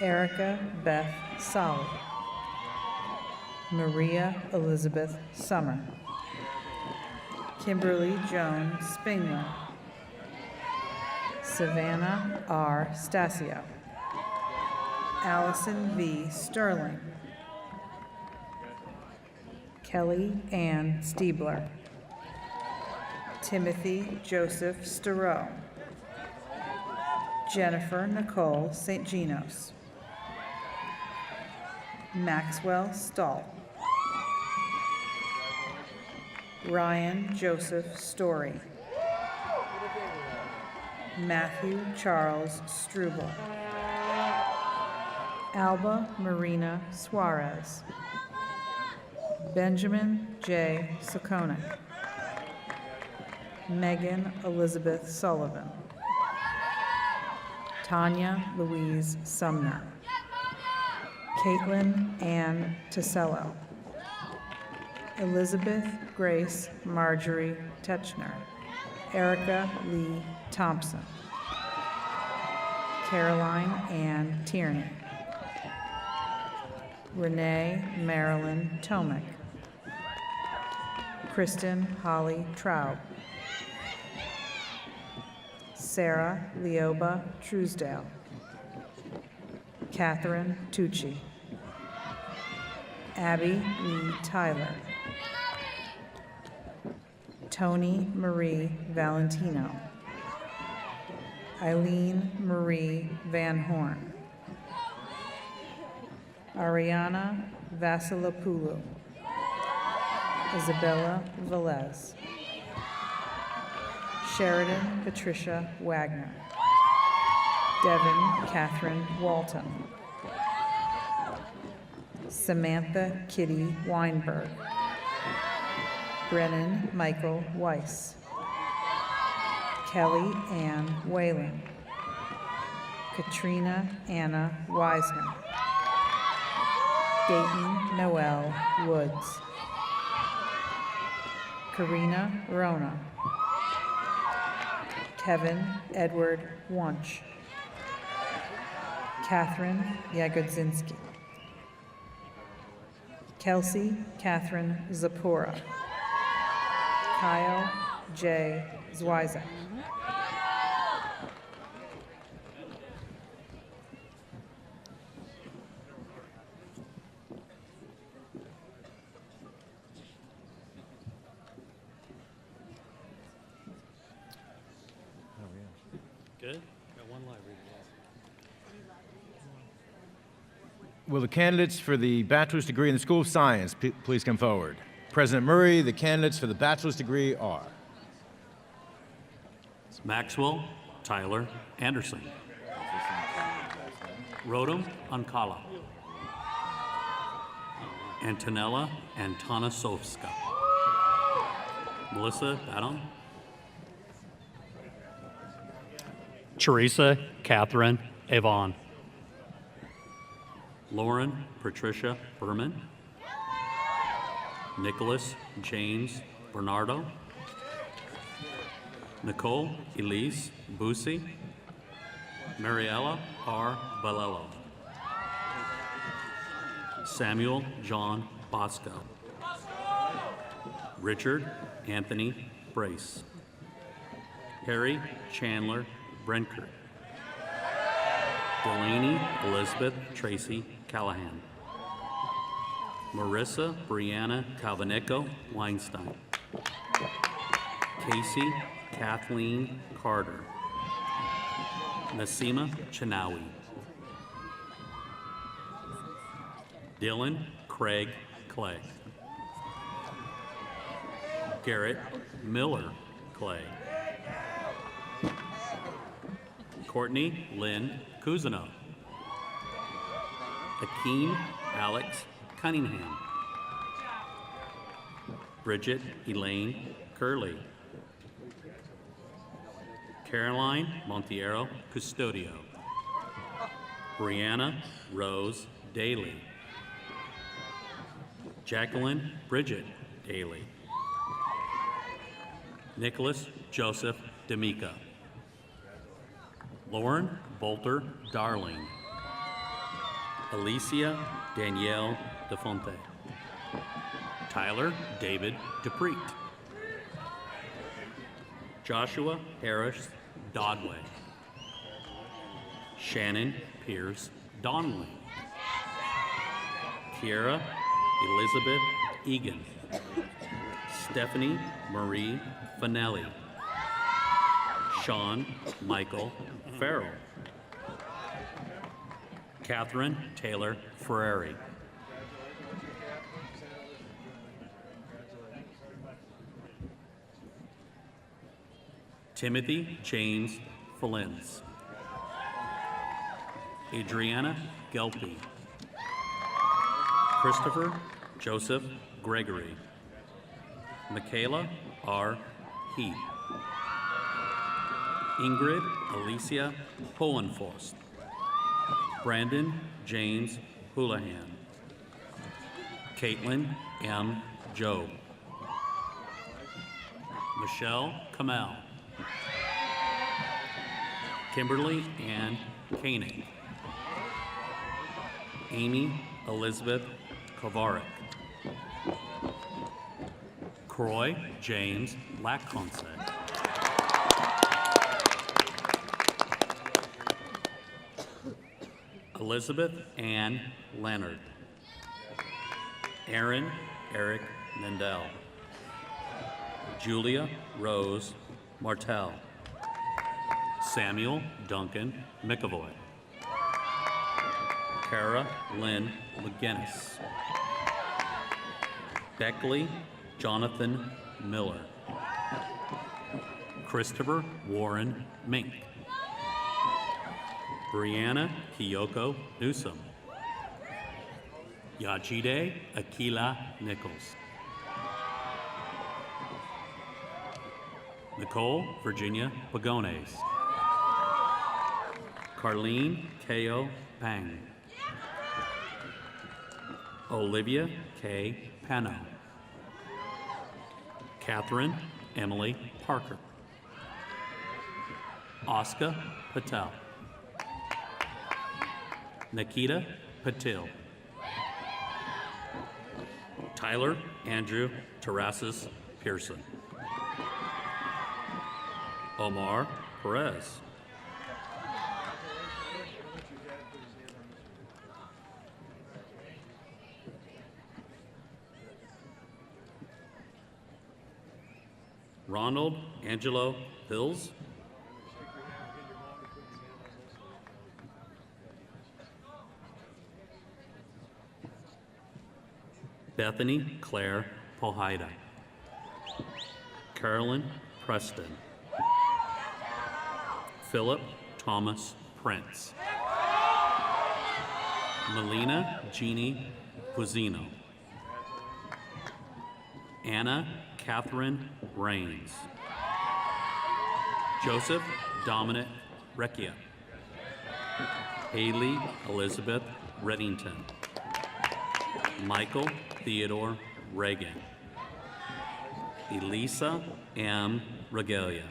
Erica Beth Solly. Maria Elizabeth Summer. Kimberly Joan Spingler. Savannah R. Stasio. Allison V. Sterling. Kelly Ann Stiebler. Timothy Joseph Sterow. Jennifer Nicole St. Genos. Maxwell Stahl. Ryan Joseph Story. Matthew Charles Struble. Alba Marina Suarez. Benjamin J. Sokonik. Megan Elizabeth Sullivan. Tanya Louise Sumner. Caitlin Ann Tisello. Elizabeth Grace Marjorie Techner. Erica Lee Thompson. Caroline Ann Tierney. Renee Marilyn Tomick. Kristen Holly Traub. Sarah Leoba Truesdale. Catherine Tucci. Abby Lee Tyler. Tony Marie Valentino. Eileen Marie Van Horn. Ariana Vasilopoulou. Isabella Velez. Sheridan Patricia Wagner. Devin Catherine Walton. Samantha Kitty Weinberg. Brennan Michael Weiss. Kelly Ann Whalen. Katrina Anna Wiseman. Dayton Noel Woods. Karina Rona. Kevin Edward Wunsch. Catherine Yagodzinski. Kelsey Catherine Zapora. Kyle J. Zwizak. Will the candidates for the bachelor's degree in the School of Science please come forward? President Murray, the candidates for the bachelor's degree are Maxwell Tyler Anderson, Rodham Ankala, Antonella Antonasovska, Melissa Badon, Teresa Catherine Avon, Lauren Patricia Berman, Nicholas James Bernardo, Nicole Elise Busi, Mariella R. Balello, Samuel John Bosco, Richard Anthony Brace, Harry Chandler Brenkert, Delaney Elizabeth Tracy Callahan, Marissa Brianna Calvaneco Weinstein, Casey Kathleen Carter, Nasima Chinawi, Dylan Craig Clay, Garrett Miller Clay, Courtney Lynn Cousineau, Akeem Alex Cunningham, Bridget Elaine Curley, Caroline Montiero Custodio, Brianna Rose Daly, Jacqueline Bridget Daly, Nicholas Joseph D'Amica, Lauren Bolter Darling, Alicia Danielle DeFonte, Tyler David DePreet, Joshua Harris Dodway, Shannon Pierce Donnelly, Kiera Elizabeth Egan, Stephanie Marie Finelli, Sean Michael Farrell, Catherine Taylor Ferrari, Timothy James Fallins, Adriana Gelpy, Christopher Joseph Gregory, Michaela R. Heath, Ingrid Alicia Hohenforst, Brandon James Houlihan, Caitlin M. Job, Michelle Kamel, Kimberly Ann Koenig, Amy Elizabeth Kovarik, Croy James Lacconce, Elizabeth Ann Leonard, Aaron Eric Mendel, Julia Rose Martell, Samuel Duncan McAvoy, Kara Lynn McGinnis, Beckley Jonathan Miller, Christopher Warren Mink, Brianna Kiyoko Newsom, Yajide Akila Nichols, Nicole Virginia Pagones, Carlene Ko Pang, Olivia K. Pano, Catherine Emily Parker, Oscar Patel, Nikita Patil, Tyler Andrew Terrasas Pearson, Omar Perez, Ronald Angelo Hills, Bethany Claire Pohida, Carolyn Preston, Philip Thomas Prince, Melina Jeannie Buzino, Anna Catherine Rains, Joseph Dominic Recchia, Haley Elizabeth Reddington, Michael Theodore Reagan, Elisa M. Regalia,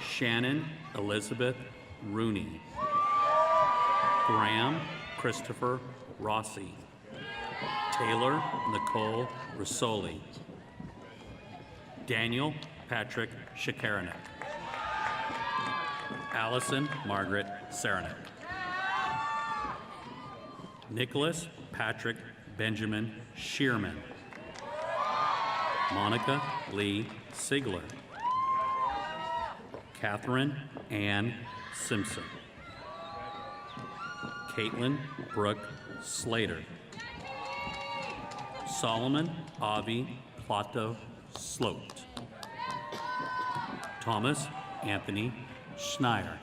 Shannon Elizabeth Rooney, Graham Christopher Rossi, Taylor Nicole Rosoli, Daniel Patrick Shakaranek, Allison Margaret Saranac, Nicholas Patrick Benjamin Shearman, Monica Lee Sigler, Catherine Ann Simpson, Caitlin Brooke Slater, Solomon Avi Plato Sloat, Thomas Anthony Schneier,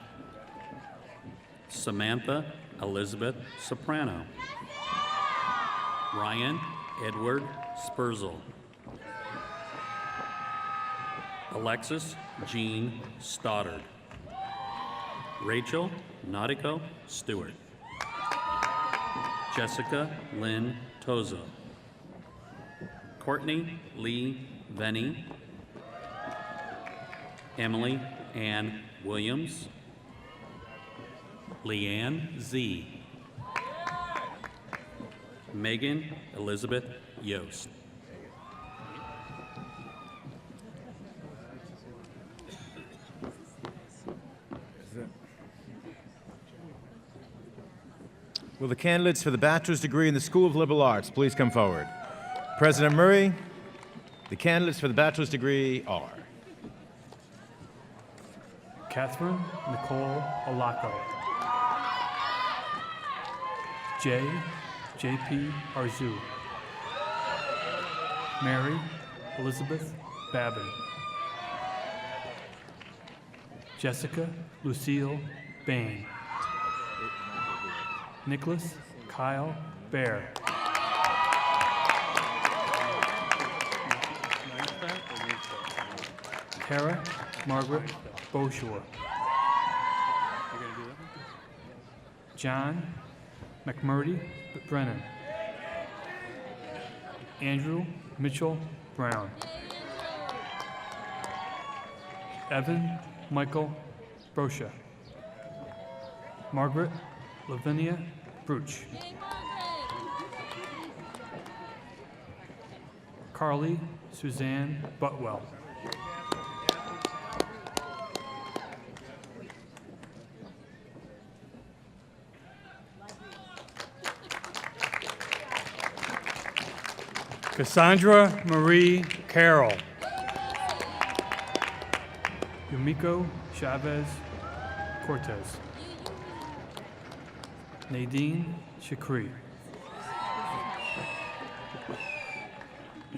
Samantha Elizabeth Soprano, Ryan Edward Spurzel, Alexis Jean Stoddard, Rachel Nautico Stewart, Jessica Lynn Tozo, Courtney Lee Venny, Emily Ann Williams, Leanne Z, Megan Elizabeth Yost. Will the candidates for the bachelor's degree in the School of Liberal Arts please come forward? President Murray, the candidates for the bachelor's degree are Catherine Nicole Olaco, J.P. Arzu, Mary Elizabeth Babin, Jessica Lucille Bain, Nicholas Kyle Bear, Tara Margaret Beaushore, John McMurdy Brennan, Andrew Mitchell Brown, Evan Michael Brosha, Margaret Lavinia Bruch, Carly Suzanne Butwell, Cassandra Marie Carroll, Yumiko Chavez Cortez, Nadine Shakri,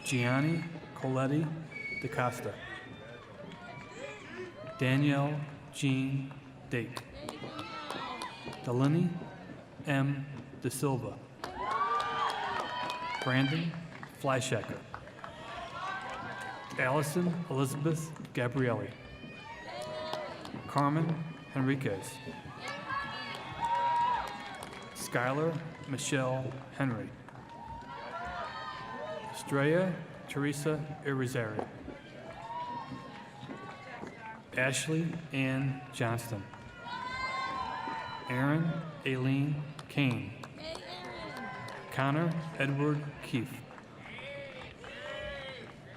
Gianni Coletti DaCosta, Danielle Jean Date, Delaney M. De Silva, Brandon Fleischacker, Allison Elizabeth Gabrielli, Carmen Henriquez, Skylar Michelle Henry, Estrella Teresa Irizarry, Ashley Ann Johnston, Aaron Aileen Kane, Connor Edward Keith,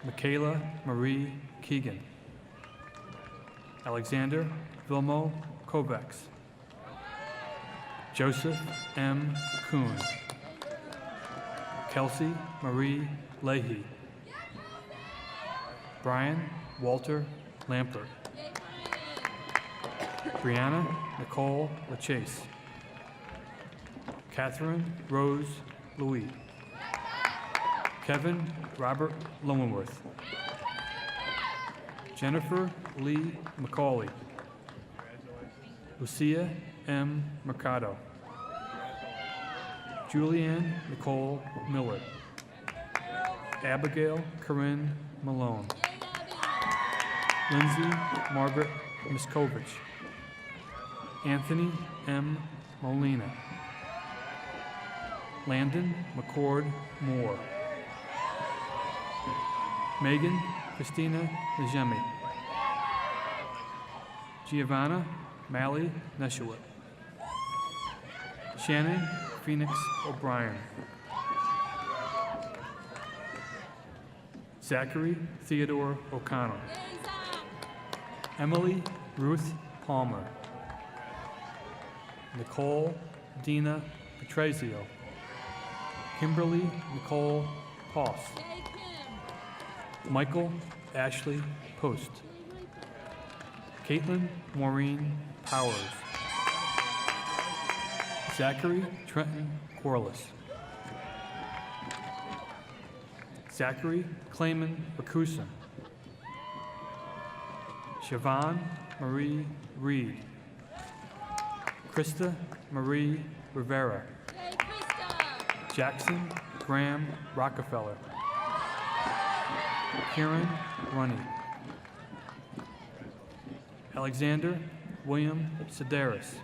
Michaela Marie Keegan, Alexander Vilmo Kovacs, Joseph M. Kuhn, Kelsey Marie Leahy, Brian Walter Lampert, Brianna Nicole LaChase, Catherine Rose Louis, Kevin Robert Lowenworth. Jennifer Lee McCauley. Lucia M. Mercado. Julianne Nicole Miller. Abigail Corinne Malone. Lindsay Margaret Miskovich. Anthony M. Molina. Landon McCord Moore. Megan Christina Najemi. Giovanna Mally Neshawit. Shannon Phoenix O'Brien. Zachary Theodore O'Connell. Emily Ruth Palmer. Nicole Dina Petrazio. Kimberly Nicole Poss. Michael Ashley Post. Caitlin Maureen Powers. Zachary Trenton Corliss. Zachary Clayman Rakusin. Siobhan Marie Reed. Krista Marie Rivera. Jackson Graham Rockefeller. Kieran Runny. Alexander William Sedaris.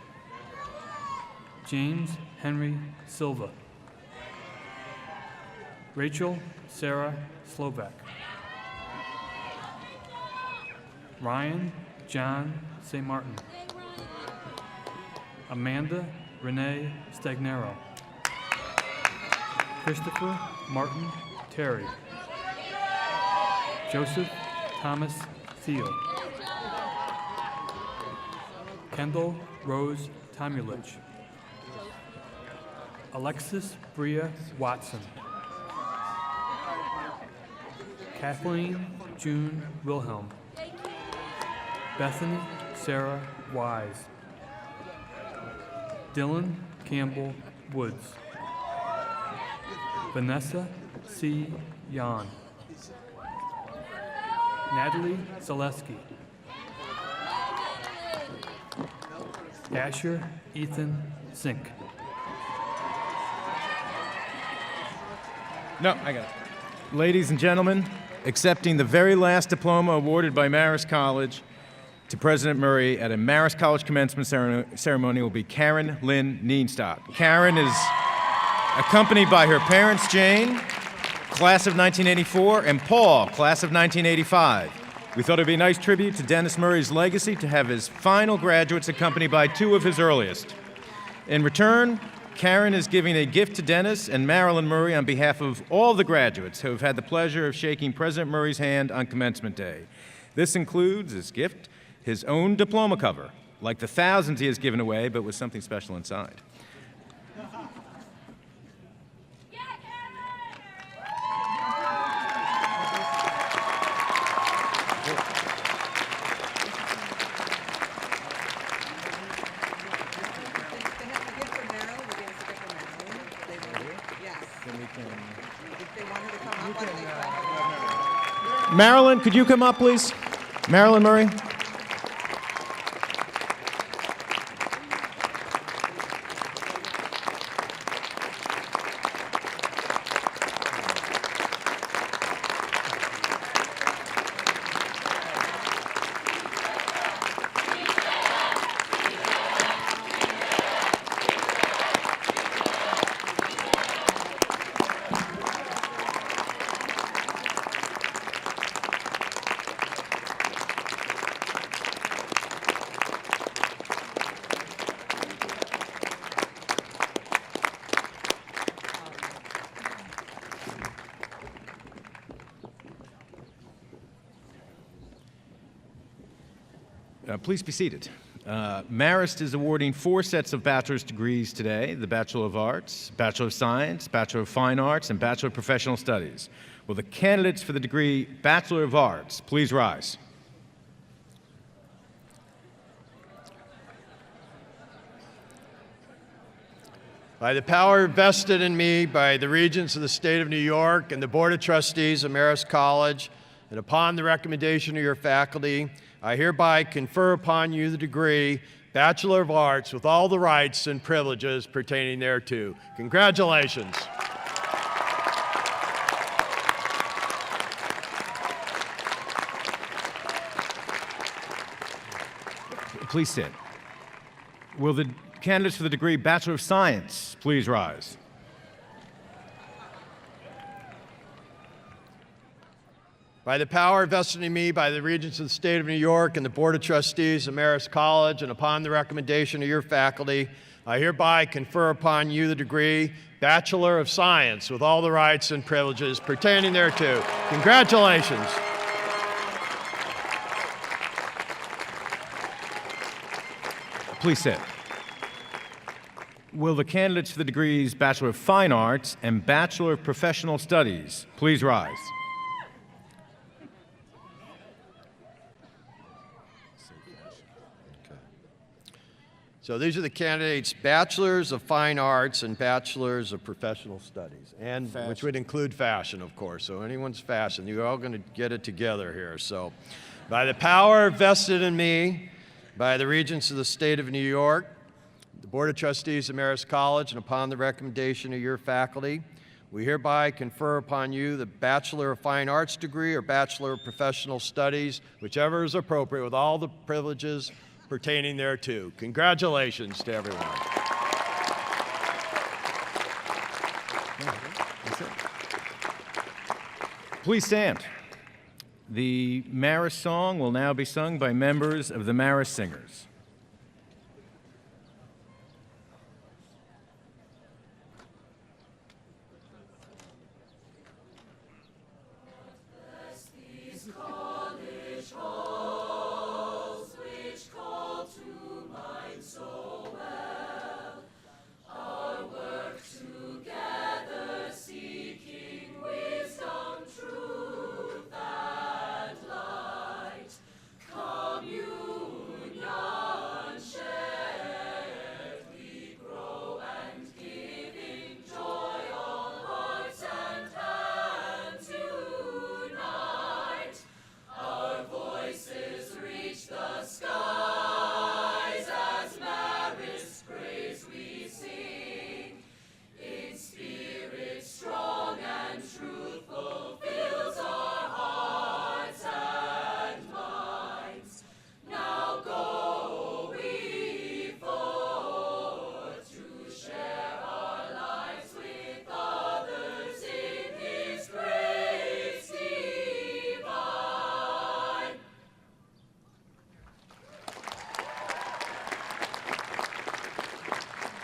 James Henry Silva. Rachel Sarah Slovak. Ryan John St. Martin. Amanda Renee Stagnero. Christopher Martin Terry. Joseph Thomas Thiel. Kendall Rose Tomulich. Alexis Bria Watson. Kathleen June Wilhelm. Bethany Sarah Wise. Dylan Campbell Woods. Vanessa C. Yan. Natalie Zaleski. Asher Ethan Zink. No, I got it. Ladies and gentlemen, accepting the very last diploma awarded by Marist College to President Murray at a Marist College commencement ceremony will be Karen Lynn Neenstock. Karen is accompanied by her parents, Jane, class of 1984, and Paul, class of 1985. We thought it would be a nice tribute to Dennis Murray's legacy to have his final graduates accompanied by two of his earliest. In return, Karen is giving a gift to Dennis and Marilyn Murray on behalf of all the graduates who have had the pleasure of shaking President Murray's hand on commencement day. This includes, this gift, his own diploma cover, like the thousands he has given away, but with something special inside. Marilyn, could you come up, please? Marilyn Murray. Please be seated. Marist is awarding 4 sets of bachelor's degrees today: the Bachelor of Arts, Bachelor of Science, Bachelor of Fine Arts, and Bachelor of Professional Studies. Will the candidates for the degree Bachelor of Arts please rise? By the power vested in me by the Regents of the State of New York and the Board of Trustees of Marist College, and upon the recommendation of your faculty, I hereby confer upon you the degree Bachelor of Arts with all the rights and privileges pertaining thereto. Congratulations. Please sit. Will the candidates for the degree Bachelor of Science please rise? By the power vested in me by the Regents of the State of New York and the Board of Trustees of Marist College, and upon the recommendation of your faculty, I hereby confer upon you the degree Bachelor of Science with all the rights and privileges pertaining thereto. Congratulations. Please sit. Will the candidates for the degrees Bachelor of Fine Arts and Bachelor of Professional Studies please rise? So these are the candidates, Bachelors of Fine Arts and Bachelors of Professional Studies, and which would include fashion, of course. So anyone's fashion, you're all going to get it together here. So by the power vested in me by the Regents of the State of New York, the Board of Trustees of Marist College, and upon the recommendation of your faculty, we hereby confer upon you the Bachelor of Fine Arts degree or Bachelor of Professional Studies, whichever is appropriate, with all the privileges pertaining thereto. Congratulations to everyone. Please stand. The Marist song will now be sung by members of the Marist Singers.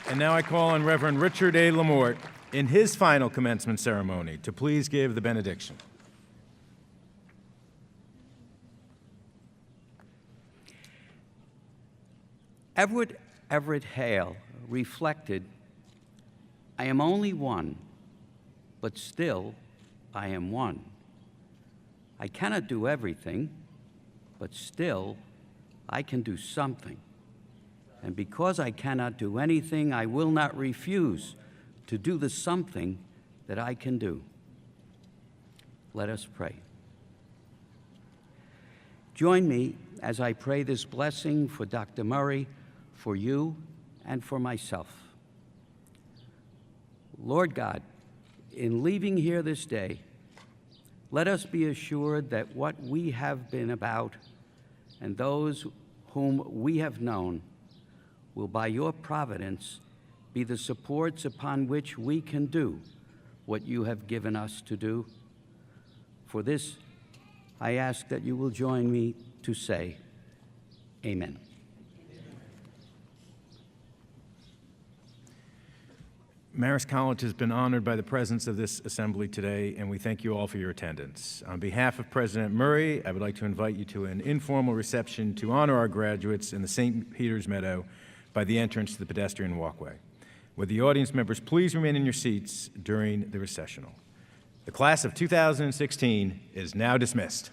And now I call on Reverend Richard A. Lamort in his final commencement ceremony to please give the benediction. Edward Everett Hale reflected, "I am only one, but still I am one. I cannot do everything, but still I can do something. And because I cannot do anything, I will not refuse to do the something that I can do." Let us pray. Join me as I pray this blessing for Dr. Murray, for you, and for myself. Lord God, in leaving here this day, let us be assured that what we have been about and those whom we have known will, by your providence, be the supports upon which we can do what you have given us to do. For this, I ask that you will join me to say, Amen. Marist College has been honored by the presence of this assembly today, and we thank you all for your attendance. On behalf of President Murray, I would like to invite you to an informal reception to honor our graduates in the St. Peter's Meadow by the entrance to the pedestrian walkway. Would the audience members please remain in your seats during the recessional. The class of 2016 is now dismissed.